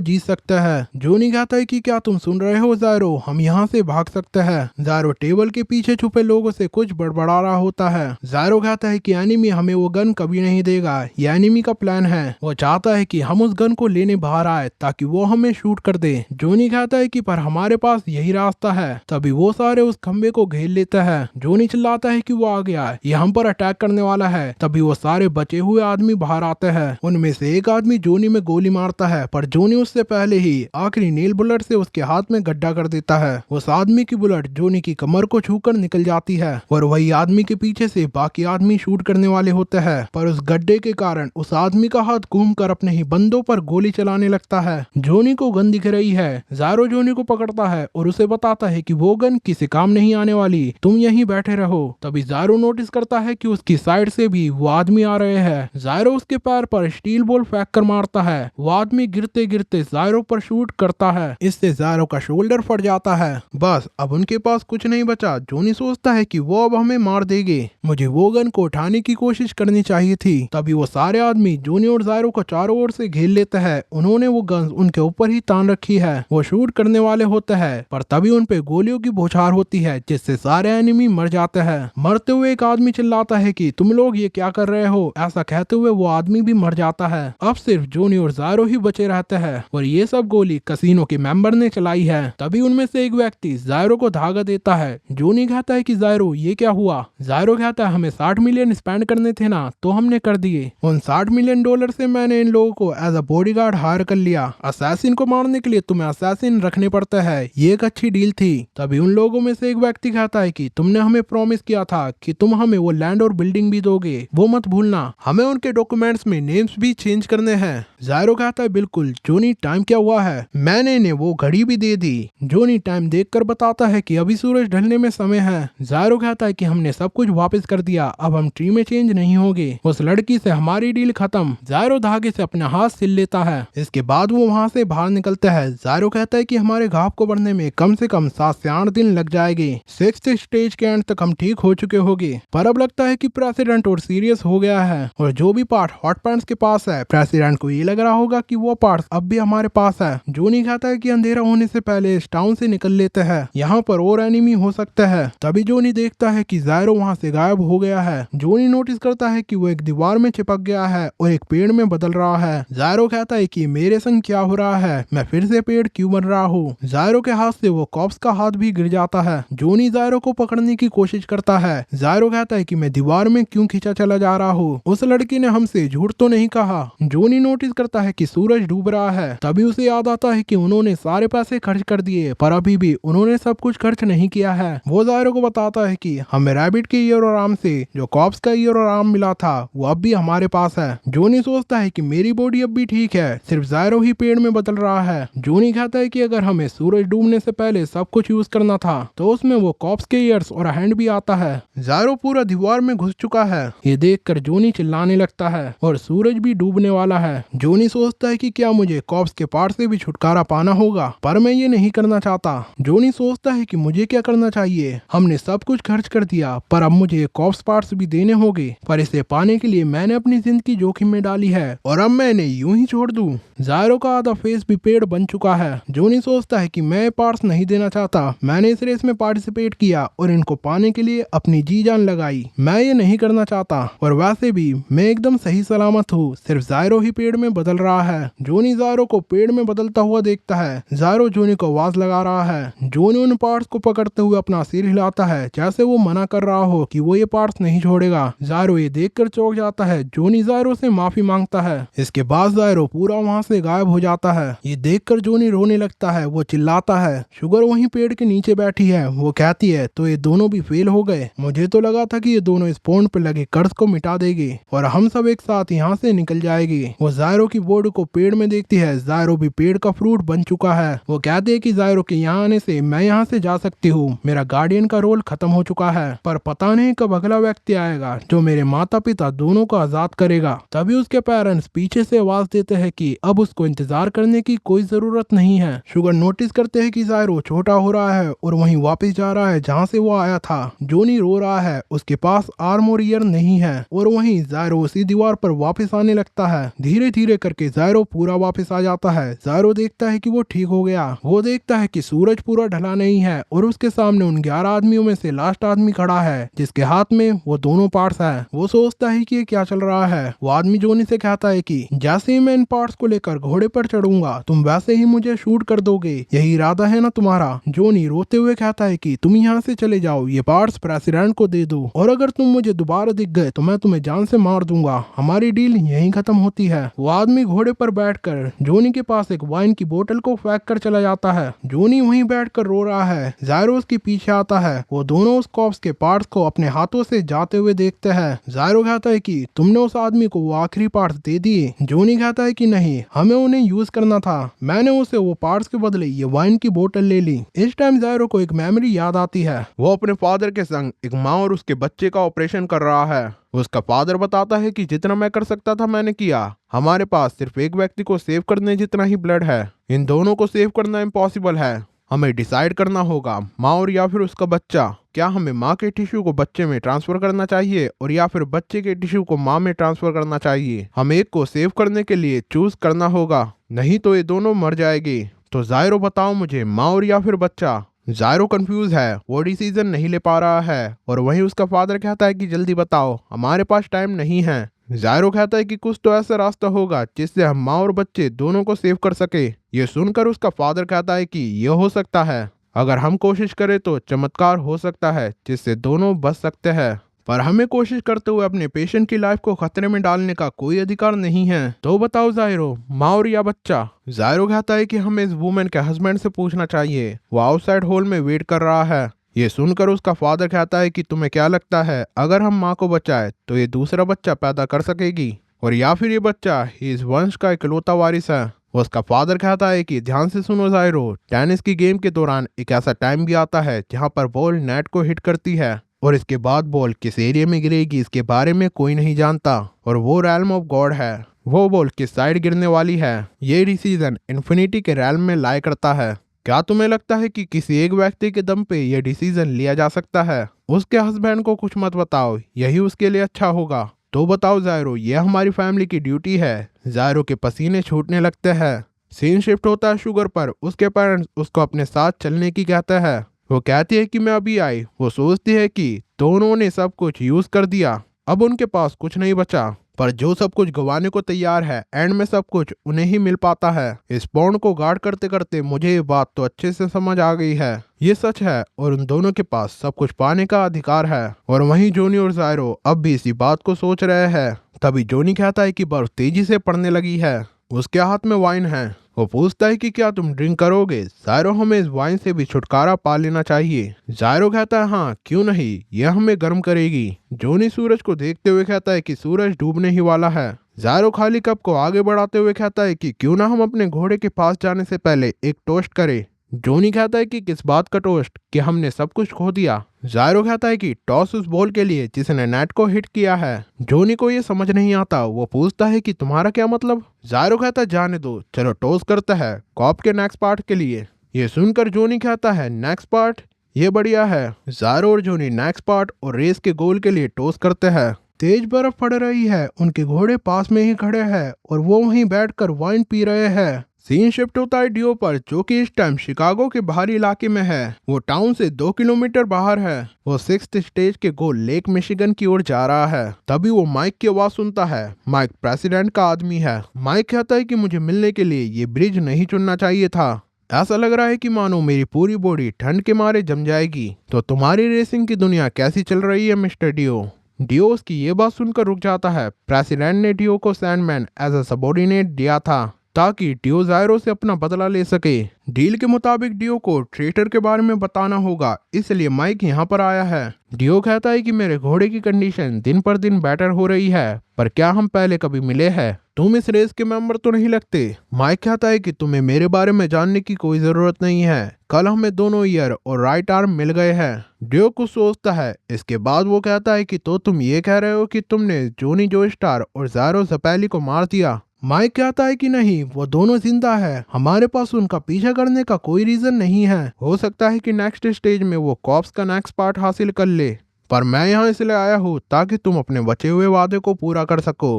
जीत सकते हैं। जोनी कहता है कि क्या तुम सुन रहे हो ज़ायरो, हम यहाँ से भाग सकते हैं। ज़ायरो टेबल के पीछे छुपे लोगों से कुछ बड़बड़ा रहा होता है। ज़ायरो कहता है कि एनिमी हमें वो गन कभी नहीं देगा, ये एनिमी का प्लान है। वो चाहता है कि हम उस गन को लेने बाहर आए ताकि वो हमें शूट कर दे। जोनी कहता है कि पर हमारे पास यही रास्ता है। तभी वो सारे उस खंबे को घेर लेता है। जोनी चिल्लाता है कि वो आ गया, ये हम पर अटैक करने वाला है। तभी वो सारे बचे हुए आदमी बाहर आते हैं। उनमें से एक आदमी जोनी में गोली मारता है, पर जोनी उससे पहले ही आखिरी नेल बुलेट से उसके हाथ में गड्ढा कर देता है। उस आदमी की बुलेट जोनी की कमर को छूकर निकल जाती है और वही आदमी के पीछे से बाकी आदमी शूट करने वाले होते हैं, पर उस गड्ढे के कारण उस आदमी का हाथ घूमकर अपने ही बंदों पर गोली चलाने लगता है। जोनी को गन दिख रही है। ज़ायरो जोनी को पकड़ता है और उसे बताता है कि वो गन किसी काम नहीं आने वाली, तुम यहीं बैठे रहो। तभी जायरो नोटिस करता है कि उसकी साइड से भी वो आदमी आ रहे हैं। जायरो उसके पैर पर स्टील बॉल फेंक कर मारता है। वो आदमी गिरते गिरते जायरो पर शूट करता है। इससे जायरो का शोल्डर फट जाता है। बस अब उनके पास कुछ नहीं बचा। जोनी सोचता है कि वो अब हमें मार देंगे, मुझे वो गन को उठाने की कोशिश करनी चाहिए थी। तभी वो सारे आदमी जोनी और जायरो को चारों ओर से घेर लेते हैं। उन्होंने वो गन उनके ऊपर ही तान रखी है। वो शूट करने वाले होते हैं, पर तभी उन पे गोलियों की बौछार होती है, जिससे सारे एनिमी मर जाते हैं। मरते हुए एक आदमी चिल्लाता है कि तुम लोग ये क्या कर रहे हो। ऐसा कहते हुए वो आदमी भी मर जाता है। अब सिर्फ जोनी और जायरो ही बचे रहते हैं और ये सब गोली कसीनो के मेंबर ने चलाई है। तभी उनमें से एक व्यक्ति जायरो को धागा देता है। जोनी कहता है कि जायरो ये क्या हुआ। जायरो कहता है हमें 60 मिलियन स्पेंड करने थे ना, तो हमने कर दिए। उन 60 मिलियन डॉलर से मैंने इन लोगों को एज अ बॉडीगार्ड हायर कर लिया। असैसिन को मारने के लिए तुम्हें असैसिन रखने पड़ता है, ये एक अच्छी डील थी। तभी उन लोगों में से एक व्यक्ति कहता है कि तुमने हमें प्रॉमिस किया था कि तुम हमें वो लैंड और बिल्डिंग भी दोगे, वो मत भूलना। हमें उनके डॉक्यूमेंट्स में नेम्स भी चेंज करने हैं। जायरो कहता है बिल्कुल। जोनी टाइम क्या हुआ है, मैंने इन्हें वो घड़ी भी दे दी। जोनी टाइम देखकर बताता है कि अभी सूरज ढलने में समय है। जायरो कहता है कि हमने सब कुछ वापस कर दिया, अब हम ट्री में चेंज नहीं होंगे। उस लड़की से हमारी डील खत्म। जायरो धागे से अपना हाथ सिल लेता है। इसके बाद वो वहाँ से बाहर निकलता है। जायरो कहता है कि हमारे घाव को बढ़ने में कम से कम 7 से 8 दिन लग जाएंगे। 6th स्टेज के एंड तक हम ठीक हो चुके होंगे। पर अब लगता है कि प्रेसिडेंट और सीरियस हो गया है और जो भी पार्ट हॉट पैंट्स के पास है, प्रेसिडेंट को ये लग रहा होगा कि वो पार्ट अब भी हमारे पास है। जोनी कहता है कि अंधेरा होने से पहले इस टाउन से निकल लेते हैं, यहाँ पर और एनिमी हो सकते हैं। तभी जोनी देखता है कि जायरो वहाँ से गायब हो गया है। जोनी नोटिस करता है कि वो एक दीवार में चिपक गया है और एक पेड़ में बदल रहा है। जायरो कहता है कि मेरे संग क्या हो रहा है, मैं फिर से पेड़ क्यों बन रहा हूँ। जायरो के हाथ से वो कॉप्स का हाथ भी गिर जाता है। जोनी जायरो को पकड़ने की कोशिश करता है। जायरो कहता है कि मैं दीवार में क्यों खींचा चला जा रहा हूँ, उस लड़की ने हमसे झूठ तो नहीं कहा। जोनी नोटिस करता है कि सूरज डूब रहा है। तभी उसे याद आता है कि उन्होंने सारे पैसे खर्च कर दिए, पर अभी भी उन्होंने सब कुछ खर्च नहीं किया है। वो जायरो को बताता है कि हमें रैबिट के ईयर और आर्म से जो कॉप्स का ईयर और आर्म मिला था वो अब भी हमारे पास है। जोनी सोचता है कि मेरी बॉडी अब भी ठीक है, सिर्फ जायरो ही पेड़ में बदल रहा है। जोनी कहता है कि अगर हमें सूरज डूबने से पहले सब कुछ यूज करना था तो उसमें वो कॉप्स के ईयर्स और हैंड भी आता है। जायरो पूरा दीवार में घुस चुका है। ये देखकर जोनी चिल्लाने लगता है और सूरज भी डूबने वाला है। जोनी सोचता है कि क्या मुझे कॉप्स के पार्ट से भी छुटकारा पाना होगा, पर मैं ये नहीं करना चाहता। जोनी सोचता है कि मुझे क्या करना चाहिए, हमने सब कुछ खर्च कर दिया, पर अब मुझे कॉप्स पार्ट्स भी देने होंगे, पर इसे पाने के लिए मैंने अपनी जिंदगी जोखिम में डाली है और अब मैं इन्हें यूं ही छोड़ दूं। जायरो का आधा फेस भी पेड़ बन चुका है। जोनी सोचता है कि मैं पार्ट्स नहीं देना चाहता, मैंने इस रेस में पार्टिसिपेट किया और इनको पाने के लिए अपनी जी जान लगाई, मैं ये नहीं करना चाहता। और वैसे भी मैं एकदम सही सलामत हूँ, सिर्फ जायरो ही पेड़ में बदल रहा है। जोनी जायरो को पेड़ में बदलता हुआ देखता है। जायरो जोनी को आवाज लगा रहा है। जोनी उन पार्ट्स को पकड़ते हुए अपना सिर हिलाता है, जैसे वो मना कर रहा हो कि वो ये पार्ट्स नहीं छोड़ेगा। जायरो ये देखकर चौंक जाता है। जोनी जायरो से माफी मांगता है। इसके बाद जायरो पूरा वहाँ से गायब हो जाता है। ये देखकर जोनी रोने लगता है। वो चिल्लाता है। शुगर वहीं पेड़ के नीचे बैठी है। वो कहती है तो ये दोनों भी फेल हो गए, मुझे तो लगा था कि ये दोनों इस पॉन्ड पे लगे कर्ज को मिटा देंगे और हम सब एक साथ यहाँ से निकल जाएंगे। वो जायरो की बॉडी को पेड़ में देखती है। जायरो भी पेड़ का फ्रूट बन चुका है। वो कहती है कि जायरो के यहाँ आने से मैं यहाँ से जा सकती हूँ, मेरा गार्डियन का रोल खत्म हो चुका है, पर पता नहीं कब अगला व्यक्ति आएगा जो मेरे माता पिता दोनों को आजाद करेगा। तभी उसके पेरेंट्स पीछे से आवाज देते हैं कि अब उसको इंतजार करने की कोई जरूरत नहीं है। शुगर नोटिस करते हैं कि जायरो छोटा हो रहा है और वहीं वापस जा रहा है जहाँ से वो आया था। जोनी रो रहा है, उसके पास आर्म और ईयर नहीं है और वहीं जायरो उसी दीवार पर वापस आने लगता है। धीरे धीरे करके जायरो पूरा वापस आ जाता है। जायरो देखता है कि वो ठीक हो गया। वो देखता है कि सूरज पूरा ढला नहीं है और उसके सामने उन 11 आदमियों में से लास्ट आदमी खड़ा है जिसके हाथ में वो दोनों पार्ट्स है। वो सोचता है कि ये क्या चल रहा है। वो आदमी जोनी से कहता है कि जैसे ही मैं इन पार्ट्स को लेकर घोड़े पर चढ़ूंगा तुम वैसे ही मुझे शूट कर दोगे, यही इरादा है ना तुम्हारा। जोनी रोते हुए कहता है कि तुम यहाँ से चले जाओ, ये पार्ट्स प्रेसिडेंट को दे दो और अगर तुम मुझे दोबारा दिख गए तो मैं तुम्हें जान से मार दूंगा, हमारी डील यहीं खत्म होती है। वो आदमी घोड़े पर बैठकर जोनी के पास एक वाइन की बोतल को फेंक कर चला जाता है। जोनी वहीं बैठकर रो रहा है। जायरो उसके पीछे आता है। वो दोनों उस कॉप्स के पार्ट्स को अपने हाथों से जाते हुए देखते हैं। जायरो कहता है कि तुमने उस आदमी को वो आखिरी पार्ट्स दे दिए। जोनी कहता है कि नहीं, हमें उन्हें यूज करना था, मैंने उसे वो पार्ट्स के बदले ये वाइन की बोतल ले ली। इस टाइम जायरो को एक मेमोरी याद आती है। वो अपने फादर के संग एक माँ और उसके बच्चे का ऑपरेशन कर रहा है। उसका फादर बताता है कि जितना मैं कर सकता था मैंने किया। हमारे पास सिर्फ एक व्यक्ति को सेव करने जितना ही ब्लड है। इन दोनों को सेव करना इम्पॉसिबल है। हमें डिसाइड करना होगा, माँ और या फिर उसका बच्चा। क्या हमें माँ के टिश्यू को बच्चे में ट्रांसफर करना चाहिए और या फिर बच्चे के टिश्यू को माँ में ट्रांसफर करना चाहिए? हमें एक को सेव करने के लिए चूज करना होगा, नहीं तो ये दोनों मर जाएंगे। तो जायरो बताओ मुझे, माँ और या फिर बच्चा? जायरो कंफ्यूज है, वो डिसीजन नहीं ले पा रहा है और वहीं उसका फादर कहता है कि जल्दी बताओ, हमारे पास टाइम नहीं है। जायरो कहता है कि कुछ तो ऐसा रास्ता होगा जिससे हम माँ और बच्चे दोनों को सेव कर सके। ये सुनकर उसका फादर कहता है कि यह हो सकता है, अगर हम कोशिश करें तो चमत्कार हो सकता है जिससे दोनों बच सकते हैं, पर हमें कोशिश करते हुए अपने पेशेंट की लाइफ को खतरे में डालने का कोई अधिकार नहीं है। तो बताओ जायरो, माँ और या बच्चा? जायरो कहता है कि हमें इस वुमेन के हस्बैंड से पूछना चाहिए, वो आउटसाइड हॉल में वेट कर रहा है। ये सुनकर उसका फादर कहता है कि तुम्हें क्या लगता है, अगर हम माँ को बचाए तो ये दूसरा बच्चा पैदा कर सकेगी और या फिर ये बच्चा इस वंश का इकलौता वारिस है? उसका फादर कहता है कि ध्यान से सुनो जायरो, टेनिस की गेम के दौरान एक ऐसा टाइम भी आता है जहाँ पर बॉल नेट को हिट करती है और इसके बाद बॉल किस एरिया में गिरेगी इसके बारे में कोई नहीं जानता, और वो रैल्म ऑफ गॉड है। वो बॉल किस साइड गिरने वाली है ये डिसीजन इन्फिनिटी के रैल्म में लाई करता है। क्या तुम्हें लगता है कि किसी एक व्यक्ति के दम पे यह डिसीजन लिया जा सकता है? उसके हस्बैंड को कुछ मत बताओ, यही उसके लिए अच्छा होगा। तो बताओ जायरो, ये हमारी फैमिली की ड्यूटी है। जायरो के पसीने छूटने लगते हैं। सीन शिफ्ट होता है शुगर पर। उसके पेरेंट्स उसको अपने साथ चलने की कहते हैं। वो कहती है कि मैं अभी आई। वो सोचती है कि दोनों ने सब कुछ यूज कर दिया, अब उनके पास कुछ नहीं बचा, पर जो सब कुछ गंवाने को तैयार है एंड में सब कुछ उन्हें ही मिल पाता है। इस बॉन्ड को गार्ड करते करते मुझे ये बात तो अच्छे से समझ आ गई है, ये सच है और उन दोनों के पास सब कुछ पाने का अधिकार है। और वहीं जोनी और जायरो अब भी इसी बात को सोच रहे हैं। तभी जोनी कहता है कि बर्फ तेजी से पड़ने लगी है। उसके हाथ में वाइन है। वो पूछता है कि क्या तुम ड्रिंक करोगे? जायरो, हमें इस वाइन से भी छुटकारा पा लेना चाहिए। जायरो कहता है हाँ क्यों नहीं, यह हमें गर्म करेगी। जोनी सूरज को देखते हुए कहता है कि सूरज डूबने ही वाला है। जायरो खाली कप को आगे बढ़ाते हुए कहता है कि क्यों ना हम अपने घोड़े के पास जाने से पहले एक टोस्ट करें। जोनी कहता है कि किस बात का टोस्ट, कि हमने सब कुछ खो दिया। जायरो कहता है कि टॉस उस बॉल के लिए जिसने नेट को हिट किया है। जोनी को ये समझ नहीं आता। वो पूछता है कि तुम्हारा क्या मतलब? जायरो कहता है जाने दो, चलो टॉस करता है कॉप के नेक्स्ट पार्ट के लिए। ये सुनकर जोनी कहता है नेक्स्ट पार्ट, ये बढ़िया है। जायरो और जोनी नेक्स्ट पार्ट और रेस के गोल के लिए टॉस करते हैं। तेज बर्फ पड़ रही है, उनके घोड़े पास में ही खड़े हैं और वो वहीं बैठकर वाइन पी रहे हैं। सीन शिफ्ट होता है डियो पर, जो कि इस टाइम शिकागो के बाहरी इलाके में है। वो टाउन से 2 किलोमीटर बाहर है। वो 6th स्टेज के गोल लेक मिशिगन की ओर जा रहा है। तभी वो माइक की आवाज सुनता है। माइक प्रेसिडेंट का आदमी है। माइक कहता है कि मुझे मिलने के लिए ये ब्रिज नहीं चुनना चाहिए था। ऐसा लग रहा है कि मानो मेरी पूरी बॉडी ठंड के मारे जम जाएगी। तो तुम्हारी रेसिंग की दुनिया कैसी चल रही है मिस्टर डियो? डियो उसकी ये बात सुनकर रुक जाता है। प्रेसिडेंट ने डियो को सैंडमैन एज अ सबॉर्डिनेट दिया था ताकि डियो जायरो से अपना बदला ले सके। डील के मुताबिक डियो को ट्रेटर के बारे में बताना होगा, इसलिए माइक यहाँ पर आया है। डियो कहता है कि मेरे घोड़े की कंडीशन दिन पर दिन बेटर हो रही है, पर क्या हम पहले कभी मिले हैं? तुम इस रेस के मेंबर तो नहीं लगते। माइक कहता है कि तुम्हें मेरे बारे में जानने की कोई जरूरत नहीं है। कल हमें दोनों ईयर और राइट आर्म मिल गए हैं। डियो कुछ सोचता है। इसके बाद वो कहता है कि तो तुम ये कह रहे हो कि तुमने जोनी जोस्टार और जायरो ज़पैली को मार दिया? माइक कहता है कि नहीं, वो दोनों जिंदा है। हमारे पास उनका पीछा करने का कोई रीजन नहीं है। हो सकता है कि नेक्स्ट स्टेज में वो कॉप्स का नेक्स्ट पार्ट हासिल कर ले, पर मैं यहाँ इसलिए आया हूँ ताकि तुम अपने बचे हुए वादे को पूरा कर सको।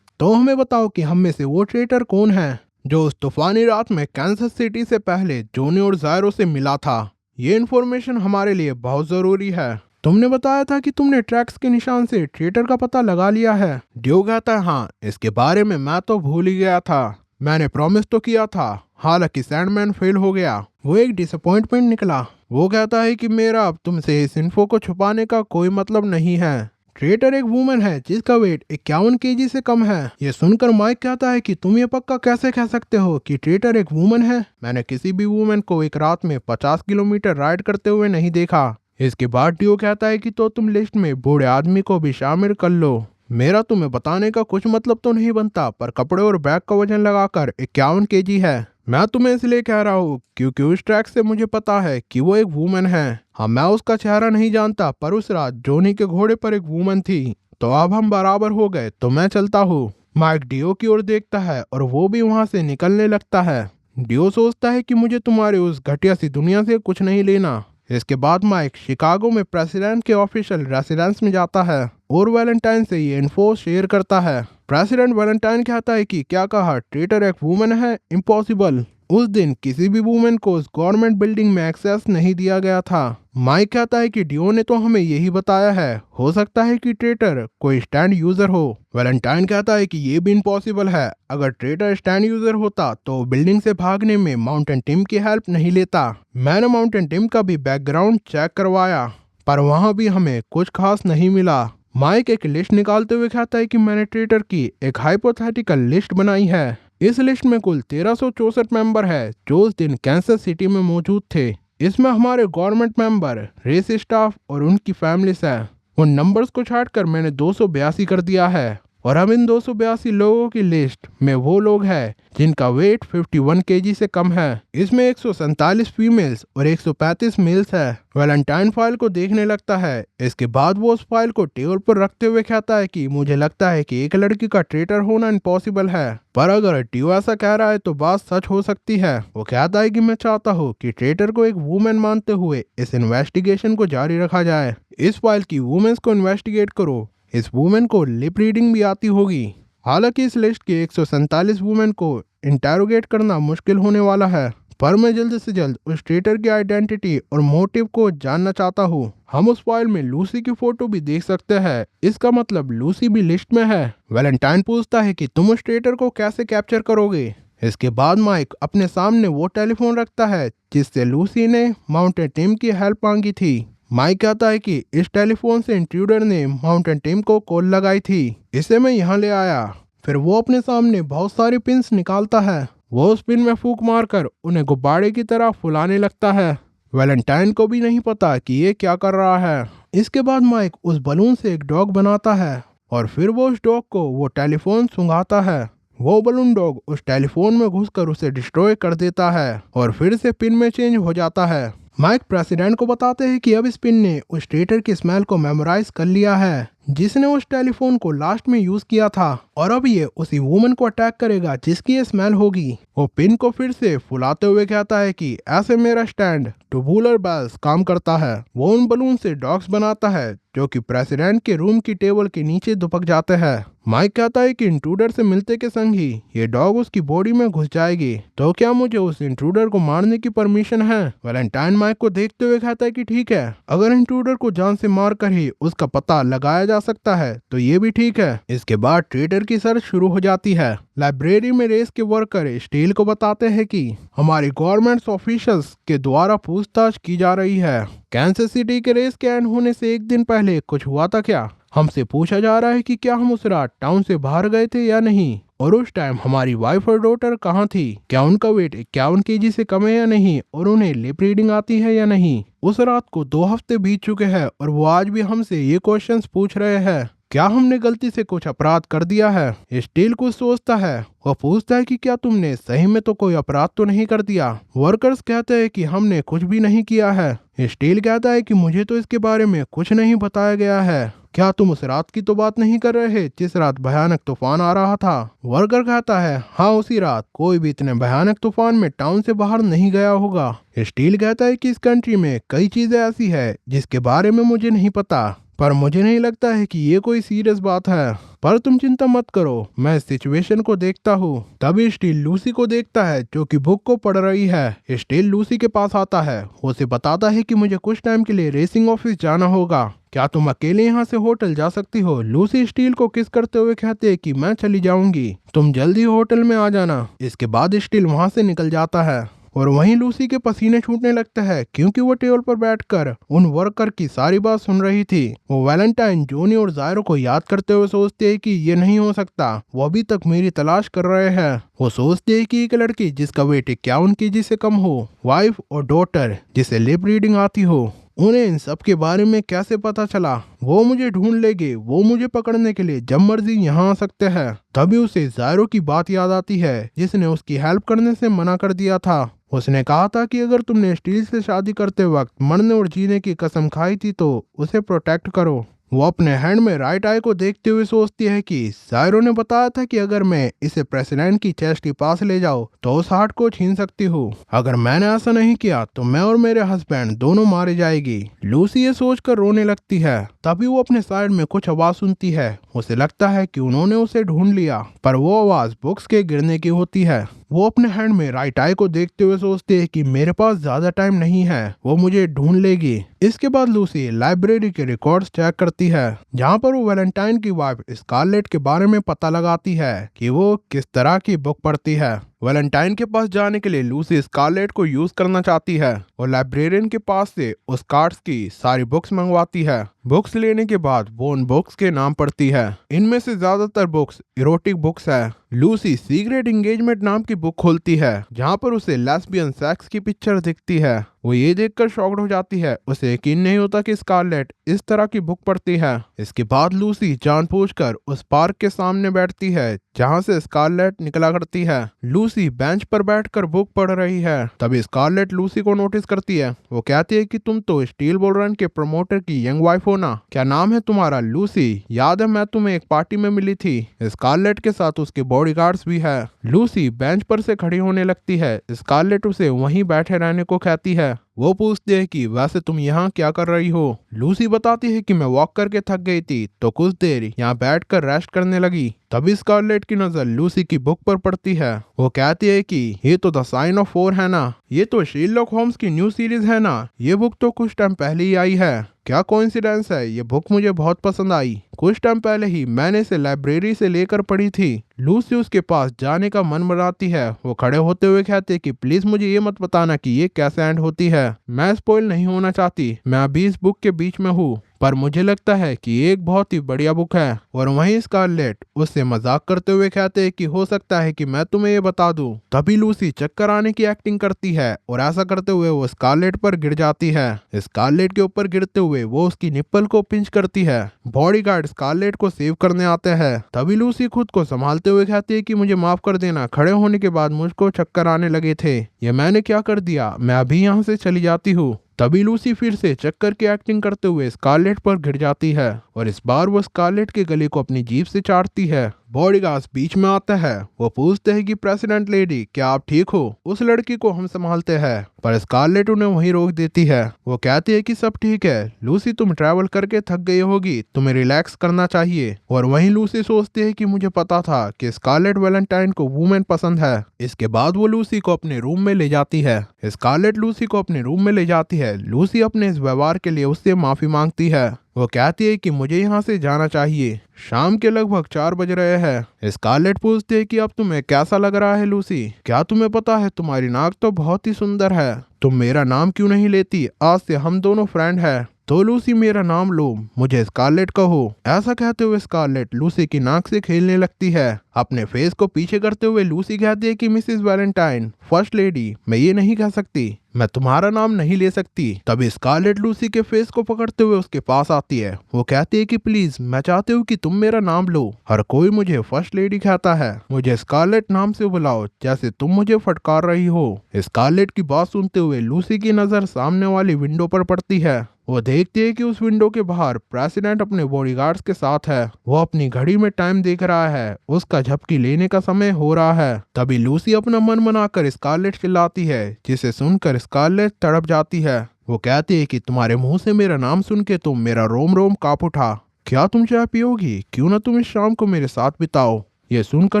तो हमें बताओ कि हम में से वो ट्रेटर कौन है जो उस तूफानी रात में कैंसस सिटी से पहले जोनी और जायरो से मिला था? ये इन्फॉर्मेशन हमारे लिए बहुत जरूरी है। तुमने बताया था कि तुमने ट्रैक्स के निशान से ट्रेटर का पता लगा लिया है। डियो कहता है हाँ, इसके बारे में मैं तो भूल ही गया था। मैंने प्रॉमिस तो किया था, हालांकि सैंडमैन फेल हो गया। वो एक डिसअपॉइंटमेंट निकला। वो कहता है कि मेरा अब तुमसे इस इन्फो को छुपाने का कोई मतलब नहीं है। ट्रेटर एक वुमन है जिसका वेट 51 kg से कम है। ये सुनकर माइक कहता है कि तुम ये पक्का कैसे कह सकते हो कि ट्रेटर एक वुमन है? मैंने किसी भी वुमन को एक रात में 50 किलोमीटर राइड करते हुए नहीं देखा। इसके बाद डियो कहता है कि तो तुम लिस्ट में बूढ़े आदमी को भी शामिल कर लो। मेरा तुम्हें बताने का कुछ मतलब तो नहीं बनता, पर कपड़े और बैग का वजन लगाकर 51 kg है। मैं तुम्हें इसलिए कह रहा हूँ क्योंकि उस ट्रैक से मुझे पता है कि वो एक वूमन है। हाँ, मैं उसका चेहरा नहीं जानता, पर उस रात जोनी के घोड़े पर एक वूमन थी। तो अब हम बराबर हो गए, तो मैं चलता हूँ। माइक डियो की ओर देखता है और वो भी वहां से निकलने लगता है। डियो सोचता है कि मुझे तुम्हारे उस घटिया सी दुनिया से कुछ नहीं लेना। इसके बाद माइक शिकागो में प्रेसिडेंट के ऑफिशियल रेसिडेंस में जाता है और वैलेंटाइन से ये इन्फो शेयर करता है। प्रेसिडेंट वैलेंटाइन कहता है कि क्या कहा, ट्रेटर एक वूमन है? इम्पॉसिबल। उस दिन किसी भी वूमेन को उस गवर्नमेंट बिल्डिंग में एक्सेस नहीं दिया गया था। माइक कहता है कि डियो ने तो हमें यही बताया है, हो सकता है कि ट्रेटर कोई स्टैंड यूजर हो। वैलेंटाइन कहता है कि ये भी इम्पॉसिबल है। अगर ट्रेटर स्टैंड यूजर होता तो बिल्डिंग से भागने में माउंटेन टिम की हेल्प नहीं लेता। मैंने माउंटेन टिम का भी बैकग्राउंड चेक करवाया, पर वहां भी हमें कुछ खास नहीं मिला। माइक एक लिस्ट निकालते हुए कहता है कि मैंने ट्रेटर की एक हाइपोथेटिकल लिस्ट बनाई है। इस लिस्ट में कुल 1364 मेंबर है जो उस दिन कैंसस सिटी में मौजूद थे। इसमें हमारे गवर्नमेंट मेंबर, रेस स्टाफ और उनकी फैमिलीज है। उन नंबर्स को छाटकर मैंने 282 कर दिया है। और अब इन 282 लोगों की लिस्ट में वो लोग हैं जिनका वेट 51 केजी से कम है। इसमें 147 फीमेल्स और 135 मेल्स है। वैलेंटाइन फाइल को देखने लगता है। इसके बाद वो उस फाइल को टेबल पर रखते हुए कहता है कि मुझे लगता है कि एक लड़की का ट्रेटर होना इम्पॉसिबल है, पर अगर टियो ऐसा कह रहा है तो बात सच हो सकती है। वो कहता है कि मैं चाहता हूँ कि ट्रेटर को एक वुमेन मानते हुए इस इन्वेस्टिगेशन को जारी रखा जाए। इस फाइल की वुमेन्स को इन्वेस्टिगेट करो। इस वुमेन को लिप रीडिंग भी आती होगी। हालांकि इस लिस्ट के 147 वुमेन को इंटेरोगेट करना मुश्किल होने वाला है, पर मैं जल्द से जल्द उस ट्रेटर की आइडेंटिटी और मोटिव को जानना चाहता हूँ। हम उस फाइल में लूसी की फोटो भी देख सकते हैं, इसका मतलब लूसी भी लिस्ट में है। वैलेंटाइन पूछता है कि तुम उस ट्रेटर को कैसे कैप्चर करोगे। इसके बाद माइक अपने सामने वो टेलीफोन रखता है जिससे लूसी ने माउंटेन टिम की हेल्प मांगी थी। माइक कहता है कि इस टेलीफोन से इंट्रूडर ने माउंटेन टिम को कॉल लगाई थी, इसे मैं यहाँ ले आया। फिर वो अपने सामने बहुत सारी पिन्स निकालता है। वो उस पिन में फूंक मारकर उन्हें गुब्बारे की तरह फुलाने लगता है। वैलेंटाइन को भी नहीं पता कि ये क्या कर रहा है। इसके बाद माइक उस बलून से एक डॉग बनाता है और फिर वो उस डॉग को वो टेलीफोन सुंघाता है। वो बलून डॉग उस टेलीफोन में घुसकर उसे डिस्ट्रॉय कर देता है और फिर से पिन में चेंज हो जाता है। माइक प्रेसिडेंट को बताते हैं कि अब इस पिन ने उस ट्रेटर की स्मेल को मेमोराइज कर लिया है जिसने उस टेलीफोन को लास्ट में यूज किया था, और अब ये उसी वुमन को अटैक करेगा जिसकी ये स्मेल होगी। वो पिन को फिर से फुलाते हुए कहता है कि ऐसे मेरा स्टैंड टूबुलर बेल्स काम करता है। वो उन बलून से डॉग्स बनाता है जो कि प्रेसिडेंट के रूम की टेबल के नीचे दुपक जाते हैं। माइक कहता है कि इंट्रूडर से मिलते के संग ही ये डॉग उसकी बॉडी में घुस जाएगी, तो क्या मुझे उस इंट्रूडर को मारने की परमिशन है? वैलेंटाइन माइक को देखते हुए कहता है कि ठीक है, अगर इंट्रूडर को जान से मार कर ही उसका पता लगाया जा सकता है तो ये भी ठीक है। इसके बाद ट्रेटर की सर्च शुरू हो जाती है। लाइब्रेरी में रेस के वर्कर स्टील को बताते हैं कि हमारी गवर्नमेंट ऑफिशियल्स के द्वारा पूछताछ की जा रही है। कैंसस सिटी के रेस के एंड होने से एक दिन पहले कुछ हुआ था क्या? हमसे पूछा जा रहा है कि क्या हम उस रात टाउन से बाहर गए थे या नहीं, और उस टाइम हमारी वाइफ और डॉटर कहाँ थी? क्या उनका वेट 51 केजी से कम है या नहीं, और उन्हें लिप रीडिंग आती है या नहीं? उस रात को 2 हफ्ते बीत चुके हैं और वो आज भी हमसे ये क्वेश्चंस पूछ रहे हैं। क्या हमने गलती से कुछ अपराध कर दिया है? स्टील कुछ सोचता है। वो पूछता है कि क्या तुमने सही में तो कोई अपराध तो नहीं कर दिया? वर्कर्स कहते हैं कि हमने कुछ भी नहीं किया है। स्टील कहता है कि मुझे तो इसके बारे में कुछ नहीं बताया गया है। क्या तुम उस रात की तो बात नहीं कर रहे जिस रात भयानक तूफान आ रहा था? वर्कर कहता है हाँ, उसी रात। कोई भी इतने भयानक तूफान में टाउन से बाहर नहीं गया होगा। स्टील कहता है कि इस कंट्री में कई चीजें ऐसी है जिसके बारे में मुझे नहीं पता, पर मुझे नहीं लगता है कि ये कोई सीरियस बात है। पर तुम चिंता मत करो, मैं सिचुएशन को देखता हूँ। तभी स्टील लूसी को देखता है जो कि बुक को पढ़ रही है। स्टील लूसी के पास आता है, उसे बताता है कि मुझे कुछ टाइम के लिए रेसिंग ऑफिस जाना होगा। क्या तुम अकेले यहाँ से होटल जा सकती हो? लूसी स्टील को किस करते हुए कहते है कि मैं चली जाऊंगी, तुम जल्दी होटल में आ जाना। इसके बाद स्टील वहाँ से निकल जाता है और वहीं लूसी के पसीने छूटने लगते हैं क्योंकि वो टेबल पर बैठकर उन वर्कर की सारी बात सुन रही थी। वो वैलेंटाइन, जोनी और जायरो को याद करते हुए सोचते हैं कि ये नहीं हो सकता, वो अभी तक मेरी तलाश कर रहे हैं। वो सोचते हैं कि एक लड़की जिसका वेट 51 केजी से कम हो, वाइफ और डॉटर जिसे लिप रीडिंग आती हो, उन्हें इन सब के बारे में कैसे पता चला? वो मुझे ढूंढ लेंगे, वो मुझे पकड़ने के लिए जब मर्जी यहाँ आ सकते हैं। तभी उसे जायरो की बात याद आती है जिसने उसकी हेल्प करने से मना कर दिया था। उसने कहा था कि अगर तुमने स्टील से शादी करते वक्त मरने और जीने की कसम खाई थी तो उसे प्रोटेक्ट करो। वो अपने हैंड में राइट आई को देखते हुए सोचती है कि जायरो ने बताया था कि अगर मैं इसे प्रेसिडेंट की चेस्ट के पास ले जाऊं तो उस हार्ट को छीन सकती हूँ। अगर मैंने ऐसा नहीं किया तो मैं और मेरे हस्बैंड दोनों मारे जाएगी। लूसी ये सोचकर रोने लगती है। तभी वो अपने साइड में कुछ आवाज सुनती है। उसे लगता है कि उन्होंने उसे ढूंढ लिया, पर वो आवाज बुक्स के गिरने की होती है। वो अपने हैंड में राइट आई को देखते हुए सोचती है कि मेरे पास ज्यादा टाइम नहीं है, वो मुझे ढूंढ लेगी। इसके बाद लूसी लाइब्रेरी के रिकॉर्ड्स चेक करती है, जहाँ पर वो वैलेंटाइन की वाइफ स्कारलेट के बारे में पता लगाती है कि वो किस तरह की बुक पढ़ती है। वैलेंटाइन के पास जाने के लिए लूसी स्कारलेट को यूज करना चाहती है और लाइब्रेरियन के पास से उस कार्ड्स की सारी बुक्स मंगवाती है। बुक्स लेने के बाद वो उन बुक्स के नाम पढ़ती है। इनमें से ज्यादातर बुक्स इरोटिक बुक्स है। लूसी सीक्रेट एंगेजमेंट नाम की बुक खोलती है, जहाँ पर उसे लेस्बियन सेक्स की पिक्चर दिखती है। वो ये देखकर शॉक्ड हो जाती है। उसे यकीन नहीं होता कि स्कारलेट इस तरह की बुक पढ़ती है। इसके बाद लूसी जानबूझकर उस पार्क के सामने बैठती है जहाँ से स्कारलेट निकला करती है। लूसी बेंच पर बैठकर बुक पढ़ रही है। तभी स्कारलेट लूसी को नोटिस करती है। वो कहती है कि तुम तो स्टील बॉल रन के प्रमोटर की यंग वाइफ हो ना? क्या नाम है तुम्हारा? लूसी, याद है मैं तुम्हें एक पार्टी में मिली थी। स्कारलेट के साथ उसके बॉडीगार्ड्स भी है। लूसी बेंच पर से खड़ी होने लगती है। स्कारलेट उसे वहीं बैठे रहने को कहती है। वो पूछती है कि वैसे तुम यहाँ क्या कर रही हो? लूसी बताती है कि मैं वॉक करके थक गई थी तो कुछ देर यहाँ बैठकर रेस्ट करने लगी। तभी स्कारलेट की नजर लूसी की बुक पर पड़ती है। वो कहती है कि ये तो द साइन ऑफ 4 है ना? ये तो शेरलॉक होम्स की न्यू सीरीज है ना? ये बुक तो कुछ टाइम पहले ही आई है। क्या कोइंसिडेंस है, ये बुक मुझे बहुत पसंद आई। कुछ टाइम पहले ही मैंने इसे लाइब्रेरी से लेकर पढ़ी थी। लूसी उसके पास जाने का मन बनाती है। वो खड़े होते हुए कहते कि प्लीज मुझे ये मत बताना कि ये कैसे एंड होती है। मैं स्पॉइल नहीं होना चाहती। मैं अभी इस बुक के बीच में हूँ, पर मुझे लगता है कि ये एक बहुत ही बढ़िया बुक है। और वहीं स्कारलेट उससे मजाक करते हुए कहते हैं कि हो सकता है कि मैं तुम्हें ये बता दूं। तभी लूसी चक्कर आने की एक्टिंग करती है और ऐसा करते हुए वो स्कारलेट पर गिर जाती है। स्कारलेट के ऊपर गिरते हुए वो उसकी निप्पल को पिंच करती है। बॉडीगार्ड स्कारलेट को सेव करने आते हैं। तभी लूसी खुद को संभालते हुए कहती है कि मुझे माफ कर देना, खड़े होने के बाद मुझको चक्कर आने लगे थे। ये मैंने क्या कर दिया, मैं अभी यहाँ से चली जाती हूँ। तभी लूसी फिर से चक्कर की एक्टिंग करते हुए स्कारलेट पर गिर जाती है और इस बार वो स्कारलेट के गले को अपनी जीभ से चाटती है। बॉडीगार्ड बीच में आता है। वो पूछते हैं कि प्रेसिडेंट लेडी, क्या आप ठीक हो? उस लड़की को हम संभालते हैं, पर स्कारलेट उन्हें वहीं रोक देती है। वो कहती है कि सब ठीक है लूसी, तुम ट्रैवल करके थक गई होगी, तुम्हें रिलैक्स करना चाहिए। और वहीं लूसी सोचती है कि मुझे पता था कि स्कारलेट वैलेंटाइन को वुमेन पसंद है। इसके बाद वो लूसी को अपने रूम में ले जाती है। स्कारलेट लूसी को अपने रूम में ले जाती है। लूसी अपने इस व्यवहार के लिए उससे माफी मांगती है। वो कहती है कि मुझे यहाँ से जाना चाहिए। शाम के लगभग 4 बज रहे हैं। स्कारलेट पूछती है कि अब तुम्हें कैसा लग रहा है लूसी? क्या तुम्हें पता है तुम्हारी नाक तो बहुत ही सुंदर है। तुम मेरा नाम क्यों नहीं लेती? आज से हम दोनों फ्रेंड हैं। तो लूसी मेरा नाम लो, मुझे स्कारलेट कहो। ऐसा कहते हुए स्कारलेट लूसी की नाक से खेलने लगती है। अपने फेस को पीछे करते हुए लूसी कहती है कि मिसेस वैलेंटाइन, फर्स्ट लेडी, मैं ये नहीं कह सकती, मैं तुम्हारा नाम नहीं ले सकती। तभी स्कारलेट लूसी के फेस को पकड़ते हुए उसके पास आती है। वो कहती है कि प्लीज मैं चाहती हूँ कि तुम मेरा नाम लो। हर कोई मुझे फर्स्ट लेडी कहता है, मुझे स्कारलेट नाम से बुलाओ जैसे तुम मुझे फटकार रही हो। स्कारलेट की बात सुनते हुए लूसी की नजर सामने वाली विंडो पर पड़ती है। वो देखती है कि उस विंडो के बाहर प्रेसिडेंट अपने बॉडीगार्ड्स के साथ है। वो अपनी घड़ी में टाइम देख रहा है। उसका झपकी लेने का समय हो रहा है। तभी लूसी अपना मन बनाकर स्कारलेट चिल्लाती है, जिसे सुनकर स्कारलेट तड़प जाती है। वो कहती है कि तुम्हारे मुंह से मेरा नाम सुन के तुम मेरा रोम रोम कांप उठा। क्या तुम चाय पियोगी? क्यों ना तुम इस शाम को मेरे साथ बिताओ। ये सुनकर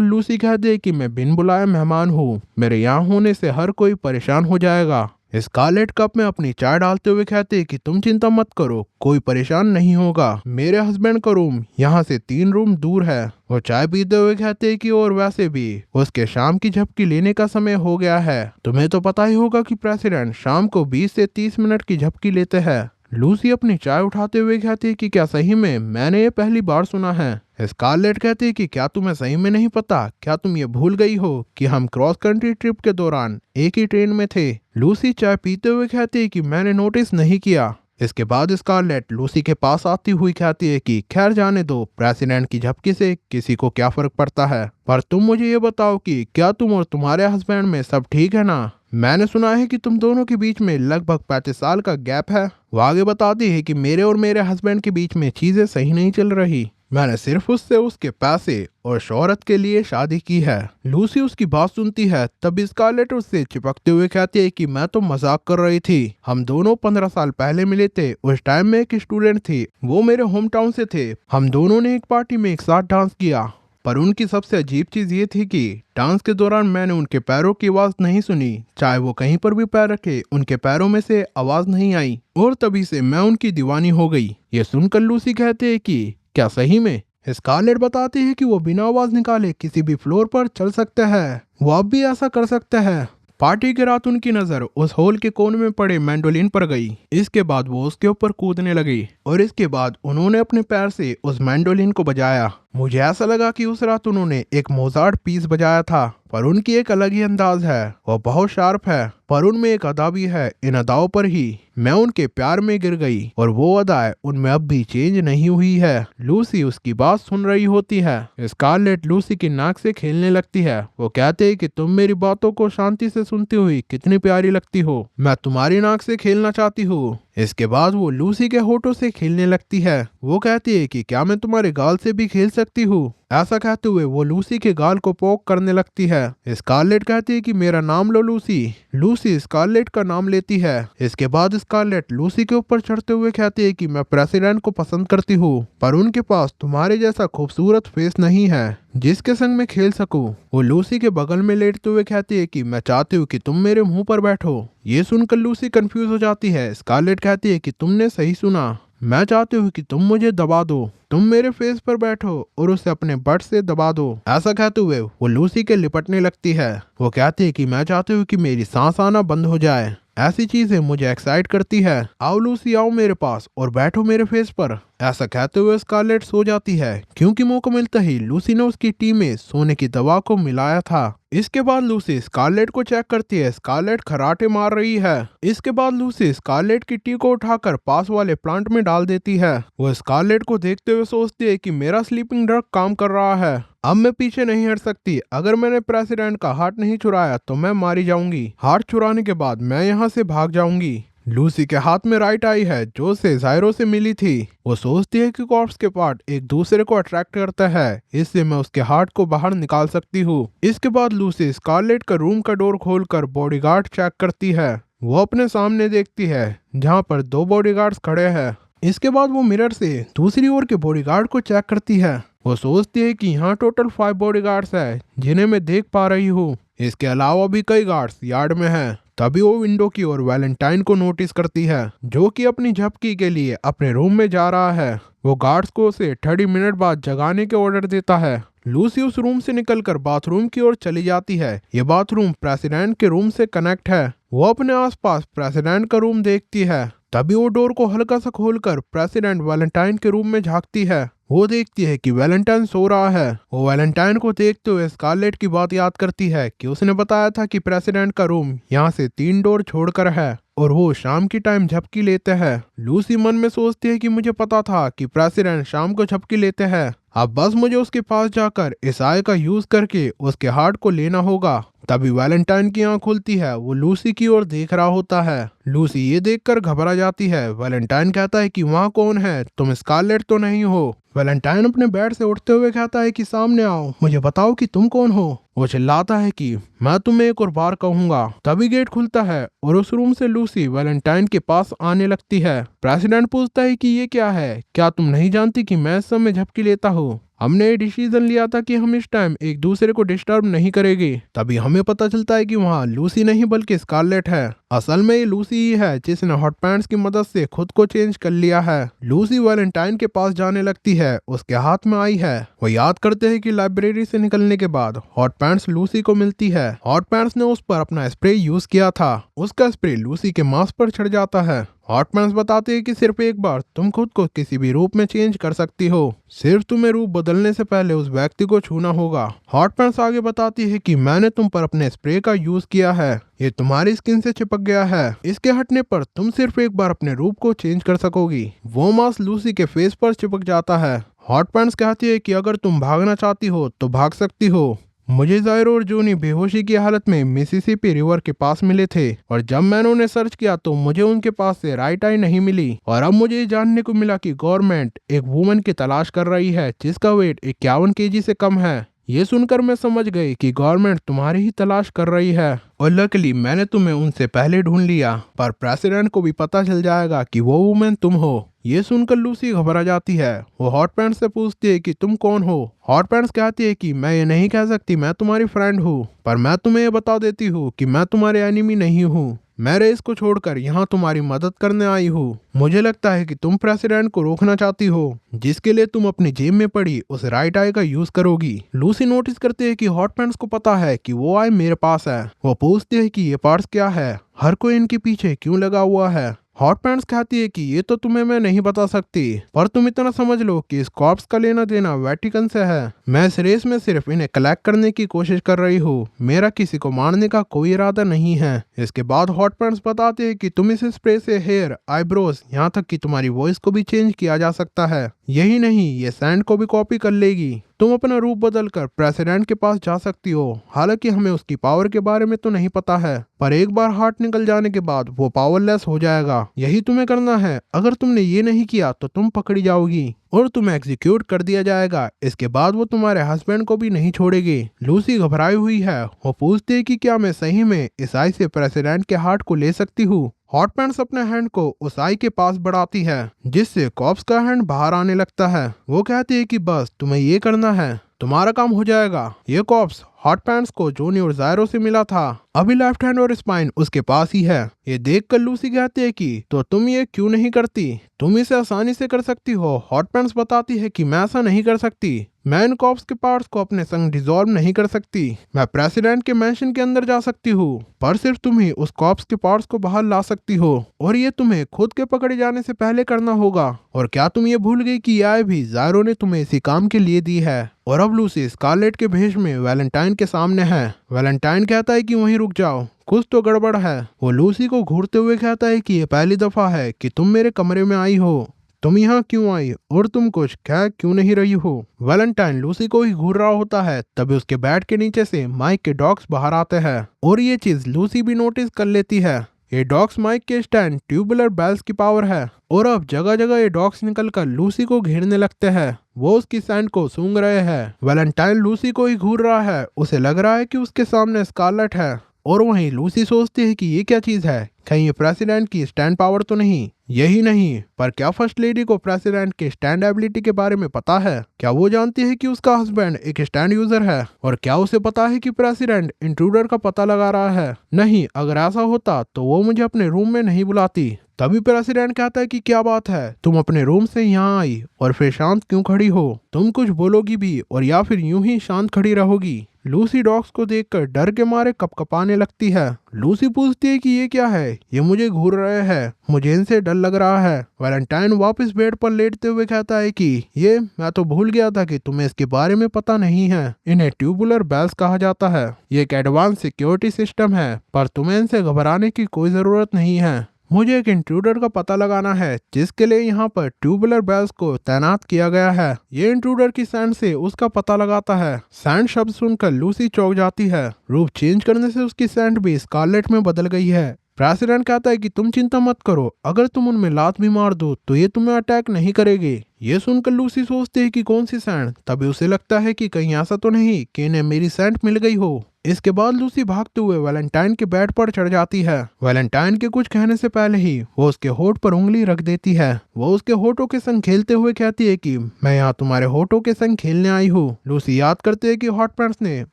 लूसी कहती है कि मैं बिन बुलाए मेहमान हूँ, मेरे यहाँ होने से हर कोई परेशान हो जाएगा। स्कारलेट कप में अपनी चाय डालते हुए कहते हैं कि तुम चिंता मत करो, कोई परेशान नहीं होगा। मेरे हस्बैंड का रूम यहाँ से 3 रूम दूर है। वो चाय पीते हुए कहते हैं कि और वैसे भी उसके शाम की झपकी लेने का समय हो गया है। तुम्हें तो पता ही होगा कि प्रेसिडेंट शाम को 20 से 30 मिनट की झपकी लेते हैं। लूसी अपनी चाय उठाते हुए कहती है कि क्या सही में? मैंने ये पहली बार सुना है। स्कारलेट कहती है कि क्या तुम्हें सही में नहीं पता? क्या तुम ये भूल गई हो कि हम क्रॉस कंट्री ट्रिप के दौरान एक ही ट्रेन में थे? लूसी चाय पीते हुए कहती है कि मैंने नोटिस नहीं किया। इसके बाद स्कारलेट लूसी के पास आती हुई कहती है कि खैर जाने दो, प्रेसिडेंट की झपकी से किसी को क्या फर्क पड़ता है, पर तुम मुझे ये बताओ कि क्या तुम और तुम्हारे हस्बैंड में सब ठीक है ना? मैंने सुना है कि तुम दोनों के बीच में लगभग 35 साल का गैप है। वो आगे बताती है कि मेरे और मेरे हस्बैंड के बीच में चीजें सही नहीं चल रही। मैंने सिर्फ उससे उसके पैसे और शोहरत के लिए शादी की है। लूसी उसकी बात सुनती है, तब स्कारलेट उससे चिपकते हुए कहती है कि मैं तो मजाक कर रही थी। हम दोनों 15 साल पहले मिले थे। उस टाइम में एक स्टूडेंट थी, वो मेरे होम टाउन से थे। हम दोनों ने एक पार्टी में एक साथ डांस किया, पर उनकी सबसे अजीब चीज ये थी कि डांस के दौरान मैंने उनके पैरों की आवाज नहीं सुनी। चाहे वो कहीं पर भी पैर रखे, उनके पैरों में से आवाज नहीं आई, और तभी से मैं उनकी दीवानी हो गई। ये सुनकर लूसी कहते है कि क्या सही में? स्कारलेट बताती है कि वो बिना आवाज निकाले किसी भी फ्लोर पर चल सकते हैं। वो अब भी ऐसा कर सकते हैं। पार्टी की रात उनकी नजर उस हॉल के कोने में पड़े मैंडोलिन पर गई। इसके बाद वो उसके ऊपर कूदने लगी और इसके बाद उन्होंने अपने पैर से उस मैंडोलिन को बजाया। मुझे ऐसा लगा कि उस रात उन्होंने एक मोजार्ट पीस बजाया था, पर उनकी एक अलग ही अंदाज है। वो बहुत शार्प है, पर उनमें एक अदा भी है। इन अदाओं पर ही मैं उनके प्यार में गिर गई, और वो अदाएं उनमें अब भी चेंज नहीं हुई है। लूसी उसकी बात सुन रही होती है। स्कारलेट लूसी की नाक से खेलने लगती है। वो कहते हैं कि तुम मेरी बातों को शांति से सुनती हुई कितनी प्यारी लगती हो, मैं तुम्हारी नाक से खेलना चाहती हूँ। इसके बाद वो लूसी के होठों से खेलने लगती है। वो कहती है कि क्या मैं तुम्हारे गाल से भी खेल सकती हूँ? ऐसा कहते हुए वो लूसी के गाल को पोक करने लगती है। स्कारलेट कहती है कि मेरा नाम लो लूसी। लूसी स्कारलेट का नाम लेती है। इसके बाद स्कारलेट लूसी के ऊपर चढ़ते हुए कहती है कि मैं प्रेसिडेंट को पसंद करती हूँ, पर उनके पास तुम्हारे जैसा खूबसूरत फेस नहीं है जिसके संग में खेल सकूं। वो लूसी के बगल में लेटते हुए कहती है कि मैं चाहती हूँ कि तुम मेरे मुंह पर बैठो। ये सुनकर लूसी कंफ्यूज हो जाती है। स्कारलेट कहती है कि तुमने सही सुना, मैं चाहती हूँ कि तुम मुझे दबा दो। तुम मेरे फेस पर बैठो और उसे अपने बट से दबा दो। ऐसा कहते हुए वो लूसी के लिपटने लगती है। वो कहती है कि मैं चाहती हूँ कि मेरी सांस आना बंद हो जाए। ऐसी चीजें मुझे एक्साइट करती है। आओ लूसी, आओ मेरे पास और बैठो मेरे फेस पर। ऐसा कहते हुए स्कारलेट सो जाती है, क्योंकि मौका मिलता ही लूसी ने उसकी टी में सोने की दवा को मिलाया था। इसके बाद लूसी स्कारलेट को चेक करती है। स्कारलेट खराटे मार रही है। इसके बाद लूसी स्कारलेट की टी को उठाकर पास वाले प्लांट में डाल देती है। वो स्कारलेट को देखते हुए सोचती है कि मेरा स्लीपिंग ड्रग काम कर रहा है, अब मैं पीछे नहीं हट सकती। अगर मैंने प्रेसिडेंट का हार्ट नहीं चुराया तो मैं मारी जाऊंगी। हार्ट चुराने के बाद मैं यहाँ से भाग जाऊंगी। लूसी के हाथ में राइट आई है जो उसे जायरो से मिली थी। वो सोचती है कि कॉर्प्स के पार्ट एक दूसरे को अट्रैक्ट करता है, इससे मैं उसके हार्ट को बाहर निकाल सकती हूँ। इसके बाद लूसी स्कारलेट का रूम का डोर खोलकर बॉडीगार्ड चेक करती है। वो अपने सामने देखती है जहाँ पर 2 बॉडीगार्ड्स खड़े हैं। इसके बाद वो मिरर से दूसरी ओर के बॉडीगार्ड को चेक करती है। वो सोचती है कि यहाँ टोटल 5 बॉडीगार्ड्स है जिन्हें मैं देख पा रही हूँ। इसके अलावा भी कई गार्ड्स यार्ड में हैं। तभी वो विंडो की ओर वैलेंटाइन को नोटिस करती है, जो कि अपनी झपकी के लिए अपने रूम में जा रहा है। वो गार्ड्स को उसे 30 मिनट बाद जगाने के ऑर्डर देता है। लूसी उस रूम से निकलकर बाथरूम की ओर चली जाती है। ये बाथरूम प्रेसिडेंट के रूम से कनेक्ट है। वो अपने आसपास प्रेसिडेंट का रूम देखती है। तभी वो डोर को हल्का सा खोलकर प्रेसिडेंट वैलेंटाइन के रूम में झांकती है। वो देखती है कि वैलेंटाइन सो रहा है। वो वैलेंटाइन को देखते हुए स्कारलेट की बात याद करती है कि उसने बताया था कि प्रेसिडेंट का रूम यहाँ से 3 डोर छोड़कर है और वो शाम की टाइम झपकी लेते हैं। लूसी मन में सोचती है कि मुझे पता था कि प्रेसिडेंट शाम को झपकी लेते हैं, अब बस मुझे उसके पास जाकर इस आय का यूज करके उसके हार्ट को लेना होगा। तभी वैलेंटाइन की आंख खुलती है। वो लूसी की ओर देख रहा होता है। लूसी ये देखकर घबरा जाती है। वैलेंटाइन कहता है कि वहाँ कौन है, तुम स्कारलेट तो नहीं हो? वैलेंटाइन अपने बेड से उठते हुए कहता है कि सामने आओ, मुझे बताओ कि तुम कौन हो। वो चिल्लाता है कि मैं तुम्हें एक और बार कहूंगा। तभी गेट खुलता है और उस रूम से लूसी वैलेंटाइन के पास आने लगती है। प्रेसिडेंट पूछता है कि ये क्या है, क्या तुम नहीं जानती कि मैं इस समय झपकी लेता हूँ? हमने ये डिसीजन लिया था कि हम इस टाइम एक दूसरे को डिस्टर्ब नहीं करेंगे। तभी हमें पता चलता है कि वहाँ लूसी नहीं बल्कि स्कारलेट है। असल में ये लूसी ही है जिसने हॉट पैंट्स की मदद से खुद को चेंज कर लिया है। लूसी वैलेंटाइन के पास जाने लगती है। उसके हाथ में आई है। वो याद करते हैं कि लाइब्रेरी से निकलने के बाद हॉट पैंट्स लूसी को मिलती है। हॉट पैंट्स ने उस पर अपना स्प्रे यूज किया था। उसका स्प्रे लूसी के मांस पर चढ़ जाता है। हॉट पैंट्स बताते हैं कि सिर्फ एक बार तुम खुद को किसी भी रूप में चेंज कर सकती हो, सिर्फ तुम्हें रूप बदलने से पहले उस व्यक्ति को छूना होगा। हॉट पैंट्स आगे बताती है कि मैंने तुम पर अपने स्प्रे का यूज किया है। ये तुम्हारी स्किन से चिपक गया है। इसके हटने पर तुम सिर्फ एक बार अपने रूप को चेंज कर सकोगी। वो मास्क लूसी के फेस पर चिपक जाता है। हॉट पैंट्स कहती है कि अगर तुम भागना चाहती हो तो भाग सकती हो। मुझे जायरो और जूनी बेहोशी की हालत में मिसिसिपी रिवर के पास मिले थे और जब मैंने उन्हें सर्च किया तो मुझे उनके पास से राइट आई नहीं मिली। और अब मुझे ये जानने को मिला कि गवर्नमेंट एक वुमन की तलाश कर रही है जिसका वेट 51 केजी से कम है। ये सुनकर मैं समझ गई कि गवर्नमेंट तुम्हारी ही तलाश कर रही है और लकीली मैंने तुम्हें उनसे पहले ढूंढ लिया। पर प्रेसिडेंट को भी पता चल जाएगा कि वो वुमेन तुम हो। ये सुनकर लूसी घबरा जाती है। वो हॉट पैंट्स से पूछती है कि तुम कौन हो। हॉट पैंट्स कहती है कि मैं ये नहीं कह सकती, मैं तुम्हारी फ्रेंड हूँ, पर मैं तुम्हें ये बता देती हूँ कि मैं तुम्हारे एनिमी नहीं हूँ। मैं रेस को छोड़कर यहाँ तुम्हारी मदद करने आई हूँ। मुझे लगता है कि तुम प्रेसिडेंट को रोकना चाहती हो, जिसके लिए तुम अपनी जेब में पड़ी उस राइट आई का यूज करोगी। लूसी नोटिस करती है कि हॉट पैंट्स को पता है कि वो आई मेरे पास है। वो पूछती है कि ये पार्ट्स क्या है, हर कोई इनके पीछे क्यों लगा हुआ है। हॉट पैंट्स कहती है कि ये तो तुम्हें मैं नहीं बता सकती, पर तुम इतना समझ लो कि इस कॉर्प्स का लेना देना वेटिकन से है। मैं इस रेस में सिर्फ इन्हें कलेक्ट करने की कोशिश कर रही हूँ, मेरा किसी को मारने का कोई इरादा नहीं है। इसके बाद हॉट पैंट्स बताते हैं कि तुम इस स्प्रे से हेयर, आईब्रोज, यहाँ तक कि तुम्हारी वॉइस को भी चेंज किया जा सकता है। यही नहीं, ये सैंड को भी कॉपी कर लेगी। तुम अपना रूप बदल कर प्रेसिडेंट के पास जा सकती हो। हालांकि हमें उसकी पावर के बारे में तो नहीं पता है, पर एक बार हार्ट निकल जाने के बाद वो पावरलेस हो जाएगा। यही तुम्हें करना है। अगर तुमने ये नहीं किया तो तुम पकड़ी जाओगी और तुम्हें एग्जीक्यूट कर दिया जाएगा। इसके बाद वो तुम्हारे हस्बैंड को भी नहीं छोड़ेगी। लूसी घबराई हुई है। वो पूछती है कि क्या मैं सही में इस आई से प्रेसिडेंट के हार्ट को ले सकती हूँ। हॉट पैंट्स अपने हैंड को उस आई के पास बढ़ाती है, जिससे कॉप्स का हैंड बाहर आने लगता है। वो कहती है कि बस तुम्हें ये करना है, तुम्हारा काम हो जाएगा। ये कॉप्स हॉट पैंट्स को जूनी और जायरो से मिला था। अभी लेफ्ट हैंड और स्पाइन उसके पास ही है। ये देखकर लूसी कहती है कि तो तुम ये क्यों नहीं करती, तुम इसे आसानी से कर सकती हो। हॉट पैंट्स बताती है कि मैं ऐसा नहीं कर सकती, मैं इन कॉप्स के पार्ट्स को अपने संग डिसॉल्व नहीं कर सकती। मैं प्रेसिडेंट के मैंशन के अंदर जा सकती हूँ, पर सिर्फ तुम ही उस कॉप्स के पार्ट्स को बाहर ला सकती हो और ये तुम्हें खुद के पकड़े जाने से पहले करना होगा। और क्या तुम ये भूल गई कि यह भी जायरो ने तुम्हें इसी काम के लिए दी है। और अब लूसी स्कारलेट के भेष में वैलेंटाइन के सामने है। वैलेंटाइन कहता है कि वहीं रुक जाओ, कुछ तो गड़बड़ है। वो लूसी को घूरते हुए कहता है कि ये पहली दफा है कि तुम मेरे कमरे में आई हो, तुम यहाँ क्यों आई और तुम कुछ कह क्यों नहीं रही हो। वैलेंटाइन लूसी को ही घूर रहा होता है, तभी उसके बेड के नीचे से माइक के डॉग्स बाहर आते हैं और ये चीज लूसी भी नोटिस कर लेती है। ये डॉग्स माइक के स्टैंड ट्यूबुलर बेल्स की पावर है और अब जगह जगह ये डॉग्स निकलकर लूसी को घेरने लगते हैं। वो उसकी सैंड को सूंघ रहे हैं। वैलेंटाइन लूसी को ही घूर रहा है। उसे लग रहा है कि उसके सामने स्कारलेट है और वहीं लूसी सोचती है कि ये क्या चीज है, कहीं ये प्रेसिडेंट की स्टैंड पावर तो नहीं। यही नहीं, पर क्या फर्स्ट लेडी को प्रेसिडेंट के स्टैंड एबिलिटी के बारे में पता है? क्या वो जानती है कि उसका हस्बैंड एक स्टैंड यूजर है? और क्या उसे पता है कि प्रेसिडेंट इंट्रूडर का पता लगा रहा है? नहीं, अगर ऐसा होता तो वो मुझे अपने रूम में नहीं बुलाती। तभी प्रेसिडेंट कहता है कि क्या बात है, तुम अपने रूम से यहाँ आई और फिर शांत क्यों खड़ी हो? तुम कुछ बोलोगी भी और या फिर यूं ही शांत खड़ी रहोगी? लूसी डॉग्स को देखकर डर के मारे कपकपाने लगती है। लूसी पूछती है कि ये क्या है, ये मुझे घूर रहे हैं, मुझे इनसे डर लग रहा है। वैलेंटाइन वापस बेड पर लेटते हुए कहता है कि ये मैं तो भूल गया था कि तुम्हें इसके बारे में पता नहीं है। इन्हें ट्यूबुलर बेल्स कहा जाता है। ये एक एडवांस सिक्योरिटी सिस्टम है, पर तुम्हें इनसे घबराने की कोई जरूरत नहीं है। मुझे एक इंट्रूडर का पता लगाना है, जिसके लिए यहाँ पर ट्यूबुलर बेल्स को तैनात किया गया है। ये इंट्रूडर की सैंड से उसका पता लगाता है। सैंड शब्द सुनकर लूसी चौंक जाती है। रूप चेंज करने से उसकी सैंड भी स्कारलेट में बदल गई है। प्रेसिडेंट कहता है कि तुम चिंता मत करो, अगर तुम उनमें लात भी मार दो तो ये तुम्हें अटैक नहीं करेगी। ये सुनकर लूसी सोचती है कि कौन सी सैंड। तभी उसे लगता है कि कहीं ऐसा तो नहीं कि इन्हें मेरी सैंड मिल गई हो। इसके बाद लूसी भागते हुए वैलेंटाइन के बेड पर चढ़ जाती है। वैलेंटाइन के कुछ कहने से पहले ही वो उसके होठ पर उंगली रख देती है। वो उसके होठों के संग खेलते हुए कहती है कि मैं यहाँ तुम्हारे होठों के संग खेलने आई हूँ। लूसी याद करती है कि हॉट पैंट्स ने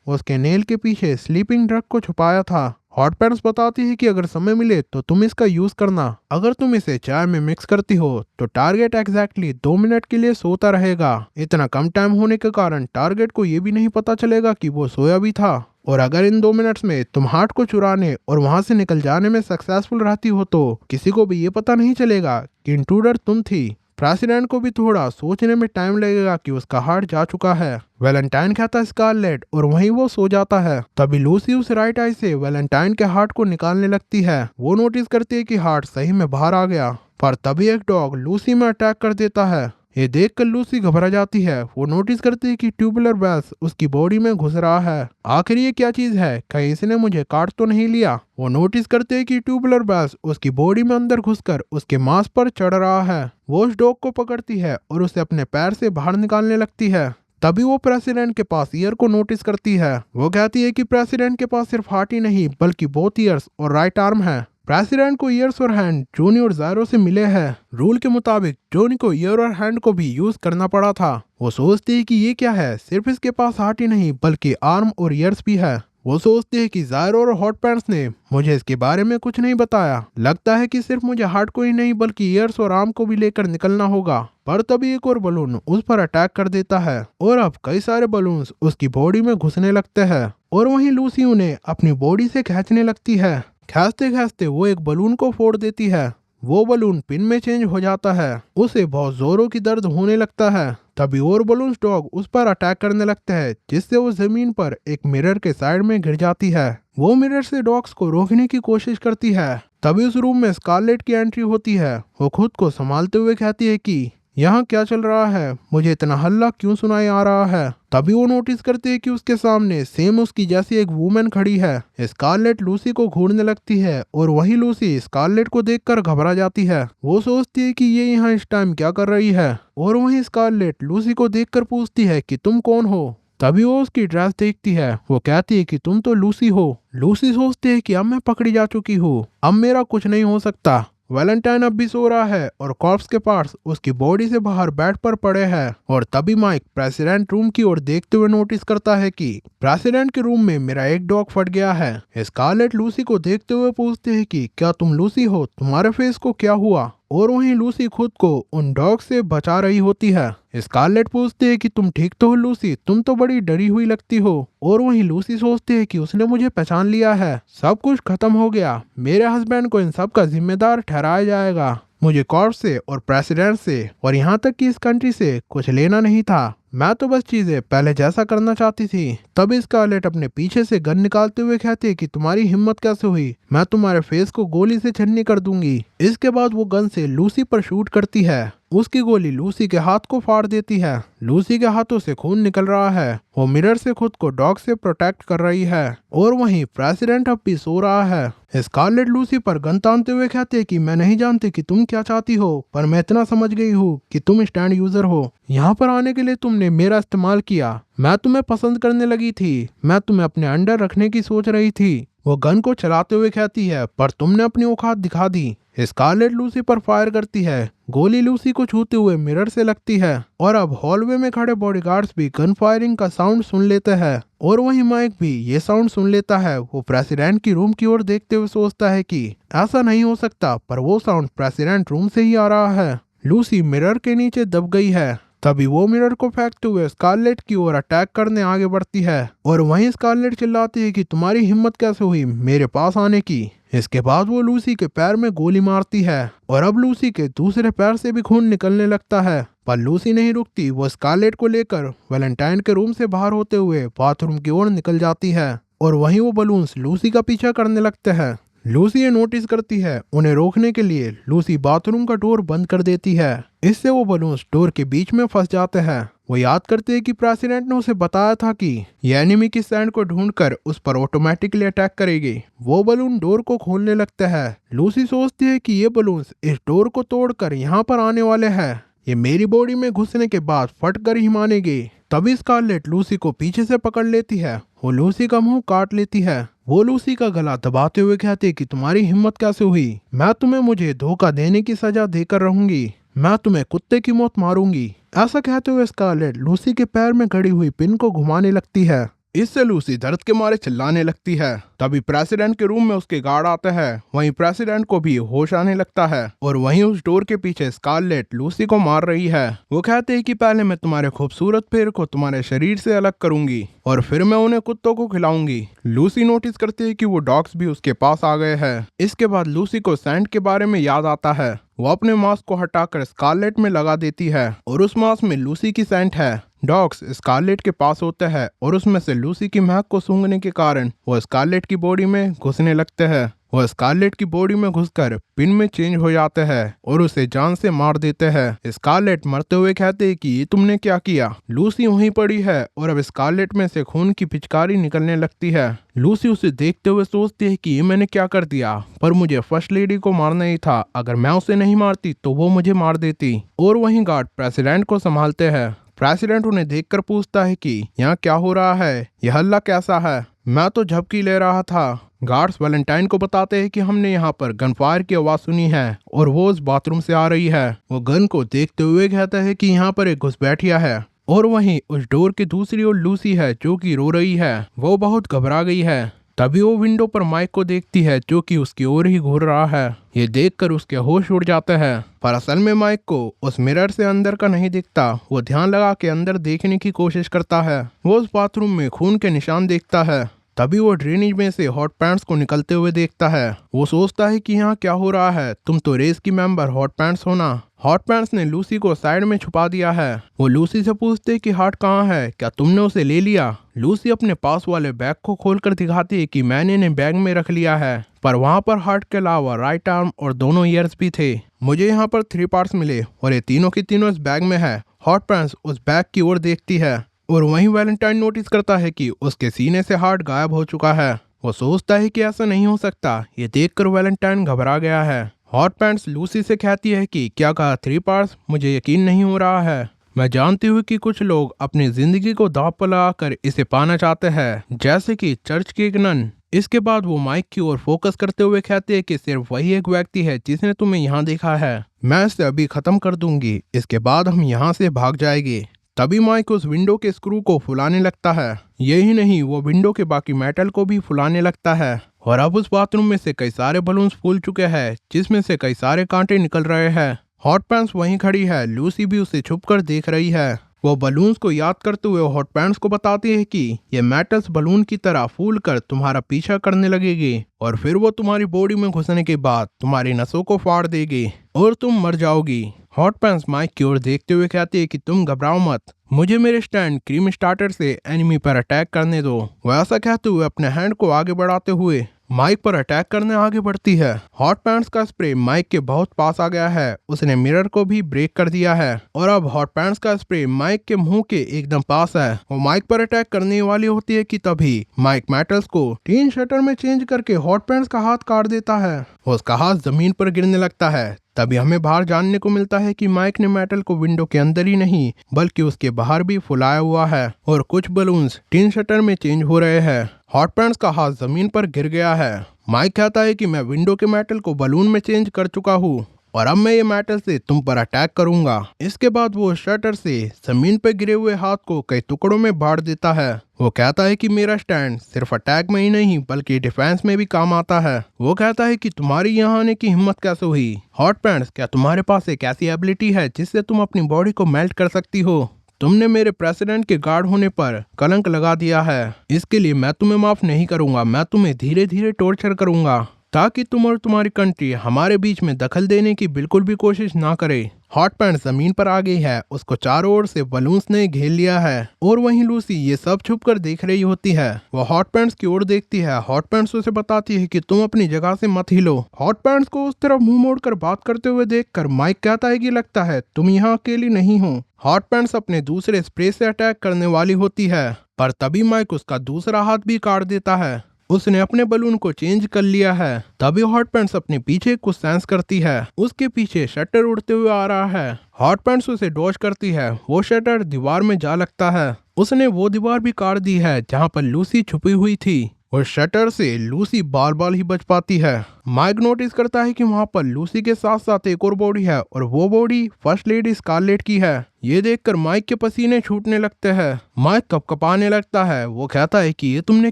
उसके नेल के पीछे स्लीपिंग ड्रग को छुपाया था। हॉट पैंट्स बताती है कि अगर समय मिले तो तुम इसका यूज करना। अगर तुम इसे चाय में मिक्स करती हो तो टारगेट एग्जैक्टली 2 मिनट के लिए सोता रहेगा। इतना कम टाइम होने के कारण टारगेट को ये भी नहीं पता चलेगा कि वो सोया भी था। और अगर इन 2 मिनट्स में तुम हार्ट को चुराने और वहां से निकल जाने में सक्सेसफुल रहती हो तो किसी को भी ये पता नहीं चलेगा कि इंट्रूडर तुम थी। प्रेसिडेंट को भी थोड़ा सोचने में टाइम लगेगा कि उसका हार्ट जा चुका है। वैलेंटाइन कहता है स्कारलेट और वहीं वो सो जाता है। तभी लूसी उस राइट आई से वैलेंटाइन के हार्ट को निकालने लगती है। वो नोटिस करती है कि हार्ट सही में बाहर आ गया, पर तभी एक डॉग लूसी में अटैक कर देता है। ये देखकर लूसी घबरा जाती है। वो नोटिस करती है कि ट्यूबुलर बेल्स उसकी बॉडी में घुस रहा है। आखिर ये क्या चीज है, कहीं इसने मुझे काट तो नहीं लिया। वो नोटिस करते हैं कि ट्यूबुलर बेल्स उसकी बॉडी में अंदर घुसकर उसके मांस पर चढ़ रहा है। वो उस डॉग को पकड़ती है और उसे अपने पैर से बाहर निकालने लगती है। तभी वो प्रेसिडेंट के पास ईयर को नोटिस करती है। वो कहती है कि प्रेसिडेंट के पास सिर्फ हार्ट ही नहीं बल्कि बोथ ईयर्स और राइट आर्म है। प्रेसिडेंट को ईयर्स और हैंड जोनी और ज़ायरो से मिले हैं। रूल के मुताबिक जोनी को ईयर और हैंड को भी यूज करना पड़ा था। वो सोचती है कि ये क्या है, सिर्फ इसके पास हार्ट ही नहीं बल्कि आर्म और ईयर्स भी है। वो सोचती है कि ज़ायरो और हॉट पैंट्स ने मुझे इसके बारे में कुछ नहीं बताया। लगता है कि सिर्फ मुझे हार्ट को ही नहीं बल्कि ईयर्स और आर्म को भी लेकर निकलना होगा। पर तभी एक और बलून उस पर अटैक कर देता है और अब कई सारे बलून्स उसकी बॉडी में घुसने लगते हैं और वहीं लूसी उन्हें अपनी बॉडी से खींचने लगती है। खींचते खींचते वो एक बलून को फोड़ देती है। वो बलून पिन में चेंज हो जाता है। उसे बहुत जोरों की दर्द होने लगता है। तभी और बलून्स डॉग उस पर अटैक करने लगते हैं, जिससे वो जमीन पर एक मिरर के साइड में गिर जाती है। वो मिरर से डॉग्स को रोकने की कोशिश करती है। तभी उस रूम में स्कारलेट की एंट्री होती है। वो खुद को संभालते हुए कहती है कि यहाँ क्या चल रहा है, मुझे इतना हल्ला क्यों सुनाई आ रहा है। तभी वो नोटिस करते हैं कि उसके सामने सेम उसकी जैसी एक वूमेन खड़ी है। स्कारलेट लूसी को घूरने लगती है और वही लूसी स्कारलेट को देखकर घबरा जाती है। वो सोचती है कि ये यहाँ इस टाइम क्या कर रही है और वही स्कारलेट लूसी को देखकर पूछती है कि तुम कौन हो। तभी वो उसकी ड्रेस देखती है। वो कहती है कि तुम तो लूसी हो। लूसी सोचती है कि अब मैं पकड़ी जा चुकी हूँ, अब मेरा कुछ नहीं हो सकता। वैलेंटाइन अब भी सो रहा है और कॉर्प्स के पार्ट्स उसकी बॉडी से बाहर बेड पर पड़े हैं। और तभी माइक प्रेसिडेंट रूम की ओर देखते हुए नोटिस करता है कि प्रेसिडेंट के रूम में मेरा एक डॉग फट गया है। स्कारलेट लूसी को देखते हुए पूछते हैं कि क्या तुम लूसी हो, तुम्हारे फेस को क्या हुआ। और वहीं लूसी खुद को उन डॉग से बचा रही होती है। स्कारलेट पूछती है कि तुम ठीक तो हो लूसी, तुम तो बड़ी डरी हुई लगती हो। और वहीं लूसी सोचती है कि उसने मुझे पहचान लिया है, सब कुछ खत्म हो गया, मेरे हस्बैंड को इन सब का जिम्मेदार ठहराया जाएगा। मुझे कॉर्प से और प्रेसिडेंट से और यहाँ तक कि इस कंट्री से कुछ लेना नहीं था। मैं तो बस चीजें पहले जैसा करना चाहती थी। तब स्कारलेट अपने पीछे से गन निकालते हुए कहती है कि तुम्हारी हिम्मत कैसे हुई, मैं तुम्हारे फेस को गोली से छन्नी कर दूंगी। इसके बाद वो गन से लूसी पर शूट करती है। उसकी गोली लूसी के हाथ को फाड़ देती है। लूसी के हाथों से खून निकल रहा है। वो मिरर से खुद को डॉग से प्रोटेक्ट कर रही है। और वहीं प्रेसिडेंट अब भी सो रहा है। स्कारलेट लूसी पर गन तानते हुए कहते हैं कि मैं नहीं जानती कि तुम क्या चाहती हो, पर मैं इतना समझ गई हूँ कि तुम स्टैंड यूजर हो। यहाँ पर आने के लिए तुमने मेरा इस्तेमाल किया। मैं तुम्हें पसंद करने लगी थी, मैं तुम्हें अपने अंडर रखने की सोच रही थी। वो गन को चलाते हुए कहती है, पर तुमने अपनी औकात दिखा दी। स्कारलेट लूसी पर फायर करती है। गोली लूसी को छूते हुए मिरर से लगती है। और अब हॉलवे में खड़े बॉडीगार्ड्स भी गन फायरिंग का साउंड सुन लेते हैं। और वहीं माइक भी ये साउंड सुन लेता है। वो प्रेसिडेंट की रूम की ओर देखते हुए सोचता है कि ऐसा नहीं हो सकता, पर वो साउंड प्रेसिडेंट रूम से ही आ रहा है। लूसी मिरर के नीचे दब गई है। तभी वो मिरर को फेंकते हुए स्कारलेट की ओर अटैक करने आगे बढ़ती है। और वहीं स्कारलेट चिल्लाती है कि तुम्हारी हिम्मत कैसे हुई मेरे पास आने की। इसके बाद वो लूसी के पैर में गोली मारती है और अब लूसी के दूसरे पैर से भी खून निकलने लगता है। पर लूसी नहीं रुकती। वो स्कारलेट को लेकर वैलेंटाइन के रूम से बाहर होते हुए बाथरूम की ओर निकल जाती है। और वहीं वो बलून्स लूसी का पीछा करने लगते हैं। लूसी ये नोटिस करती है। उन्हें रोकने के लिए लूसी बाथरूम का डोर बंद कर देती है। इससे वो बलून्स डोर के बीच में फंस जाते हैं। वो याद करते हैं कि प्रेसिडेंट ने उसे बताया था कि ये एनिमी की सैंड को ढूंढकर उस पर ऑटोमेटिकली अटैक करेगी। वो बलून डोर को खोलने लगते हैं। लूसी सोचती है कि ये बलून्स इस डोर को तोड़कर यहाँ पर आने वाले हैं। ये मेरी बॉडी में घुसने के बाद फटकर ही मानेगी। तभी स्कारलेट लूसी को पीछे से पकड़ लेती है। वो लूसी का मुंह काट लेती है। वो लूसी का गला दबाते हुए कहती है कि तुम्हारी हिम्मत कैसे हुई, मैं तुम्हें मुझे धोखा देने की सजा देकर रहूंगी, मैं तुम्हें कुत्ते की मौत मारूंगी। ऐसा कहते हुए स्कारलेट लूसी के पैर में गड़ी हुई पिन को घुमाने लगती है। इससे लूसी दर्द के मारे चिल्लाने लगती है। तभी प्रेसिडेंट के रूम में उसके गार्ड आते हैं। वहीं प्रेसिडेंट को भी होश आने लगता है। और वहीं उस डोर के पीछे स्कारलेट लूसी को मार रही है। वो कहते हैं कि पहले मैं तुम्हारे खूबसूरत पैर को तुम्हारे शरीर से अलग करूंगी और फिर मैं उन्हें कुत्तों को खिलाऊंगी। लूसी नोटिस करती है कि वो डॉग्स भी उसके पास आ गए हैं। इसके बाद लूसी को सैंड के बारे में याद आता है। वो अपने मास्क को हटाकर स्कारलेट में लगा देती है और उस मास्क में लूसी की सेंट है। डॉग्स स्कारलेट के पास होते हैं और उसमें से लूसी की महक को सूंघने के कारण वो स्कारलेट की बॉडी में घुसने लगते हैं। वो स्कारलेट की बॉडी में घुसकर पिन में चेंज हो जाते हैं और उसे जान से मार देते हैं। स्कारलेट मरते हुए कहते हैं कि ये तुमने क्या किया। लूसी वहीं पड़ी है और अब स्कारलेट में से खून की पिचकारी निकलने लगती है। लूसी उसे देखते हुए सोचती है कि ये मैंने क्या कर दिया, पर मुझे फर्स्ट लेडी को मारना ही था। अगर मैं उसे नहीं मारती तो वो मुझे मार देती। और वहीं गार्ड प्रेसिडेंट को संभालते हैं। प्रेसिडेंट उन्हें देखकर पूछता है कि यहाँ क्या हो रहा है, यह हल्ला कैसा है। मैं तो झपकी ले रहा था। गार्ड्स वैलेंटाइन को बताते हैं कि हमने यहाँ पर गन फायर की आवाज सुनी है और वो उस बाथरूम से आ रही है। वो गन को देखते हुए कहता है कि यहाँ पर एक घुसपैठिया है और वहीं उस डोर की दूसरी ओर लूसी है जो कि रो रही है। वो बहुत घबरा गई है। तभी वो विंडो पर माइक को देखती है जो कि उसकी ओर ही घूर रहा है। ये देखकर उसके होश उड़ जाते हैं, पर असल में माइक को उस मिरर से अंदर का नहीं दिखता। वो ध्यान लगा के अंदर देखने की कोशिश करता है। वो उस बाथरूम में खून के निशान देखता है। तभी वो ड्रेनेज में से हॉट पैंट्स को निकलते हुए देखता है। वो सोचता है कि यहाँ क्या हो रहा है, तुम तो रेस की मेंबर हॉट पैंट्स हो ना। हॉट पैंट्स ने लूसी को साइड में छुपा दिया है। वो लूसी से पूछते कि हार्ट कहाँ है, क्या तुमने उसे ले लिया। लूसी अपने पास वाले बैग को खोलकर दिखाती है कि मैंने इन्हें बैग में रख लिया है, पर वहाँ पर हार्ट के अलावा राइट आर्म और दोनों ईयर्स भी थे। मुझे यहाँ पर 3 पार्ट्स मिले और ये तीनों की तीनों इस बैग में है। हॉट पैंट्स उस बैग की ओर देखती है और वहीं वैलेंटाइन नोटिस करता है कि उसके सीने से हार्ट गायब हो चुका है। वो सोचता है कि ऐसा नहीं हो सकता। ये देखकर वैलेंटाइन घबरा गया है। हॉट पैंट्स लूसी से कहती है कि क्या कहा 3 पार्ट्स, मुझे यकीन नहीं हो रहा है। मैं जानती हूँ कि कुछ लोग अपनी जिंदगी को दांव पर लगाकर इसे पाना चाहते हैं, जैसे कि चर्च के एक नन। इसके बाद वो माइक की ओर फोकस करते हुए कहते हैं कि सिर्फ वही एक व्यक्ति है जिसने तुम्हें यहाँ देखा है। मैं इसे अभी खत्म कर दूंगी, इसके बाद हम यहाँ से भाग जाएंगे। तभी माइक उस विंडो के स्क्रू को फुलाने लगता है। यही नहीं, वो विंडो के बाकी मेटल को भी फुलाने लगता है और अब उस बाथरूम में से कई सारे बलून्स फूल चुके हैं, जिसमें से कई सारे कांटे निकल रहे हैं। हॉट पैंट्स वहीं खड़ी है। लूसी भी उसे छुपकर देख रही है। वो बलून्स को याद करते हुए हॉट पैंट्स को बताती है कि ये मेटल्स बलून की तरह फूल कर तुम्हारा पीछा करने लगेगी और फिर वो तुम्हारी बॉडी में घुसने के बाद तुम्हारी नसों को फाड़ देगी और तुम मर जाओगी। हॉट पैंट्स माइक की ओर देखते हुए कहती है कि तुम घबराओ मत, मुझे मेरे स्टैंड क्रीम स्टार्टर से एनिमी पर अटैक करने दो। वो ऐसा कहते हुए अपने हैंड को आगे बढ़ाते हुए माइक पर अटैक करने आगे बढ़ती है। हॉट पैंट्स का स्प्रे माइक के बहुत पास आ गया है। उसने मिरर को भी ब्रेक कर दिया है और अब हॉट पैंट्स का स्प्रे माइक के मुंह के एकदम पास है। वो माइक पर अटैक करने वाली होती है कि तभी माइक मेटल्स को टीन शटर में चेंज करके हॉट पैंट्स का हाथ काट देता है। उसका हाथ जमीन पर गिरने लगता है। तभी हमें बाहर जानने को मिलता है कि माइक ने मेटल को विंडो के अंदर ही नहीं बल्कि उसके बाहर भी फुलाया हुआ है और कुछ बलून्स टीन शटर में चेंज हो रहे हैं। हॉट पैंट्स का हाथ जमीन पर गिर गया है। माइक कहता है कि मैं विंडो के मेटल को बलून में चेंज कर चुका हूँ और अब मैं ये मेटल से तुम पर अटैक करूंगा। इसके बाद वो शटर से जमीन पर गिरे हुए हाथ को कई टुकड़ों में बांट देता है। वो कहता है कि मेरा स्टैंड सिर्फ अटैक में ही नहीं बल्कि डिफेंस में भी काम आता है। वो कहता है कि तुम्हारी यहाँ आने की हिम्मत कैसे हुई। हॉट पैंट्स, क्या तुम्हारे पास एक ऐसी एबिलिटी है जिससे तुम अपनी बॉडी को मेल्ट कर सकती हो। तुमने मेरे प्रेसिडेंट के गार्ड होने पर कलंक लगा दिया है। इसके लिए मैं तुम्हें माफ नहीं करूंगा। मैं तुम्हें धीरे धीरे टॉर्चर करूंगा ताकि तुम और तुम्हारी कंट्री हमारे बीच में दखल देने की बिल्कुल भी कोशिश ना करे। हॉट पैंट्स जमीन पर आ गई है। उसको चारों ओर से बलून्स ने घेर लिया है और वहीं लूसी ये सब छुपकर देख रही होती है। वो हॉट पैंट्स की ओर देखती है। हॉट पैंट्स उसे बताती है कि तुम अपनी जगह से मत हिलो। हॉट पैंट्स को उस तरफ मुंह मोड़कर बात करते हुए देखकर माइक कहता है कि लगता है तुम यहाँ अकेली नहीं हो। हॉट पैंट्स अपने दूसरे स्प्रे से अटैक करने वाली होती है, पर तभी माइक उसका दूसरा हाथ भी काट देता है। उसने अपने बलून को चेंज कर लिया है। तभी हॉट पैंट्स अपने पीछे कुछ सेंस करती है। उसके पीछे शटर उड़ते हुए आ रहा है। हॉट पैंट्स उसे डॉज करती है। वो शटर दीवार में जा लगता है। उसने वो दीवार भी काट दी है जहाँ पर लूसी छुपी हुई थी और शटर से लूसी बार बार ही बच पाती है। माइक नोटिस करता है कि वहाँ पर लूसी के साथ साथ एक और बॉडी है और वो बॉडी फर्स्ट लेडी स्कारलेट की है। ये देखकर माइक के पसीने छूटने लगते हैं। माइक कपकपाने लगता है। वो कहता है कि ये तुमने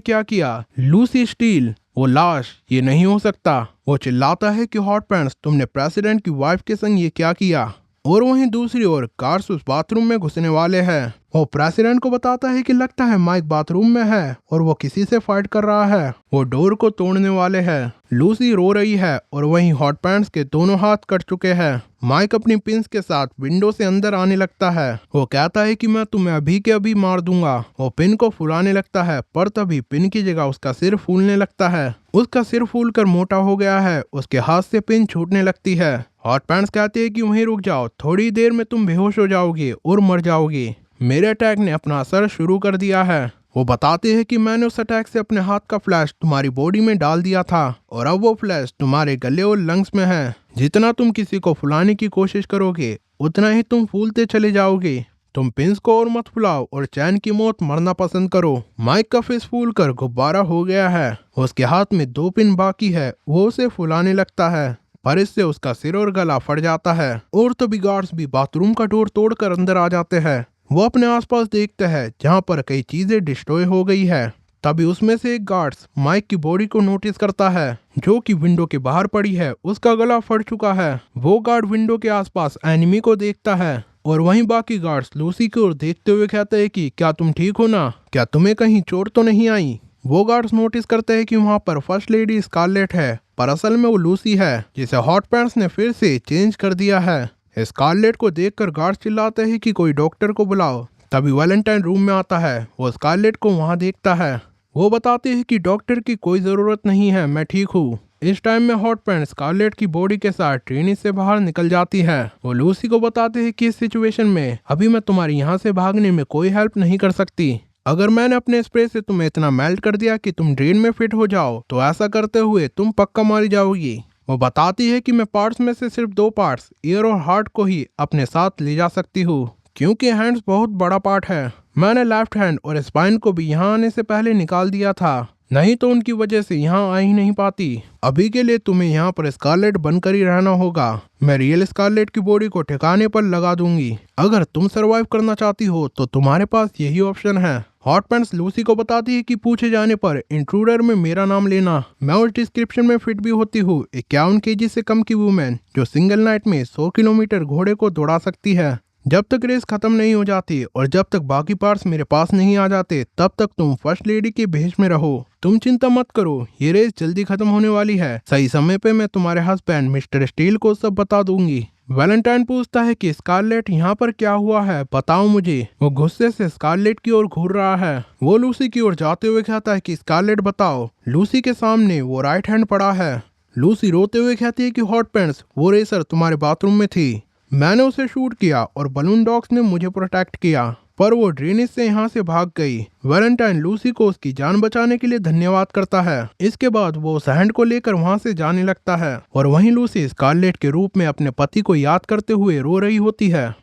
क्या किया। लूसी स्टील, वो लाश, ये नहीं हो सकता। वो चिल्लाता है कि हॉट पैंट्स, तुमने प्रेसिडेंट की वाइफ के संग ये क्या किया। और वहीं दूसरी ओर गार्ड्स उस बाथरूम में घुसने वाले हैं। वो प्रेसिडेंट को बताता है कि लगता है माइक बाथरूम में है और वो किसी से फाइट कर रहा है। वो डोर को तोड़ने वाले हैं। लूसी रो रही है और वहीं हॉट पैंट्स के दोनों हाथ कट चुके हैं। माइक अपनी पिंस के साथ विंडो से अंदर आने लगता है। वो कहता है कि मैं तुम्हें अभी के अभी मार दूंगा। वो पिन को फुलाने लगता है पर तभी पिन की जगह उसका सिर फूलने लगता है। उसका सिर फूलकर मोटा हो गया है। उसके हाथ से पिन छूटने लगती है। हॉट पैंट्स कहते हैं कि वहीं रुक जाओ, थोड़ी देर में तुम बेहोश हो जाओगे और मर जाओगे। मेरे अटैक ने अपना असर शुरू कर दिया है। वो बताते हैं कि मैंने उस अटैक से अपने हाथ का फ्लैश तुम्हारी बॉडी में डाल दिया था और अब वो फ्लैश तुम्हारे गले और लंग्स में है। जितना तुम किसी को फुलाने की कोशिश करोगे उतना ही तुम फूलते चले जाओगे। तुम पिंस को और मत फुलाओ और चैन की मौत मरना पसंद करो। माइक का फेस फूल कर गुब्बारा हो गया है। उसके हाथ में 2 पिन बाकी है। वो उसे फुलाने लगता है पर इससे उसका सिर और गला फट जाता है। और तभी गार्ड्स भी बाथरूम का डोर तोड़कर अंदर आ जाते हैं। वो अपने आसपास देखते हैं जहाँ पर कई चीजें डिस्ट्रॉय हो गई है। तभी उसमें से एक गार्ड्स माइक की बॉडी को नोटिस करता है जो कि विंडो के बाहर पड़ी है। उसका गला फट चुका है। वो गार्ड विंडो के आसपास एनिमी को देखता है और वहीं बाकी गार्ड्स लूसी की ओर देखते हुए कहते हैं कि क्या तुम ठीक हो ना, क्या तुम्हें कहीं चोट तो नहीं आई। वो गार्ड्स नोटिस करते हैं कि वहाँ पर फर्स्ट लेडी स्कारलेट है पर असल में वो लूसी है जिसे हॉट पैंट्स ने फिर से चेंज कर दिया है। स्कारलेट को देखकर गार्ड्स चिल्लाते हैं कि कोई डॉक्टर को बुलाओ। तभी वैलेंटाइन रूम में आता है। वो स्कारलेट को वहाँ देखता है। वो बताते हैं कि डॉक्टर की कोई जरूरत नहीं है, मैं ठीक हूँ। इस टाइम में हॉट पैंट स्कारलेट की बॉडी के साथ ट्रेनी से बाहर निकल जाती है। वो लूसी को बताते हैं कि इस सिचुएशन में अभी मैं तुम्हारी यहाँ से भागने में कोई हेल्प नहीं कर सकती। अगर मैंने अपने स्प्रे से तुम्हें इतना मेल्ट कर दिया कि तुम ड्रेन में फिट हो जाओ तो ऐसा करते हुए तुम पक्का मारी जाओगी। वो बताती है कि मैं पार्ट्स में से सिर्फ 2 पार्ट्स ईयर और हार्ट को ही अपने साथ ले जा सकती हूँ क्योंकि हैंड्स बहुत बड़ा पार्ट है। मैंने लेफ्ट हैंड और स्पाइन को भी यहाँ आने से पहले निकाल दिया था, नहीं तो उनकी वजह से यहाँ आ ही नहीं पाती। अभी के लिए तुम्हें यहाँ पर स्कारलेट बनकर ही रहना होगा। मैं रियल स्कारलेट की बॉडी को ठिकाने पर लगा दूंगी। अगर तुम सरवाइव करना चाहती हो तो तुम्हारे पास यही ऑप्शन है। हॉट पैंट्स लूसी को बताती है कि पूछे जाने पर इंट्रूडर में मेरा नाम लेना। मैं उस डिस्क्रिप्शन में फिट भी होती हूँ। 51 केजी से कम की वुमेन जो सिंगल नाइट में 100 किलोमीटर घोड़े को दौड़ा सकती है। जब तक रेस खत्म नहीं हो जाती और जब तक बाकी पार्ट्स मेरे पास नहीं आ जाते तब तक तुम फर्स्ट लेडी के भेष में रहो। तुम चिंता मत करो, ये रेस जल्दी खत्म होने वाली है। सही समय पे मैं तुम्हारे हस्बैंड मिस्टर स्टील को सब बता दूंगी। वैलेंटाइन पूछता है कि स्कारलेट यहाँ पर क्या हुआ है, बताओ मुझे। वो गुस्से से स्कारलेट की ओर घूर रहा है। वो लूसी की ओर जाते हुए कहता है कि स्कारलेट बताओ। लूसी के सामने वो राइट हैंड पड़ा है। लूसी रोते हुए कहती है कि हॉट पैंट्स वो रेसर तुम्हारे बाथरूम में थी। मैंने उसे शूट किया और बलून डॉग्स ने मुझे प्रोटेक्ट किया पर वो ड्रेनेज से यहाँ से भाग गई। वैलेंटाइन लूसी को उसकी जान बचाने के लिए धन्यवाद करता है। इसके बाद वो उस हैंड को लेकर वहाँ से जाने लगता है और वहीं लूसी स्कारलेट के रूप में अपने पति को याद करते हुए रो रही होती है।